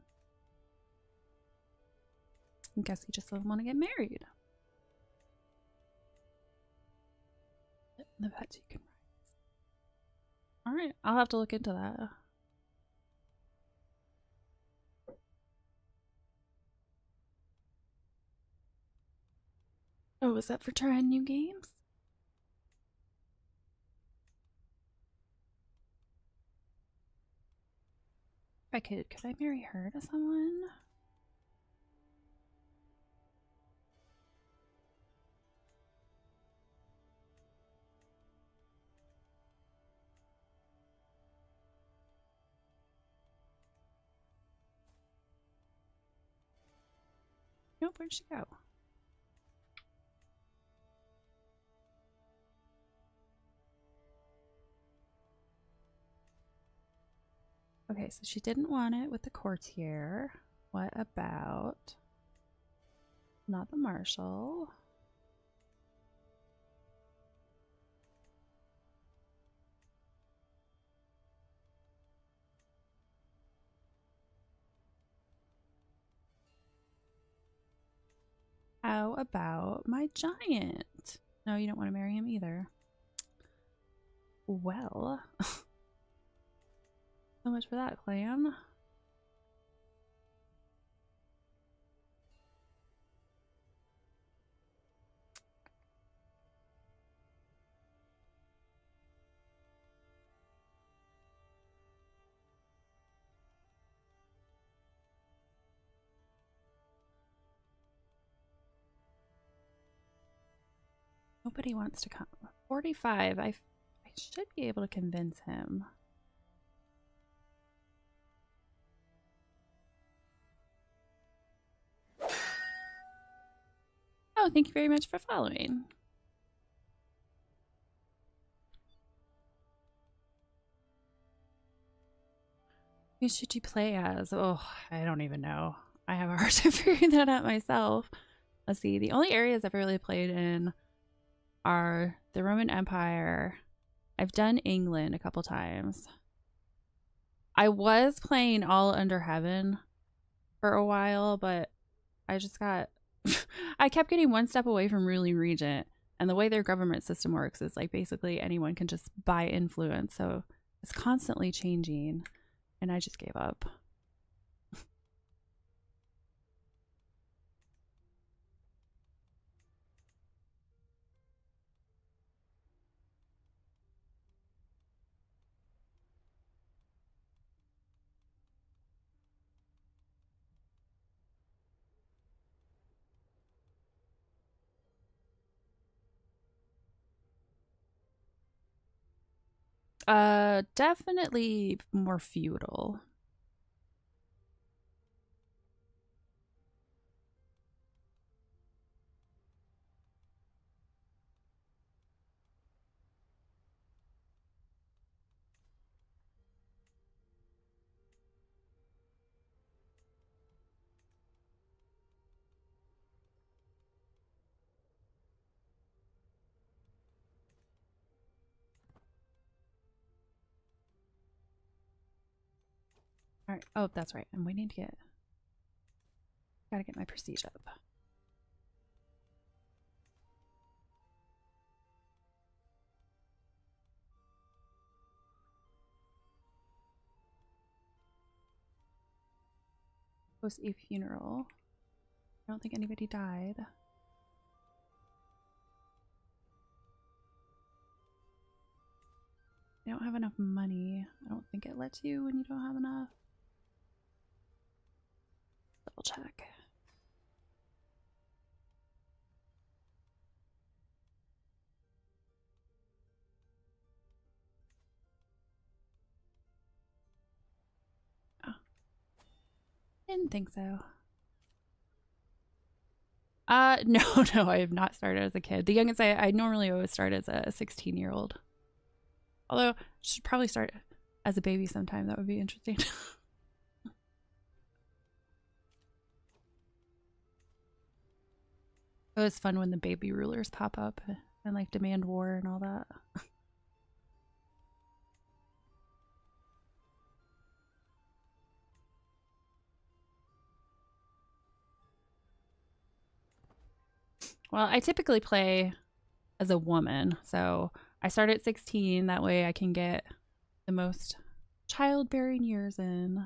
guess he just doesn't want to get married. The pets you can ride. Alright, I'll have to look into that. Oh, is that for trying new games? If I could I marry her to someone? Nope, where'd she go? Okay, so she didn't want it with the courtier. What about not the marshal? how about my giant? No, you don't want to marry him either. Well, so much for that plan. Nobody wants to come. 45. I should be able to convince him. Oh, thank you very much for following. Who should you play as? Oh, I don't even know. I have a hard time figuring that out myself. Let's see. The only areas I've really played in are the Roman Empire. I've done England a couple times. I was playing All Under Heaven for a while, but I just got... I kept getting one step away from ruling Regent. And the way their government system works is like basically anyone can just buy influence. So it's constantly changing. And I just gave up. Definitely more feudal. All right. Oh, that's right. I'm waiting to get... Gotta get my prestige up. Was a funeral. I don't think anybody died. I don't have enough money. I don't think it lets you when you don't have enough. Double check. Oh. Didn't think so. No, no, I have not started as a kid. The youngest I normally always start as a 16-year-old. Although, I should probably start as a baby sometime. That would be interesting. It was fun when the baby rulers pop up and like demand war and all that. Well, I typically play as a woman, so I start at 16. That way I can get the most childbearing years in.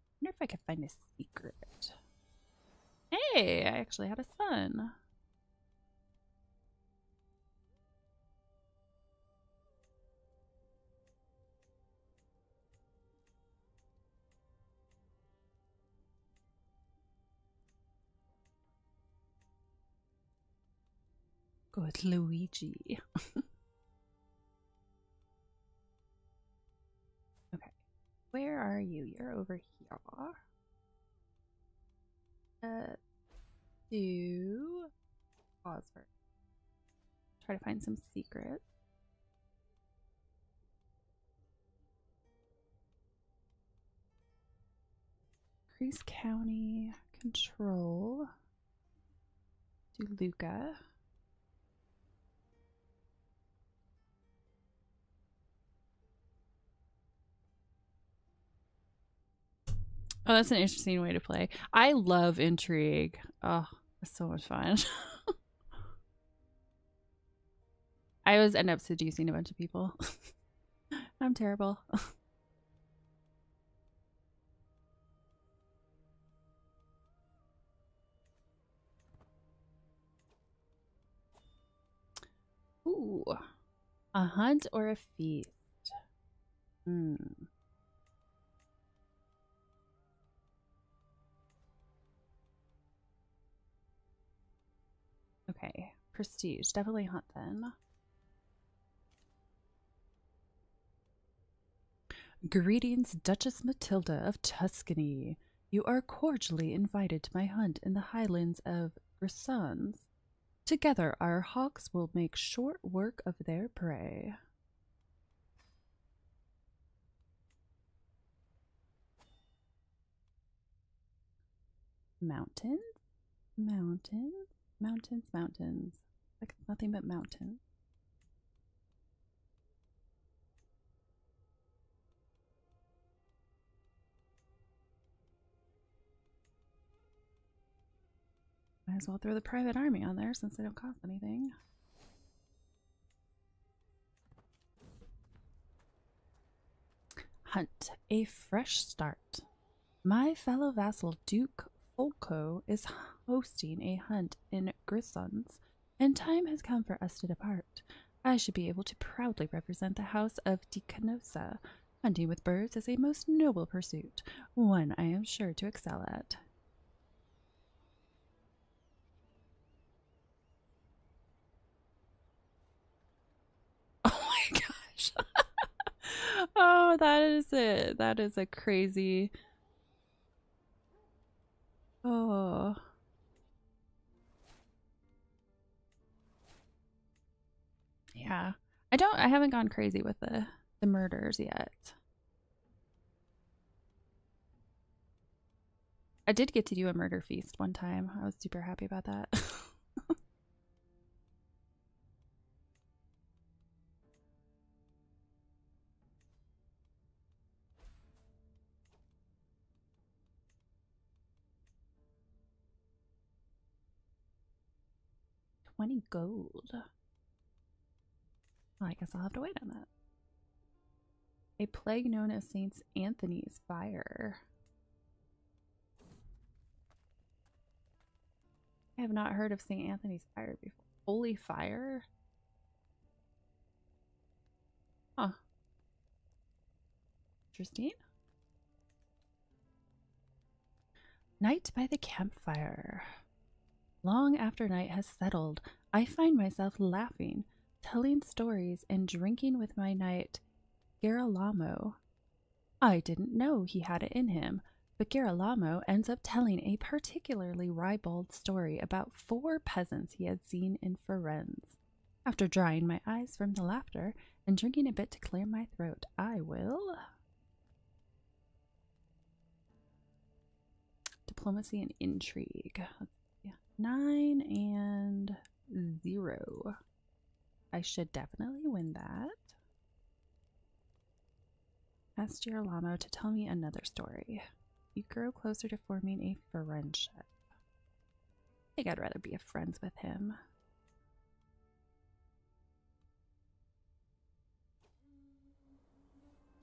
I wonder if I could find a secret. Hey, I actually had a son. Go with Luigi. Okay. Where are you? You're over here. Do pause for try to find some secrets. Increase county control. Do Luca. Oh, that's an interesting way to play. I love intrigue. Oh, it's so much fun. I always end up seducing a bunch of people. I'm terrible. Ooh, a hunt or a feast? Hmm. Okay, prestige. Definitely hunt then. Greetings, Duchess Matilda of Tuscany. You are cordially invited to my hunt in the highlands of Grisons. Together, our hawks will make short work of their prey. Mountains? Mountains? Mountains, mountains. Like nothing but mountains. Might as well throw the private army on there since they don't cost anything. Hunt. A fresh start. My fellow vassal Duke Folco is hosting a hunt in Grisons, and time has come for us to depart. I should be able to proudly represent the house of Di Canosa. Hunting with birds is a most noble pursuit, one I am sure to excel at. Oh my gosh. Oh, that is it. That is a crazy. Oh. Yeah. I haven't gone crazy with the murders yet. I did get to do a murder feast one time. I was super happy about that. 20 gold. Well, I guess I'll have to wait on that. A plague known as Saint Anthony's fire. I have not heard of St. Anthony's fire before. Holy fire? Huh. Interesting. Night by the campfire. Long after night has settled, I find myself laughing, telling stories, and drinking with my knight Girolamo. I didn't know he had it in him, but Girolamo ends up telling a particularly ribald story about 4 peasants he had seen in Firenze. After drying my eyes from the laughter and drinking a bit to clear my throat, I will... Diplomacy and intrigue. 9 and 0. I should definitely win that. Ask Girolamo to tell me another story. You grow closer to forming a friendship. I think I'd rather be friends with him.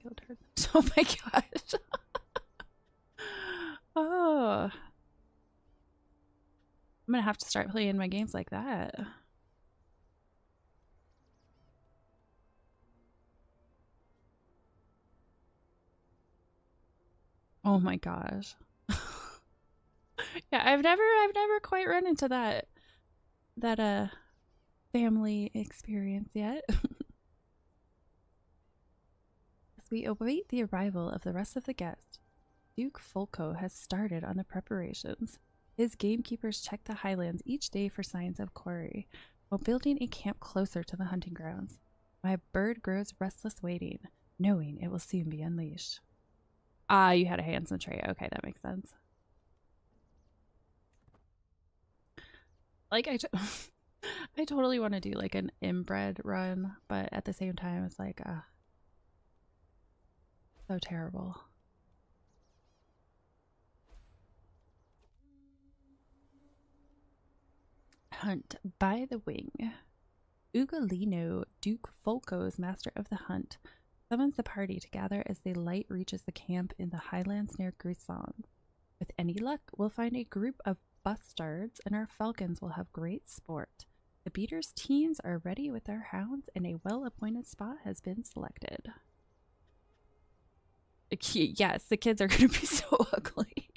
Killed her. Oh my gosh. Oh. I'm gonna have to start playing my games like that. Oh my gosh. Yeah, I've never quite run into that family experience yet. As we await the arrival of the rest of the guests, Duke Folco has started on the preparations. His gamekeepers check the highlands each day for signs of quarry, while building a camp closer to the hunting grounds. My bird grows restless waiting, knowing it will soon be unleashed. Ah, you had a handsome trait. Okay, that makes sense. Like, I totally want to do like an inbred run, but at the same time, it's like, so terrible. Hunt by the wing. Ugolino, Duke Folco's master of the hunt, summons the party to gather as the light reaches the camp in the highlands near Grisons. With any luck, we'll find a group of bustards, and our falcons will have great sport. The beaters' teams are ready with their hounds, and a well-appointed spot has been selected. Yes, the kids are going to be so ugly.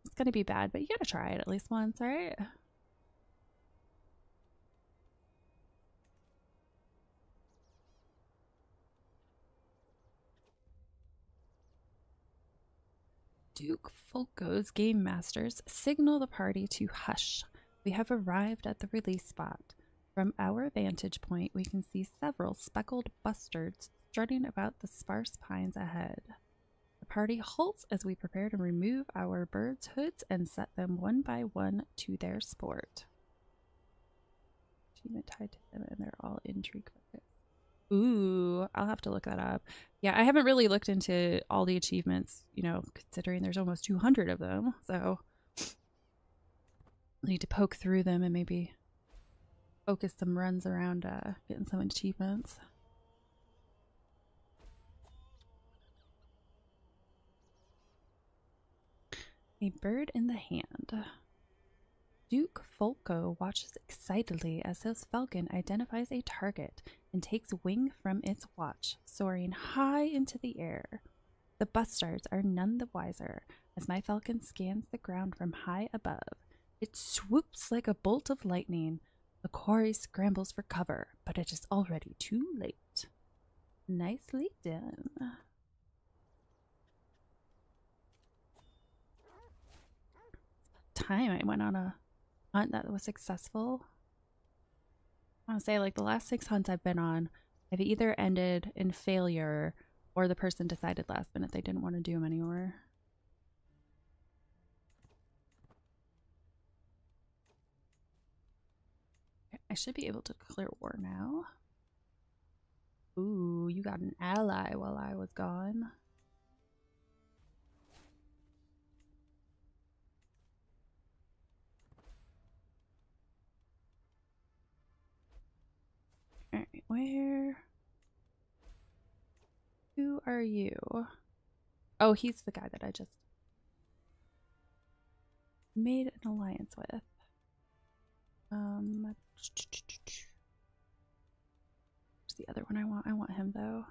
It's going to be bad, but you got to try it at least once, right? Duke Folco's game masters signal the party to hush. We have arrived at the release spot. From our vantage point, we can see several speckled bustards strutting about the sparse pines ahead. The party halts as we prepare to remove our birds' hoods and set them one by one to their sport. Achievement tied to them, and they're all intrigue focused. Ooh, I'll have to look that up. Yeah, I haven't really looked into all the achievements, you know, considering there's almost 200 of them. So I need to poke through them and maybe focus some runs around getting some achievements. A bird in the hand. Duke Folco watches excitedly as his falcon identifies a target and takes wing from its watch, soaring high into the air. The bustards are none the wiser as my falcon scans the ground from high above. It swoops like a bolt of lightning. The quarry scrambles for cover, but it is already too late. Nicely done. Time I went on a hunt that was successful. I want to say, like, the last 6 hunts I've been on, have either ended in failure or the person decided last minute they didn't want to do them anymore. Okay, I should be able to clear war now. Ooh, you got an ally while I was gone. Alright, where? Who are you? Oh, he's the guy that I just made an alliance with. Where's the other one I want? I want him, though.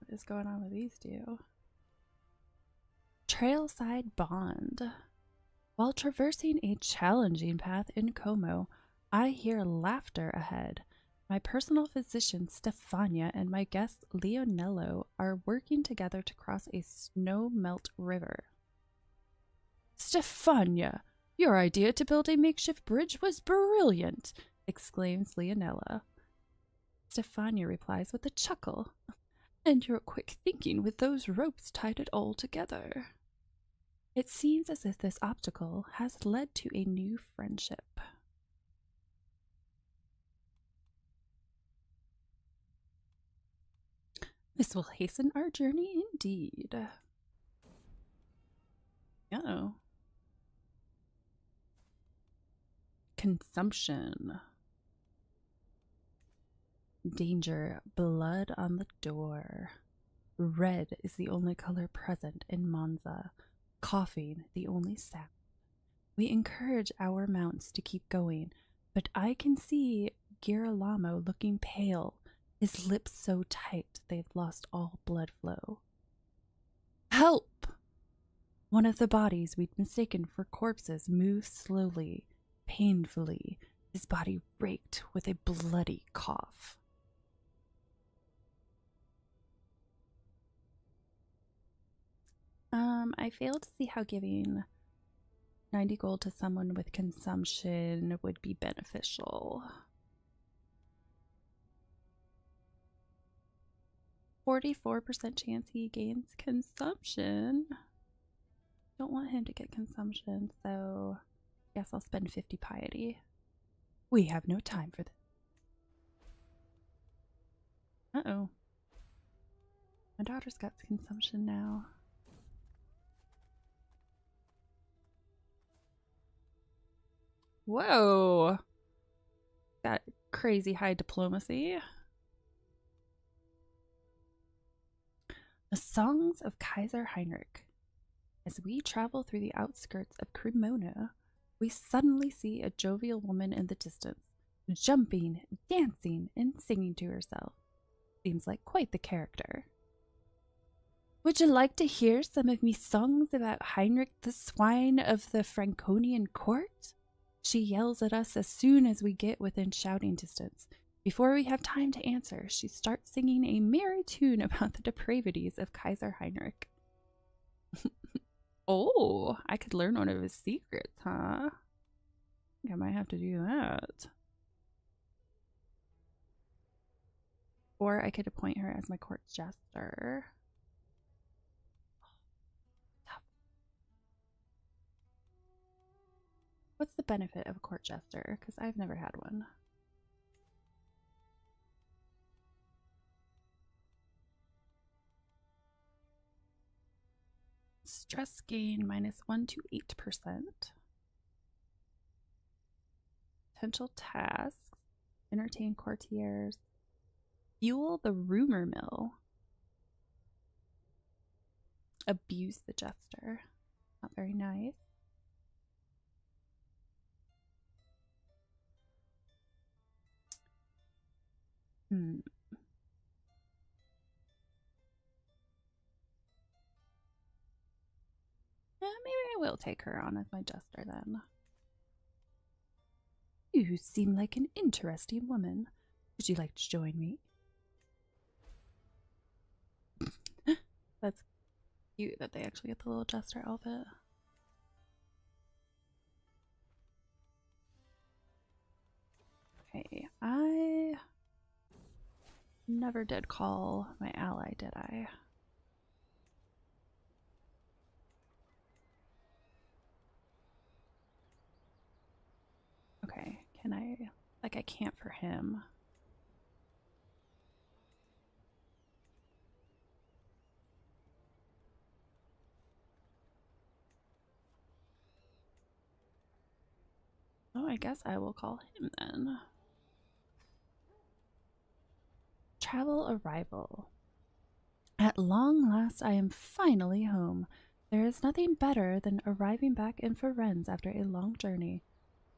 What is going on with these two? Trailside Bond. While traversing a challenging path in Como, I hear laughter ahead. My personal physician, Stefania, and my guest, Leonello, are working together to cross a snow-melt river. Stefania, your idea to build a makeshift bridge was brilliant, exclaims Leonella. Stefania replies with a chuckle. And your quick thinking with those ropes tied it all together. It seems as if this obstacle has led to a new friendship. This will hasten our journey indeed. Uh-oh. Consumption. Danger, blood on the door. Red is the only color present in Monza. Coughing, the only sound. We encourage our mounts to keep going, but I can see Girolamo looking pale, his lips so tight they've lost all blood flow. Help! One of the bodies we'd mistaken for corpses moves slowly, painfully, his body raked with a bloody cough. I fail to see how giving 90 gold to someone with consumption would be beneficial. 44% chance he gains consumption. Don't want him to get consumption, so guess I'll spend 50 piety. We have no time for this. Uh-oh. My daughter's got consumption now. Whoa! Got crazy high diplomacy. The Songs of Kaiser Heinrich. As we travel through the outskirts of Cremona, we suddenly see a jovial woman in the distance, jumping, dancing, and singing to herself. Seems like quite the character. Would you like to hear some of me songs about Heinrich the Swine of the Franconian court? She yells at us as soon as we get within shouting distance. Before we have time to answer, she starts singing a merry tune about the depravities of Kaiser Heinrich. Oh, I could learn one of his secrets, huh? I think I might have to do that. Or I could appoint her as my court jester. What's the benefit of a court jester? Because I've never had one. Stress gain -1 to 8%. Potential tasks. Entertain courtiers. Fuel the rumor mill. Abuse the jester. Not very nice. Maybe I will take her on as my jester then. You seem like an interesting woman. Would you like to join me? That's cute that they actually get the little jester outfit. Okay, I never did call my ally, did I? Okay, can I? Like, I can't for him. Oh, I guess I will call him then. Travel arrival. At long last, I am finally home. There is nothing better than arriving back in Firenze after a long journey.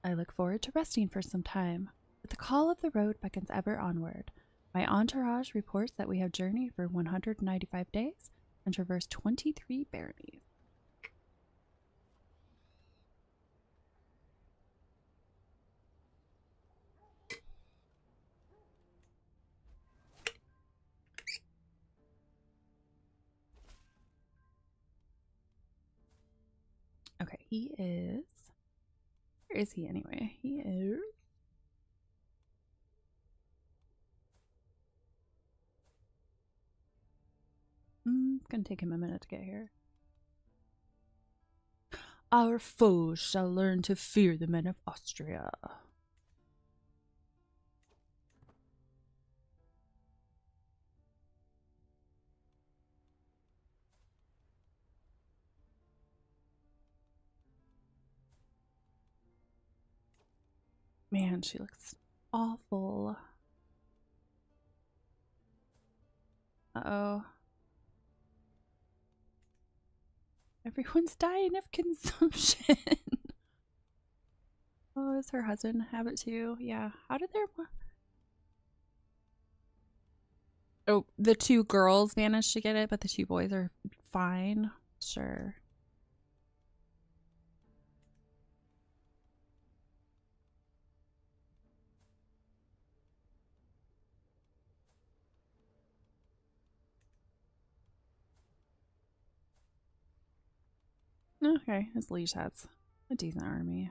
I look forward to resting for some time, but the call of the road beckons ever onward. My entourage reports that we have journeyed for 195 days and traversed 23 baronies. Okay, he is... Where is he anyway? He is... It's gonna take him a minute to get here. Our foes shall learn to fear the men of Austria. Man, she looks awful. Uh-oh. Everyone's dying of consumption. Oh, does her husband have it too? Yeah. How did their... Oh, the two girls managed to get it, but the two boys are fine. Sure. Okay, his liege has a decent army.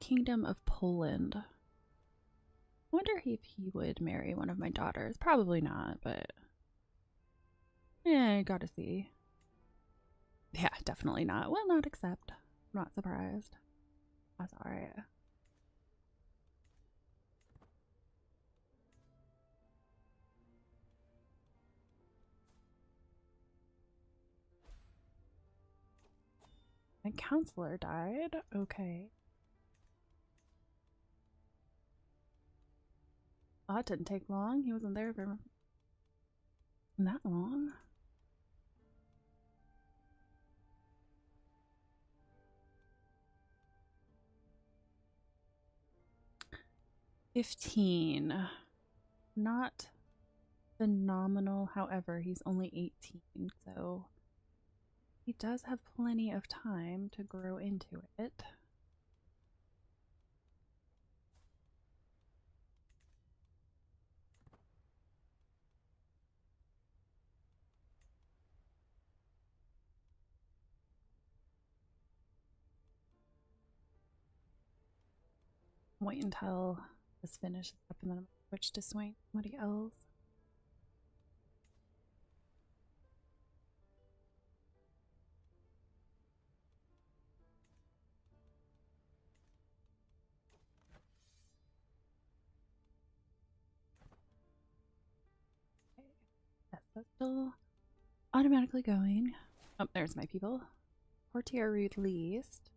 Kingdom of Poland. I wonder if he would marry one of my daughters. Probably not, but yeah, I gotta see. Yeah, definitely not. Will not accept. I'm not surprised. That's alright. My counselor died. Okay. Oh, it didn't take long. He wasn't there for that long. $15. Not phenomenal. However, he's only 18, so he does have plenty of time to grow into it. Wait until this finishes up and then I'm going to switch to swing somebody else. Okay. Yes, that's still automatically going. Oh, there's my people. Courtier released.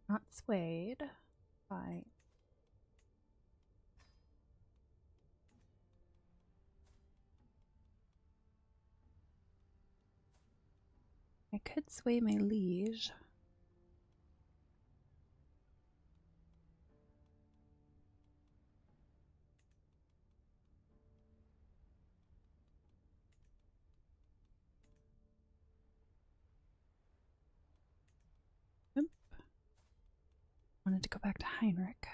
Not swayed. Fine. I could sway my liege. Oop. Wanted to go back to Heinrich.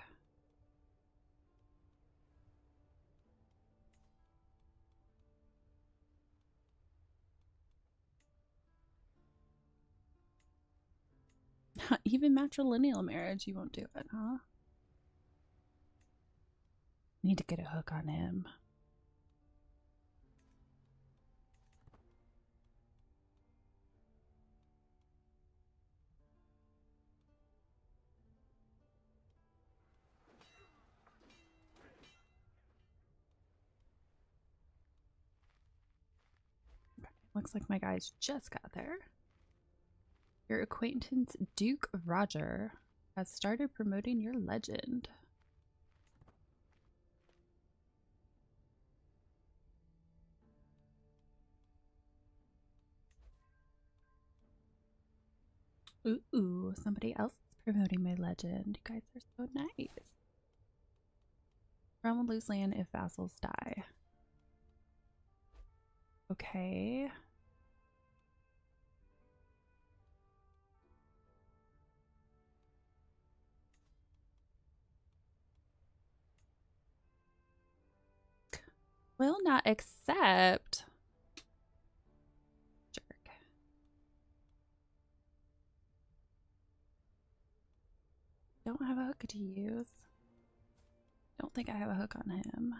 Even matrilineal marriage, you won't do it, huh? Need to get a hook on him. Looks like my guys just got there. Your acquaintance Duke Roger has started promoting your legend. Ooh, somebody else is promoting my legend. You guys are so nice. Realm will lose land if vassals die. Okay. Will not accept. Jerk. Don't have a hook to use. Don't think I have a hook on him.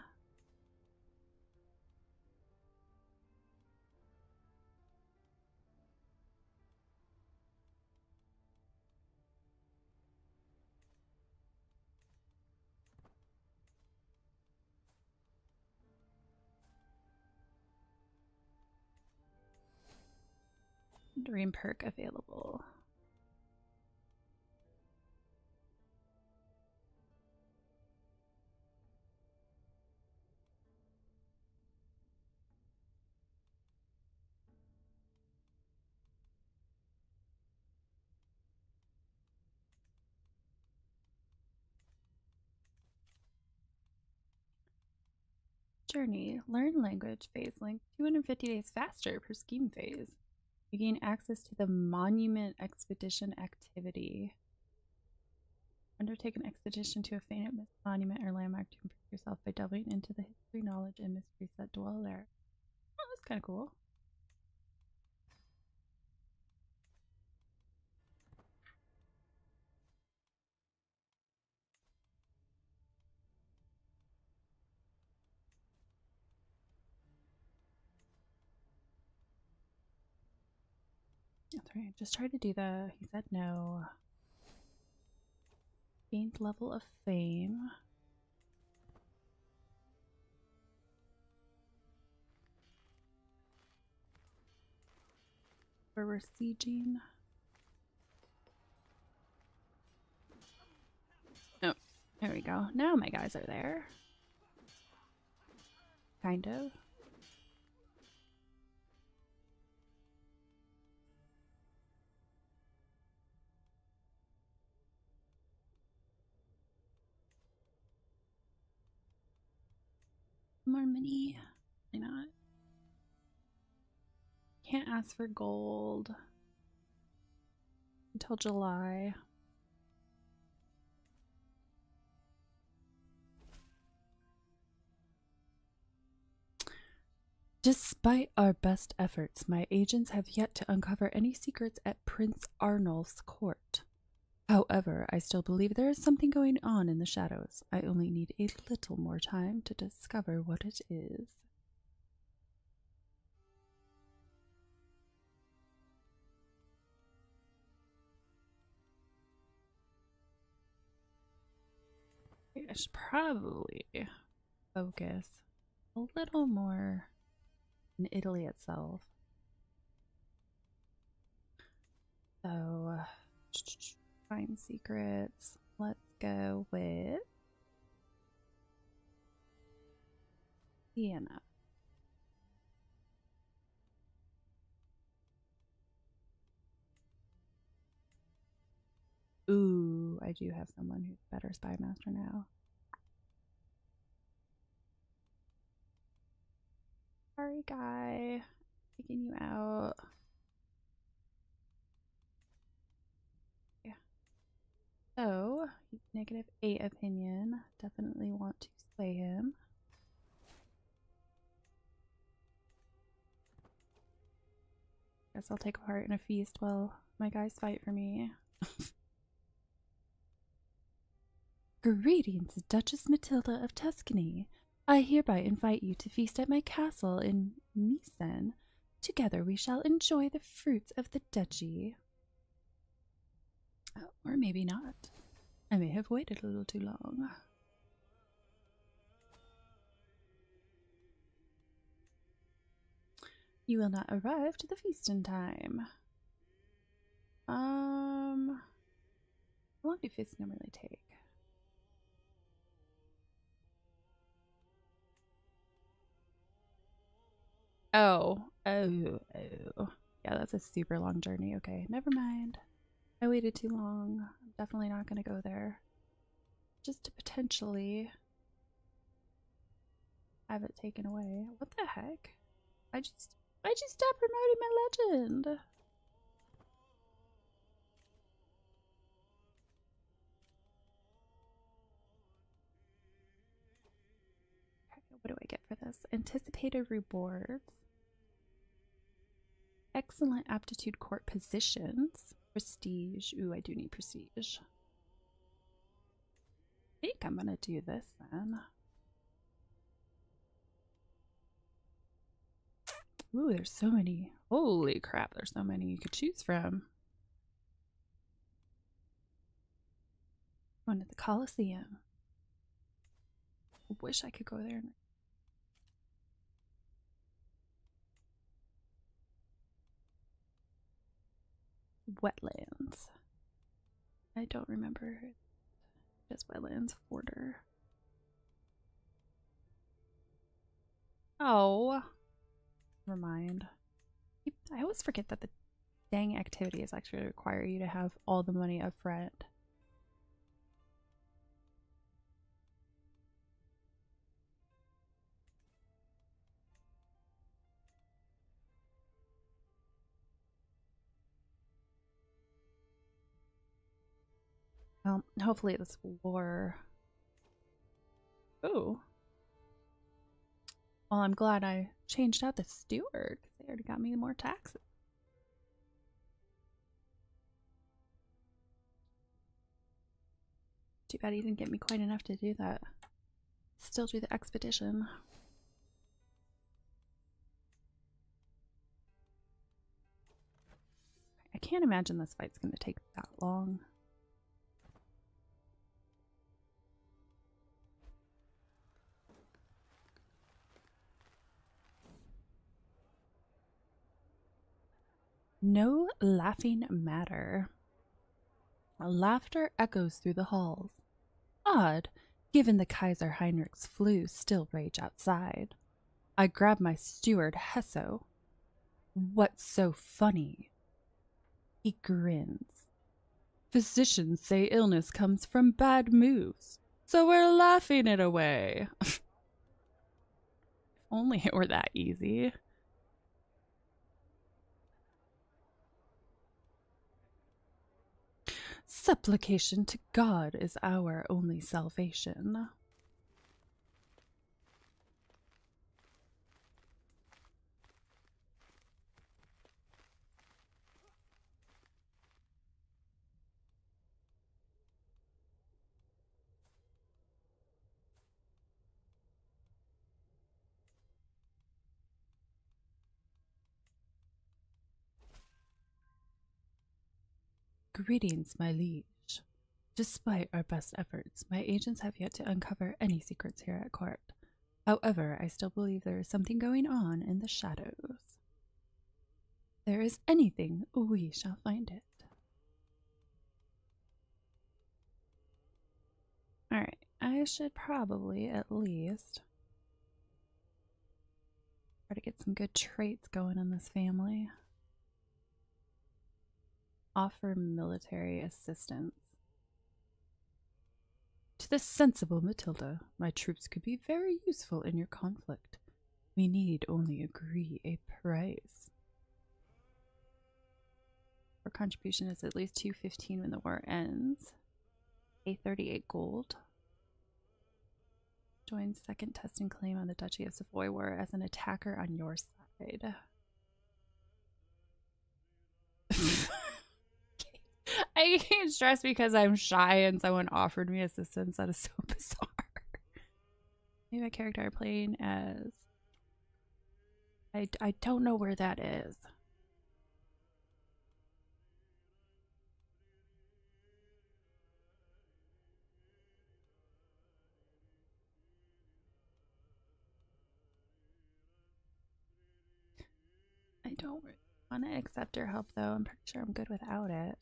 Dream perk available. Journey. Learn language phase length 250 days faster per scheme phase. You gain access to the Monument Expedition activity. Undertake an expedition to a famous monument or landmark to improve yourself by delving into the history, knowledge, and mysteries that dwell there. Oh, that's kind of cool. That's right. Just try to do the. He said no. Gained level of fame. We're sieging. Oh, there we go. Now my guys are there. Kind of. More money. Why not? Can't ask for gold until July. Despite our best efforts, my agents have yet to uncover any secrets at Prince Arnulf's court. However, I still believe there is something going on in the shadows. I only need a little more time to discover what it is. I should probably focus a little more in Italy itself. So, find secrets. Let's go with Siena. Ooh, I do have someone who's better spy master now. Sorry, guy. Taking you out. Yeah. So, he's -8 opinion. Definitely want to sway him. Guess I'll take part in a feast while my guys fight for me. Greetings, Duchess Matilda of Tuscany. I hereby invite you to feast at my castle in Meissen. Together we shall enjoy the fruits of the duchy. Oh, or maybe not. I may have waited a little too long. You will not arrive to the feast in time. How long do feasts normally take? Oh. Yeah, that's a super long journey. Okay, never mind. I waited too long. I'm definitely not going to go there. Just to potentially have it taken away. What the heck? Why'd you stop promoting my legend? Okay, what do I get for this? Anticipated rewards. Excellent aptitude court positions. Prestige. Ooh, I do need prestige. I think I'm gonna do this then. Ooh, there's so many. Holy crap, there's so many you could choose from. Going to the Coliseum. I wish I could go there. Wetlands. I don't remember. Just wetlands border. Oh. Never mind. I always forget that the dang activities actually require you to have all the money up front. Well, hopefully this war. Oh. Well, I'm glad I changed out the steward because they already got me more taxes. Too bad he didn't get me quite enough to do that. Still do the expedition. can't imagine this fight's going to take that long. No laughing matter. Laughter echoes through the halls. Odd, given the Kaiser Heinrich's flu still rage outside. I grab my steward Hesso. What's so funny? He grins. Physicians say illness comes from bad moves, so we're laughing it away. If only it were that easy. Supplication to God is our only salvation. Greetings, my liege. Despite our best efforts, my agents have yet to uncover any secrets here at court. However, I still believe there is something going on in the shadows. If there is anything, we shall find it. Alright, I should probably at least try to get some good traits going in this family. Offer military assistance. To the sensible Matilda, my troops could be very useful in your conflict. We need only agree a price. Our contribution is at least 215 when the war ends. A 38 gold. Join second testing claim on the Duchy of Savoy War as an attacker on your side. I get stressed because I'm shy and someone offered me assistance. That is so bizarre. Maybe my character I'm playing as... I don't know where that is. I don't want to accept her help though. I'm pretty sure I'm good without it.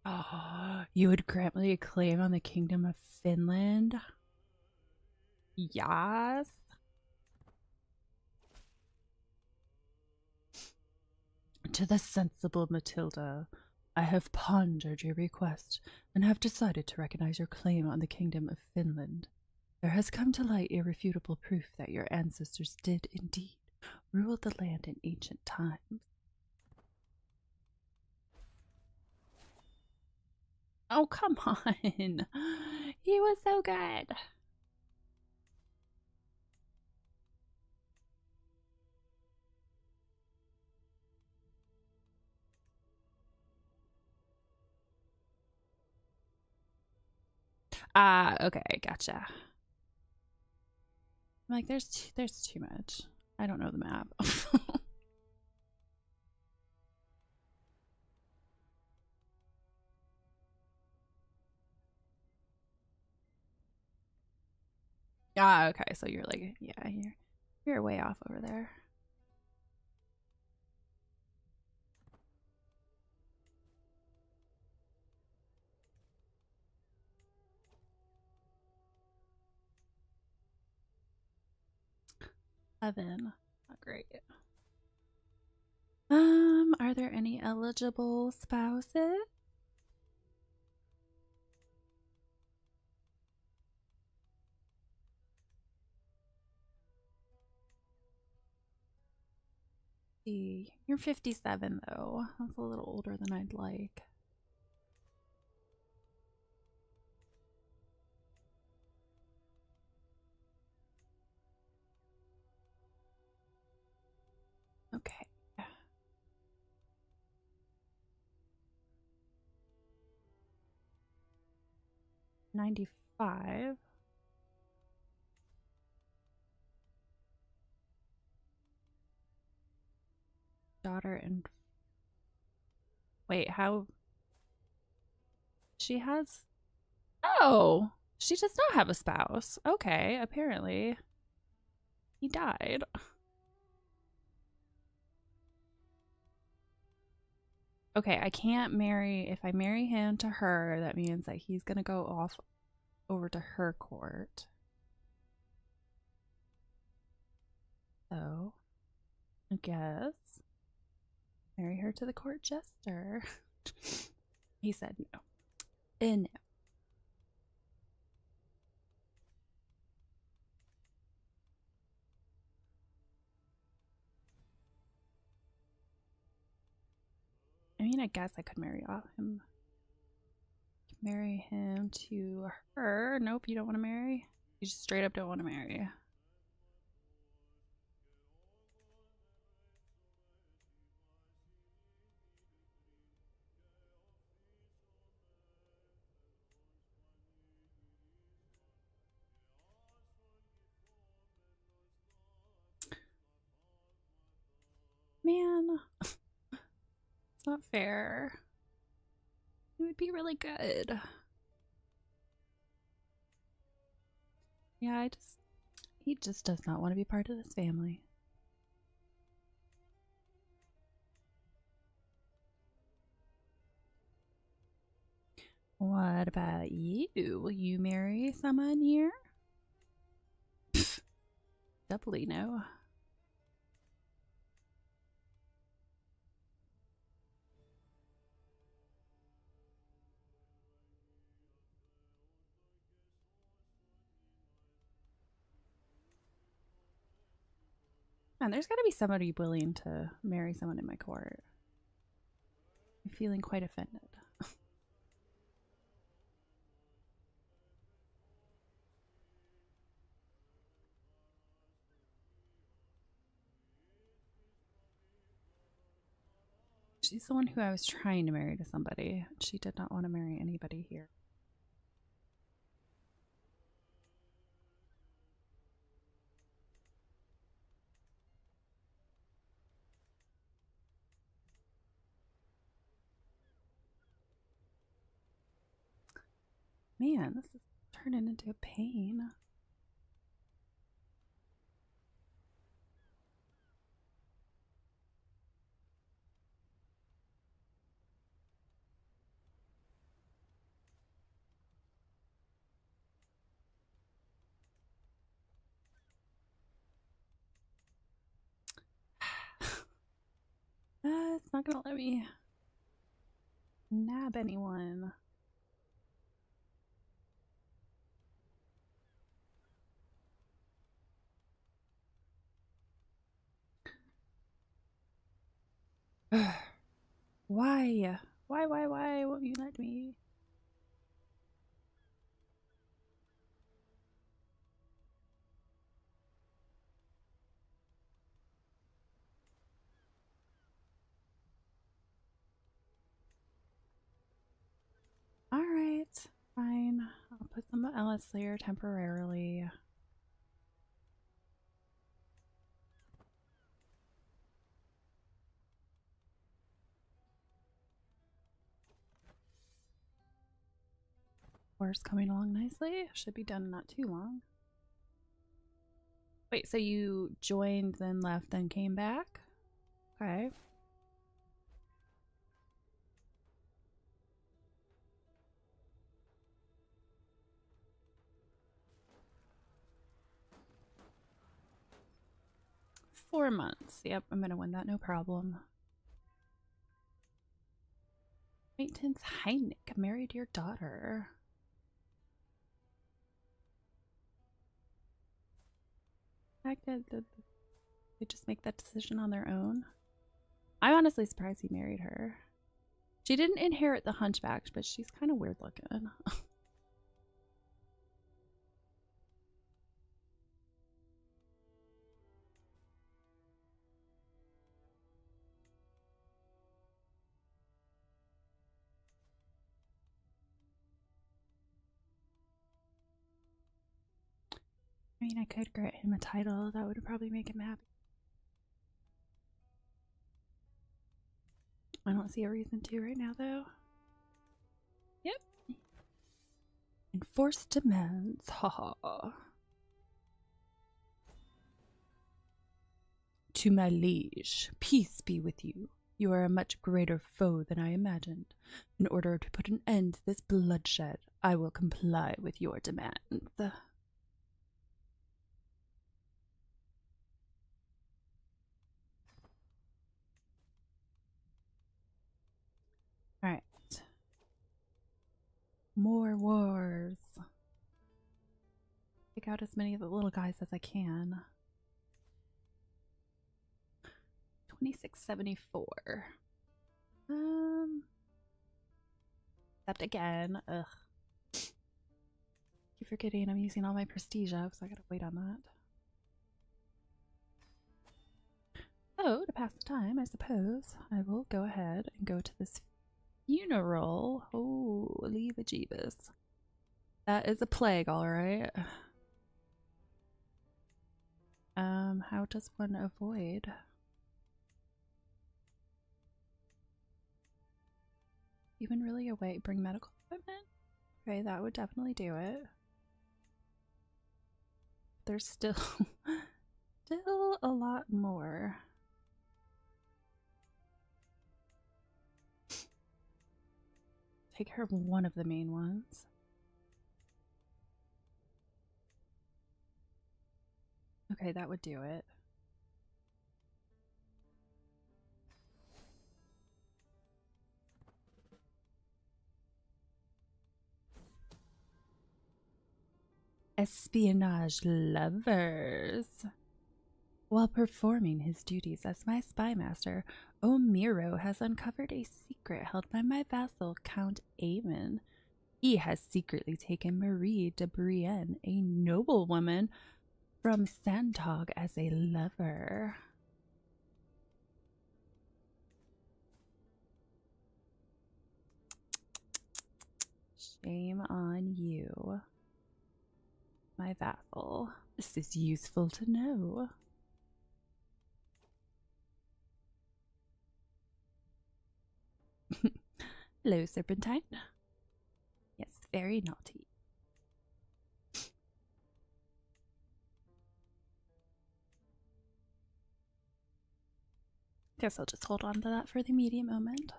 Oh, you would grant me a claim on the Kingdom of Finland? Yes. To the sensible Matilda, I have pondered your request and have decided to recognize your claim on the Kingdom of Finland. There has come to light irrefutable proof that your ancestors did indeed rule the land in ancient times. Oh, come on. He was so good. Okay, gotcha. I'm like, there's too much. I don't know the map. Okay, so you're like, yeah, you're way off over there. Seven. Not great. Are there any eligible spouses? See, you're 57 though. That's a little older than I'd like. Okay. 95. daughter and wait, how she has oh, she does not have a spouse. Okay, apparently he died. Okay, I can't marry. If I marry him to her, that means that he's gonna go off over to her court. So, I guess marry her to the court jester. He said no. No. I mean, I guess I could marry off him. Marry him to her. Nope, you don't want to marry? You just straight up don't want to marry. Man, it's not fair. It would be really good. Yeah, he just does not want to be part of this family. What about you? Will you marry someone here? Doubly no. Man, there's got to be somebody willing to marry someone in my court. I'm feeling quite offended. She's the one who I was trying to marry to somebody. She did not want to marry anybody here. Man, this is turning into a pain. It's not gonna let me nab anyone. Why? Why won't you let me? Alright, fine. I'll put someone else there temporarily. War's coming along nicely. Should be done in not too long. Wait, so you joined, then left, then came back? Okay. Four months. Yep, I'm gonna win that, no problem. Acquaintance Heineck married your daughter. Fact that they just make that decision on their own. I'm honestly surprised he married her. She didn't inherit the hunchback, but she's kind of weird looking. I mean, I could grant him a title. That would probably make him happy. I don't see a reason to right now, though. Yep. Enforced demands. Haha. To my liege, peace be with you. You are a much greater foe than I imagined. In order to put an end to this bloodshed, I will comply with your demands. Alright. More wars. Take out as many of the little guys as I can. 2674. Except again. Ugh. Keep forgetting I'm using all my prestige up, so I gotta wait on that. So, to pass the time, I suppose, I will go ahead and go to this funeral. Holy bejeebus. That is a plague, alright. How does one avoid? Even really away, bring medical equipment? Okay, that would definitely do it. There's still a lot more. Take care of one of the main ones. Okay, that would do it. Espionage lovers. While performing his duties as my spymaster, O'Miro has uncovered a secret held by my vassal, Count Amon. He has secretly taken Marie de Brienne, a noblewoman, from Santog as a lover. Shame on you, my vassal. This is useful to know. Hello, Serpentine. Yes, very naughty. Guess I'll just hold on to that for the immediate moment.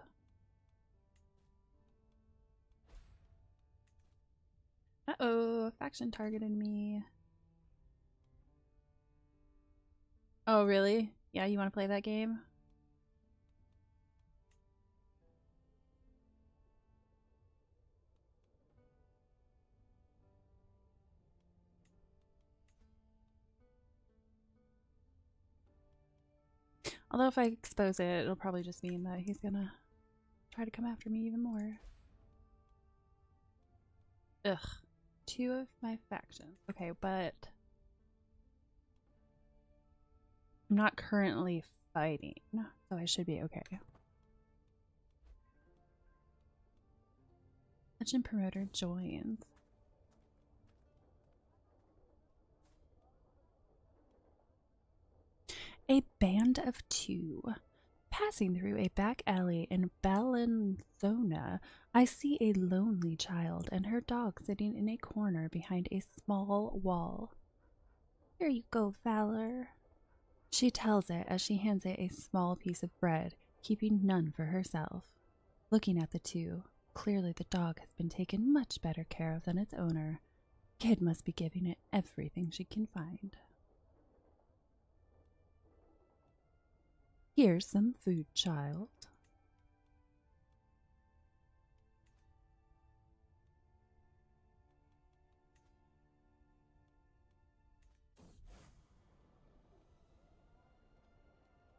Uh-oh, faction targeted me. Oh, really? Yeah, you want to play that game? Although if I expose it, it'll probably just mean that he's gonna try to come after me even more. Ugh. 2 of my factions. Okay, but I'm not currently fighting, so I should be okay. Legend promoter joins. A band of 2. Passing through a back alley in Bellinzona, I see a lonely child and her dog sitting in a corner behind a small wall. Here you go, Valor, she tells it as she hands it a small piece of bread, keeping none for herself. Looking at the 2, clearly the dog has been taken much better care of than its owner. Kid must be giving it everything she can find. Here's some food, child.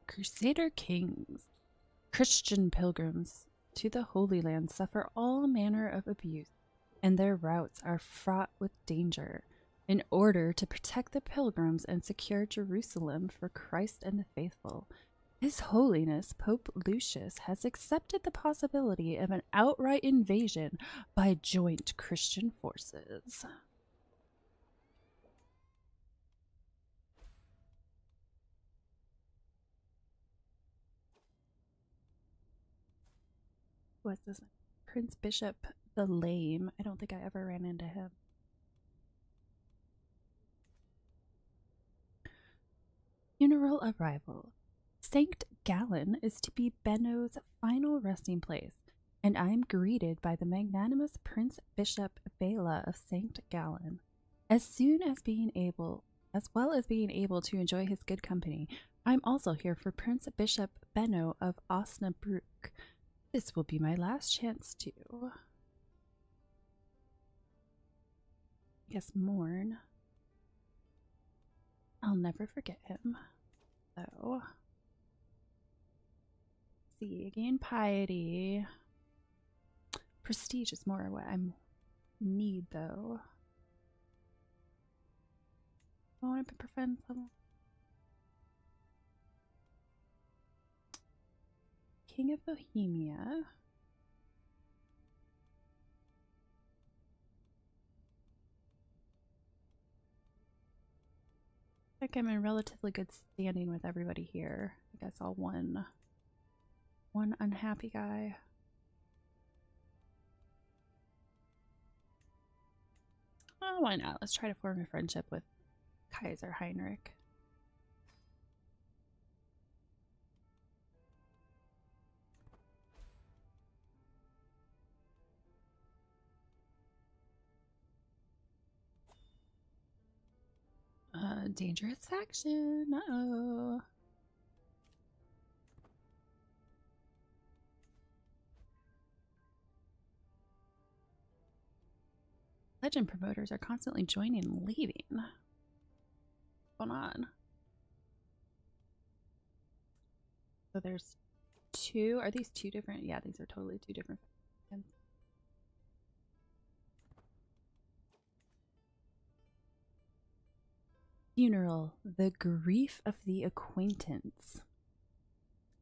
Crusader kings. Christian pilgrims to the Holy Land suffer all manner of abuse, and their routes are fraught with danger. In order to protect the pilgrims and secure Jerusalem for Christ and the faithful, His Holiness Pope Lucius has accepted the possibility of an outright invasion by joint Christian forces. Was this Prince Bishop the Lame? I don't think I ever ran into him. Funeral arrival. Sankt Gallen is to be Benno's final resting place, and I am greeted by the magnanimous Prince Bishop Bela of Sankt Gallen. As well as being able to enjoy his good company, I'm also here for Prince Bishop Benno of Osnabrück. This will be my last chance to, I guess, mourn. I'll never forget him. So, see, gain piety. Prestige is more what I need, though. I want to befriend someone. King of Bohemia. I think I'm in relatively good standing with everybody here. I guess I'll one unhappy guy. Oh, why not? Let's try to form a friendship with Kaiser Heinrich. Dangerous faction. Uh-oh. Legend promoters are constantly joining and leaving. What's going on? So there's two. Are these two different? Yeah, these are totally two different factions. Funeral, the grief of the acquaintance.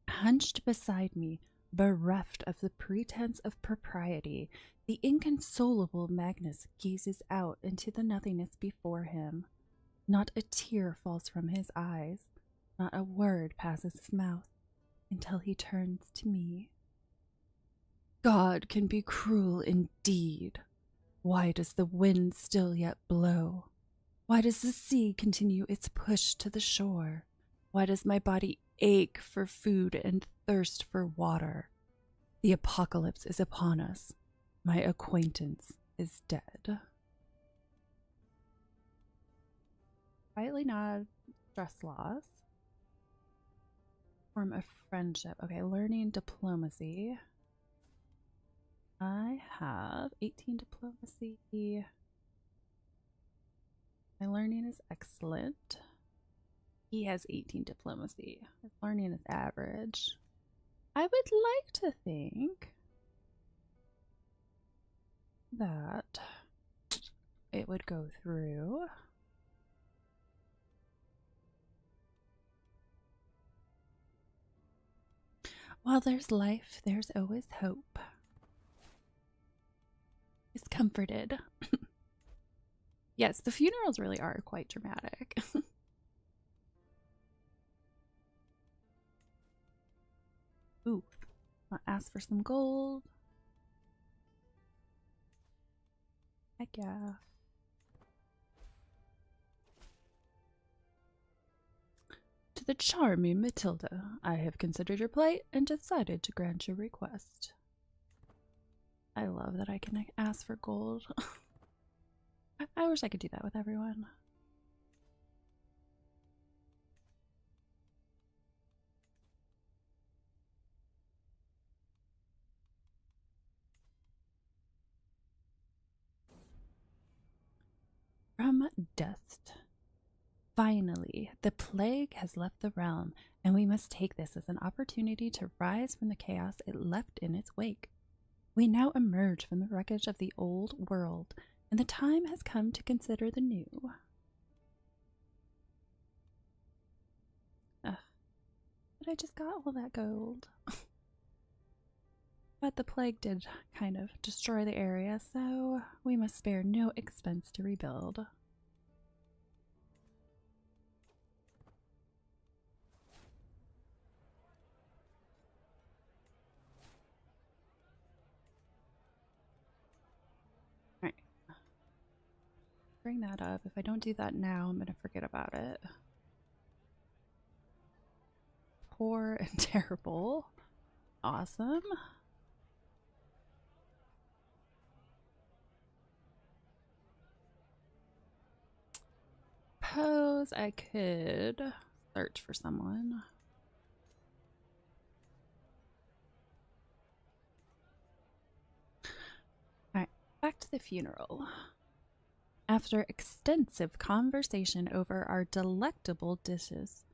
Hunched beside me, bereft of the pretense of propriety, the inconsolable Magnus gazes out into the nothingness before him. Not a tear falls from his eyes, not a word passes his mouth, until he turns to me. God can be cruel indeed. Why does the wind still yet blow? Why does the sea continue its push to the shore? Why does my body ache for food and thirst for water? The apocalypse is upon us. My acquaintance is dead. Quietly nod, stress loss. Form of friendship. Okay, learning diplomacy. I have 18 diplomacy. My learning is excellent. He has 18 diplomacy. His learning is average. I would like to think that it would go through. While there's life, there's always hope. Is comforted. Yes, the funerals really are quite dramatic. Ooh, I'll ask for some gold. Heck yeah. To the charming Matilda, I have considered your plight and decided to grant your request. I love that I can ask for gold. I wish I could do that with everyone. From dust. Finally, the plague has left the realm, and we must take this as an opportunity to rise from the chaos it left in its wake. We now emerge from the wreckage of the old world, and the time has come to consider the new. Ugh. But I just got all that gold. But the plague did kind of destroy the area, so we must spare no expense to rebuild. bring that up. If I don't do that now, I'm gonna forget about it. Poor and terrible. Awesome. Suppose I could search for someone. Alright, back to the funeral. After extensive conversation over our delectable dishes,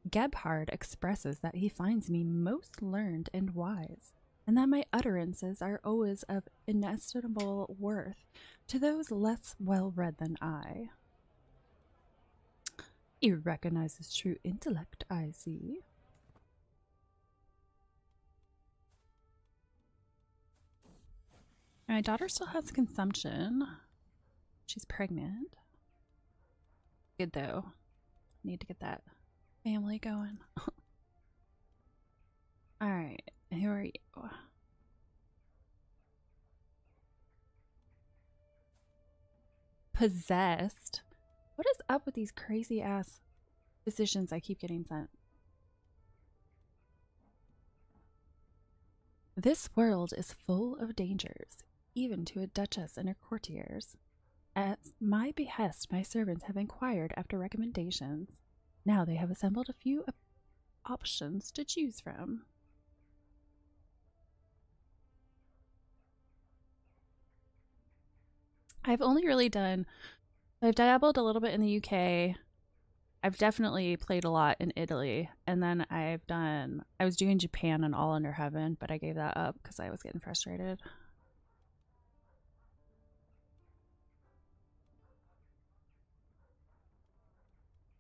Gebhard expresses that he finds me most learned and wise, and that my utterances are always of inestimable worth to those less well-read than I. He recognizes true intellect, I see. My daughter still has consumption. She's pregnant. Good though. Need to get that family going. Alright, who are you? Possessed? What is up with these crazy ass decisions I keep getting sent? This world is full of dangers, even to a duchess and her courtiers. At my behest, my servants have inquired after recommendations. Now they have assembled a few options to choose from. I've only really done, I've dabbled a little bit in the UK. I've definitely played a lot in Italy. And then I was doing Japan and All Under Heaven, but I gave that up because I was getting frustrated.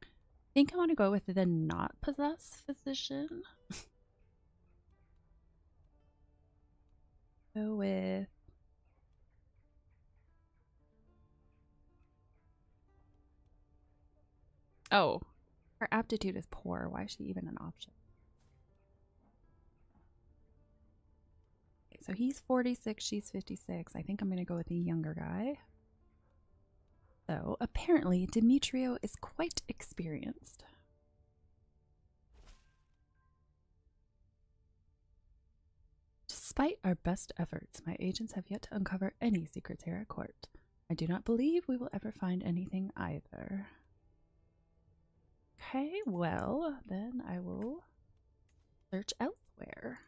I think I want to go with the not possessed physician. Go with oh, her aptitude is poor. Why is she even an option? Okay, so he's 46, she's 56. I think I'm going to go with the younger guy. So apparently Demetrio is quite experienced. Despite our best efforts, my agents have yet to uncover any secrets here at court. I do not believe we will ever find anything either. Okay, well, then I will search elsewhere.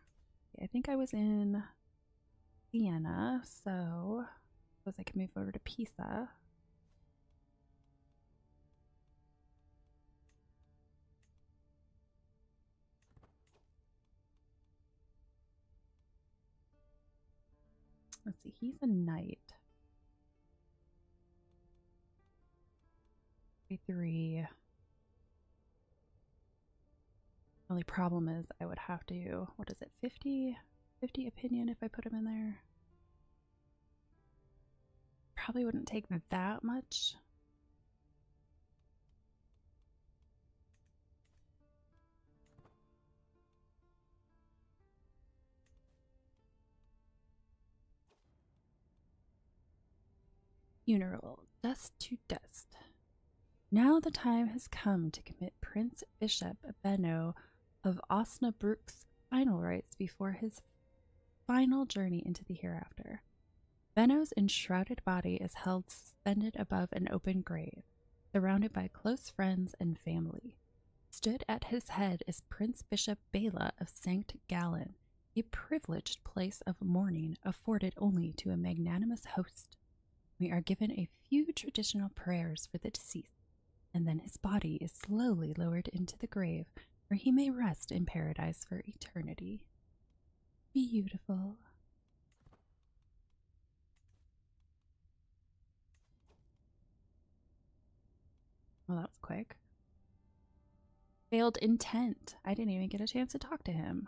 I think I was in Vienna, so I suppose I can move over to Pisa. Let's see, he's a knight. 3. Only problem is I would have to, what is it, 50 opinion if I put him in there. Probably wouldn't take that much. Funeral, dust to dust. Now the time has come to commit Prince Bishop Benno of Osnabrück's final rites before his final journey into the hereafter. Benno's enshrouded body is held suspended above an open grave, surrounded by close friends and family. Stood at his head is Prince Bishop Bela of St. Gallen, a privileged place of mourning afforded only to a magnanimous host. We are given a few traditional prayers for the deceased, and then his body is slowly lowered into the grave, where he may rest in paradise for eternity. Beautiful. Well, that was quick. Failed intent. I didn't even get a chance to talk to him.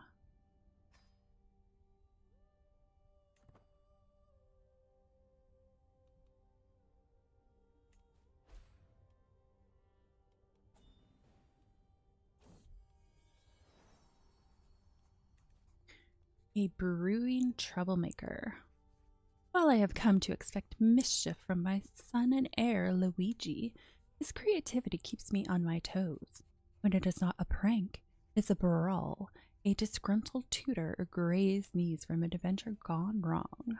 A brewing troublemaker. While I have come to expect mischief from my son and heir, Luigi, his creativity keeps me on my toes. When it is not a prank, it's a brawl, a disgruntled tutor or gray's knees from an adventure gone wrong.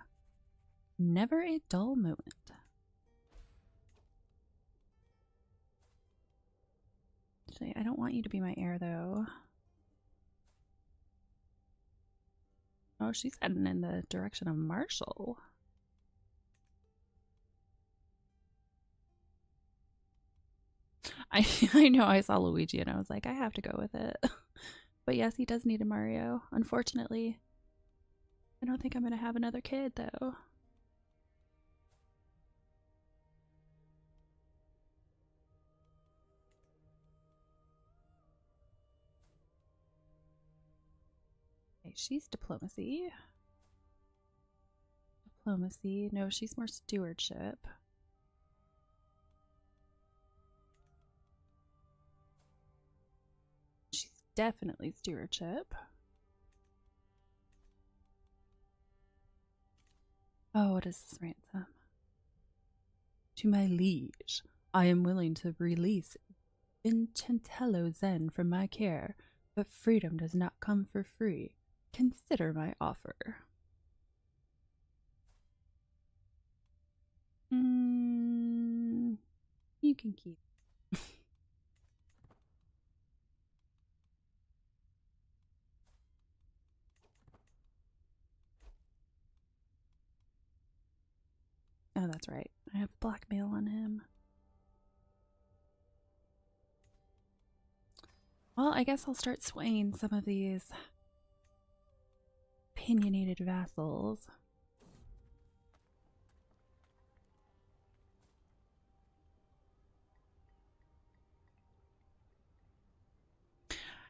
Never a dull moment. Actually, I don't want you to be my heir, though. Oh, she's heading in the direction of Marshall. I know I saw Luigi and I was like, I have to go with it. But yes, he does need a Mario. Unfortunately, I don't think I'm going to have another kid, though. Okay, she's diplomacy. Diplomacy. No, she's more stewardship. She's definitely stewardship. Oh, what is this ransom? To my liege, I am willing to release Vincentello Zen from my care, but freedom does not come for free. Consider my offer. You can keep. Oh, that's right. I have blackmail on him. Well, I guess I'll start swaying some of these opinionated vassals.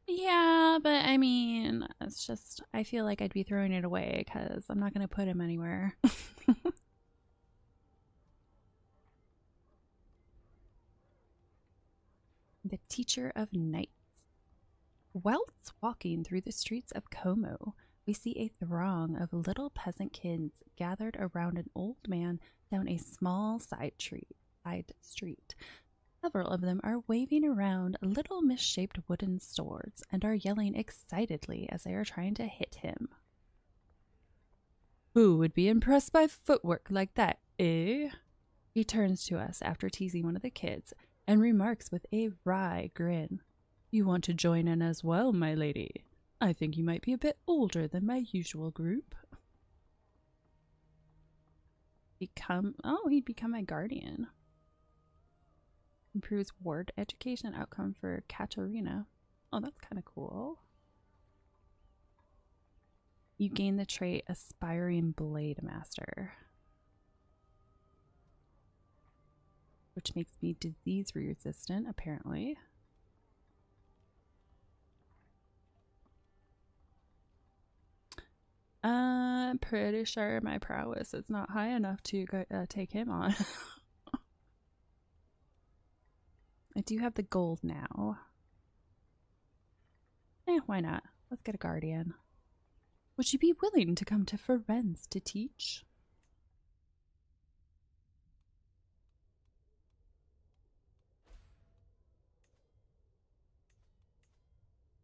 Yeah, but I mean, it's just, I feel like I'd be throwing it away because I'm not going to put him anywhere. The Teacher of Knights. Whilst walking through the streets of Como, we see a throng of little peasant kids gathered around an old man down a small side street. Several of them are waving around little misshaped wooden swords and are yelling excitedly as they are trying to hit him. Who would be impressed by footwork like that, eh? He turns to us after teasing one of the kids and remarks with a wry grin. You want to join in as well, my lady? I think you might be a bit older than my usual group. He'd become my guardian. Improves ward education outcome for Katarina. Oh, that's kind of cool. You gain the trait Aspiring Blade Master, which makes me disease resistant, apparently. I'm pretty sure my prowess is not high enough to take him on. I do have the gold now. Why not? Let's get a guardian. Would you be willing to come to Firenze to teach?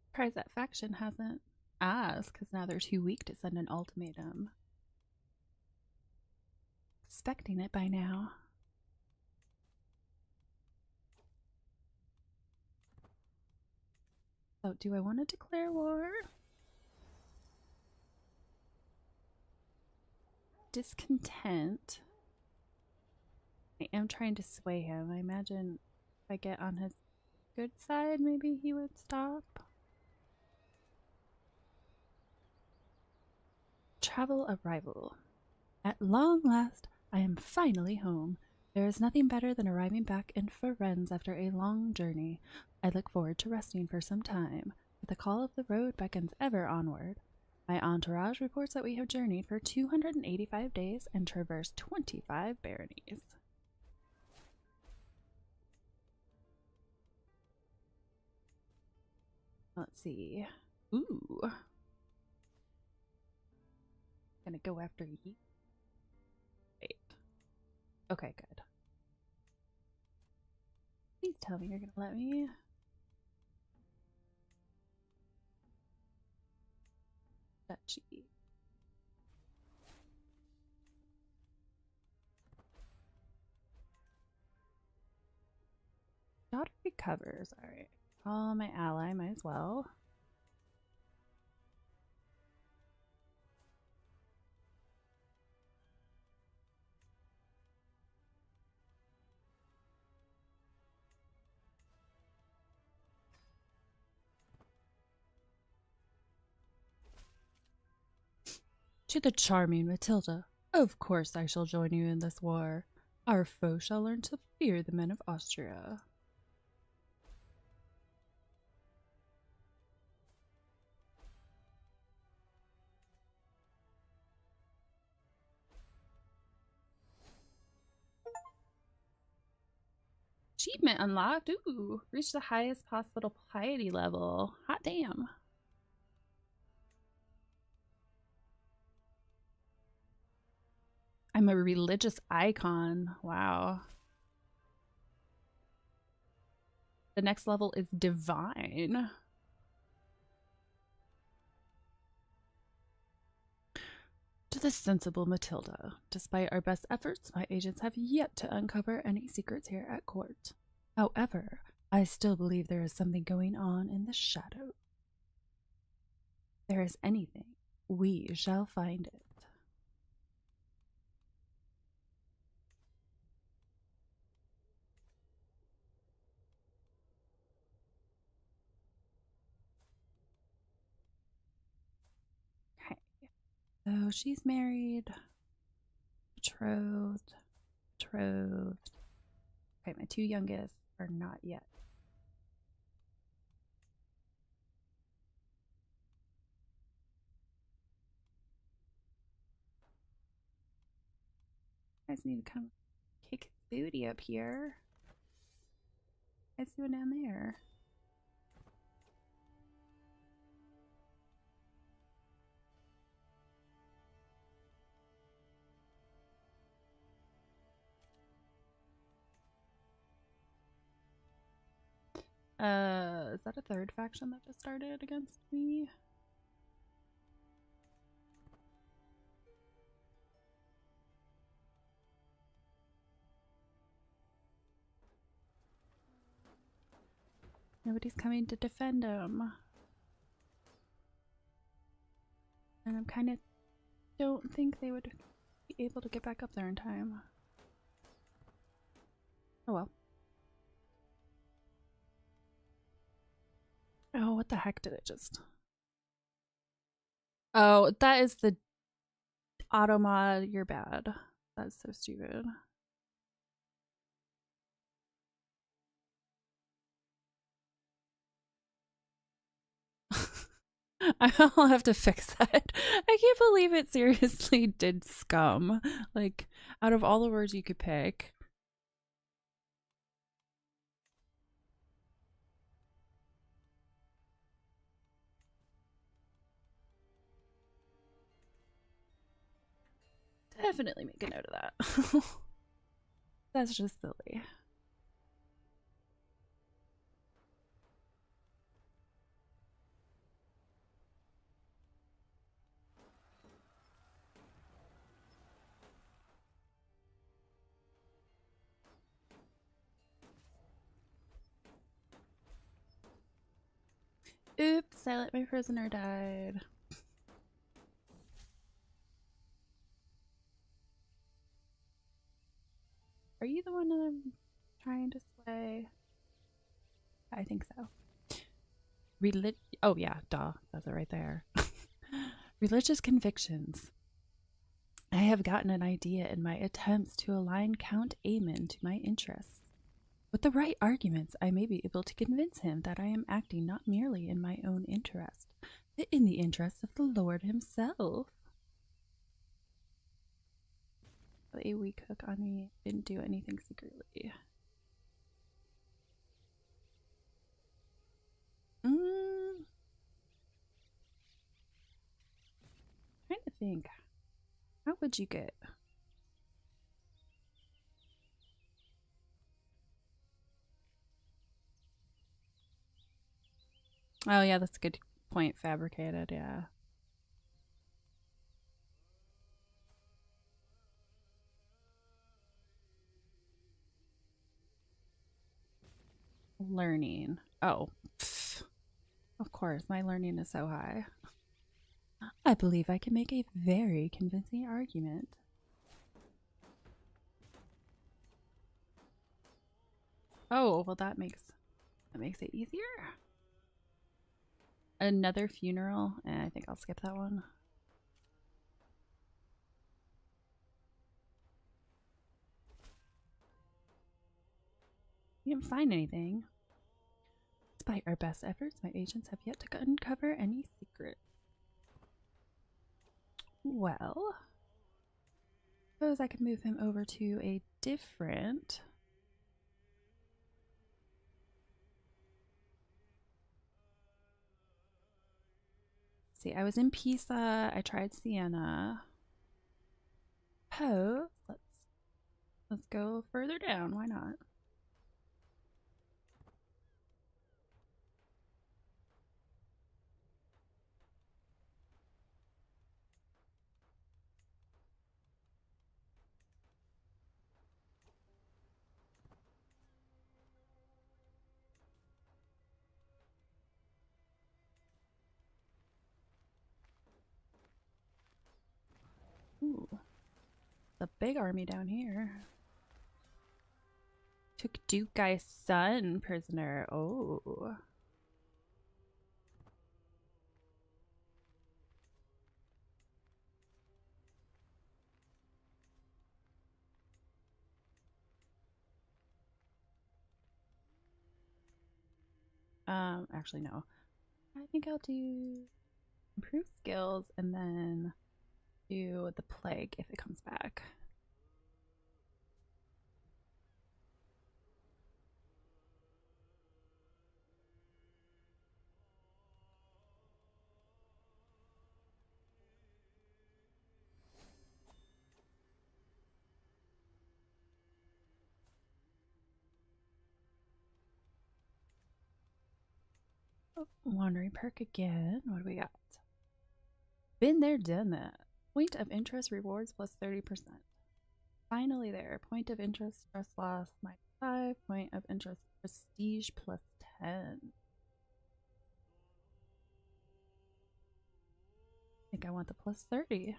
Surprised that faction hasn't asked, because now they're too weak to send an ultimatum. Expecting it by now. So, do I want to declare war? Discontent. I am trying to sway him. I imagine if I get on his good side, maybe he would stop. Travel arrival. At long last, I am finally home. There is nothing better than arriving back in Firenze after a long journey. I look forward to resting for some time, but the call of the road beckons ever onward. My entourage reports that we have journeyed for 285 days and traversed 25 baronies. Let's see. Ooh. Gonna go after you. Okay, good. Please tell me you're gonna let me. Duchy. Daughter recovers. Alright. Oh, my ally, might as well. To the charming Matilda, of course I shall join you in this war. Our foe shall learn to fear the men of Austria. Achievement unlocked. Ooh, reach the highest possible piety level. Hot damn. I'm a religious icon. Wow. The next level is divine. To the sensible Matilda, despite our best efforts, my agents have yet to uncover any secrets here at court. However, I still believe there is something going on in the shadow. If there is anything, we shall find it. Okay, so she's married, betrothed, betrothed. Okay, my two youngest are not yet. You guys need to come kick booty up here. What's doing down there? Is that a third faction that just started against me? Nobody's coming to defend him. And I'm kind of don't think they would be able to get back up there in time. Oh well. Oh, what the heck did it just... Oh, that is the auto mod. You're bad. That's so stupid. I'll have to fix that. I can't believe it seriously did scum. Like, out of all the words you could pick. Definitely make a note of that. That's just silly. Oops, I let my prisoner died. Are you the one that I'm trying to slay? I think so. Oh yeah, duh. That's it right there. Religious convictions. I have gotten an idea in my attempts to align Count Aemon to my interests. With the right arguments, I may be able to convince him that I am acting not merely in my own interest, but in the interest of the Lord himself. A weak hook on me. Didn't do anything secretly. Trying to think. How would you get? Oh yeah, that's a good point. Fabricated, yeah. Learning. Oh, pff, of course, my learning is so high. I believe I can make a very convincing argument. Oh, well that makes it easier. Another funeral, and I think I'll skip that one. We didn't find anything. Despite our best efforts, my agents have yet to uncover any secrets. Well, suppose I could move him over to a different. See, I was in Pisa. I tried Siena. Oh, let's go further down. Why not? Ooh, the big army down here. Took Duke Guy's son prisoner. Oh. Actually no. I think I'll do improve skills and then do the plague if it comes back. Oh, wandering perk again. What do we got? Been there, done that. Point of interest rewards plus 30%. Finally there. Point of interest stress loss -5. Point of interest prestige plus 10. I think I want the plus 30.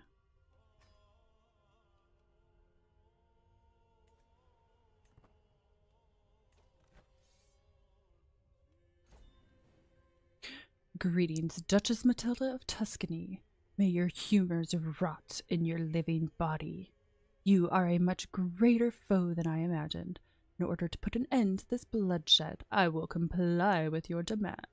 Greetings, Duchess Matilda of Tuscany. May your humors rot in your living body. You are a much greater foe than I imagined. In order to put an end to this bloodshed, I will comply with your demand.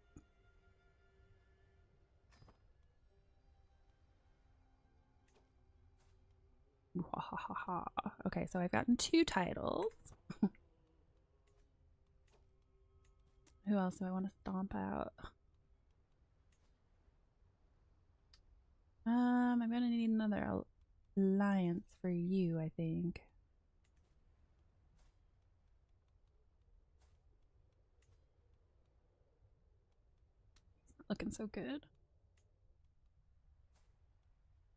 Okay, so I've gotten 2 titles. Who else do I want to stomp out? I'm gonna need another alliance for you, I think. Looking so good.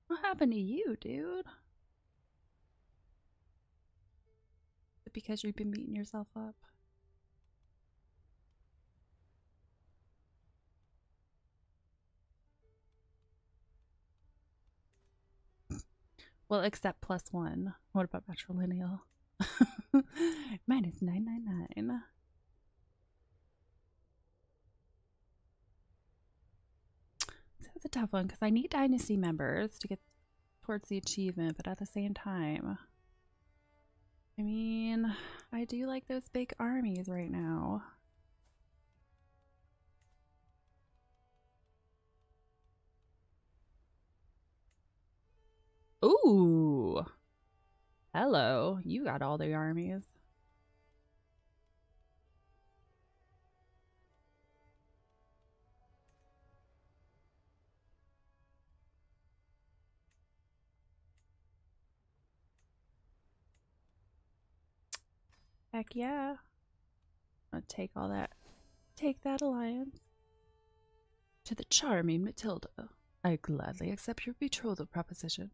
What happened to you, dude? Is it because you've been beating yourself up? Well, except +1. What about matrilineal? -999. So it's a tough one because I need Dynasty members to get towards the achievement, but at the same time, I mean, I do like those big armies right now. Ooh. Hello. You got all the armies. Heck yeah. I'll take all that. Take that alliance. To the charming Matilda, I gladly accept your betrothal proposition.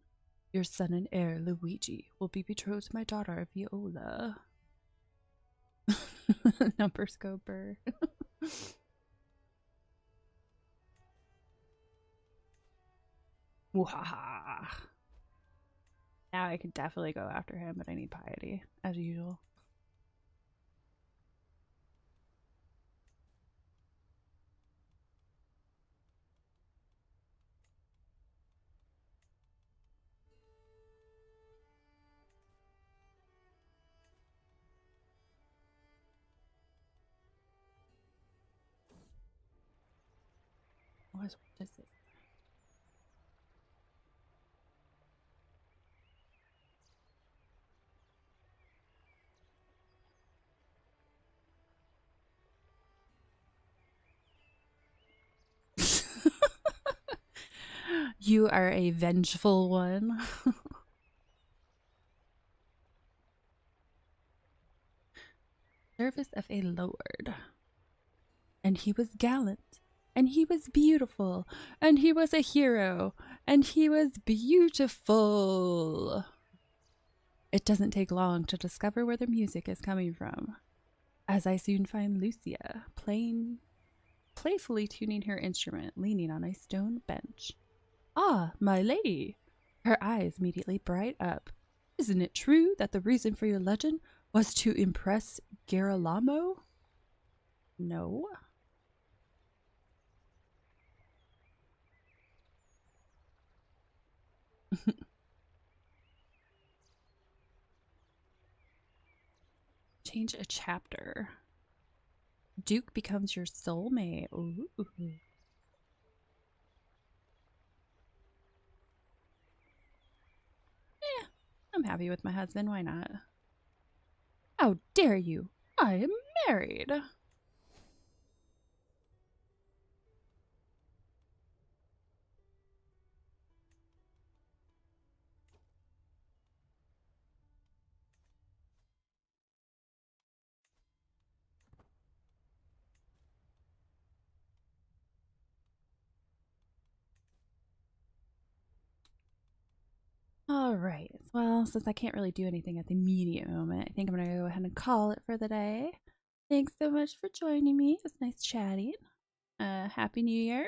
Your son and heir, Luigi, will be betrothed to my daughter, Viola. Number scoper. Wahaha. Now I could definitely go after him, but I need piety, as usual. What is this? You are a vengeful one. Service of a lord. And he was gallant, and he was beautiful, and he was a hero, and he was beautiful. It doesn't take long to discover where the music is coming from, as I soon find Lucia playfully tuning her instrument, leaning on a stone bench. Ah, my lady! Her eyes immediately bright up. Isn't it true that the reason for your legend was to impress Girolamo? No. Change a chapter. Duke becomes your soulmate. Ooh. I'm happy with my husband. Why not? How dare you? I am married. All right. Well, since I can't really do anything at the immediate moment, I think I'm going to go ahead and call it for the day. Thanks so much for joining me. It was nice chatting. Happy New Year.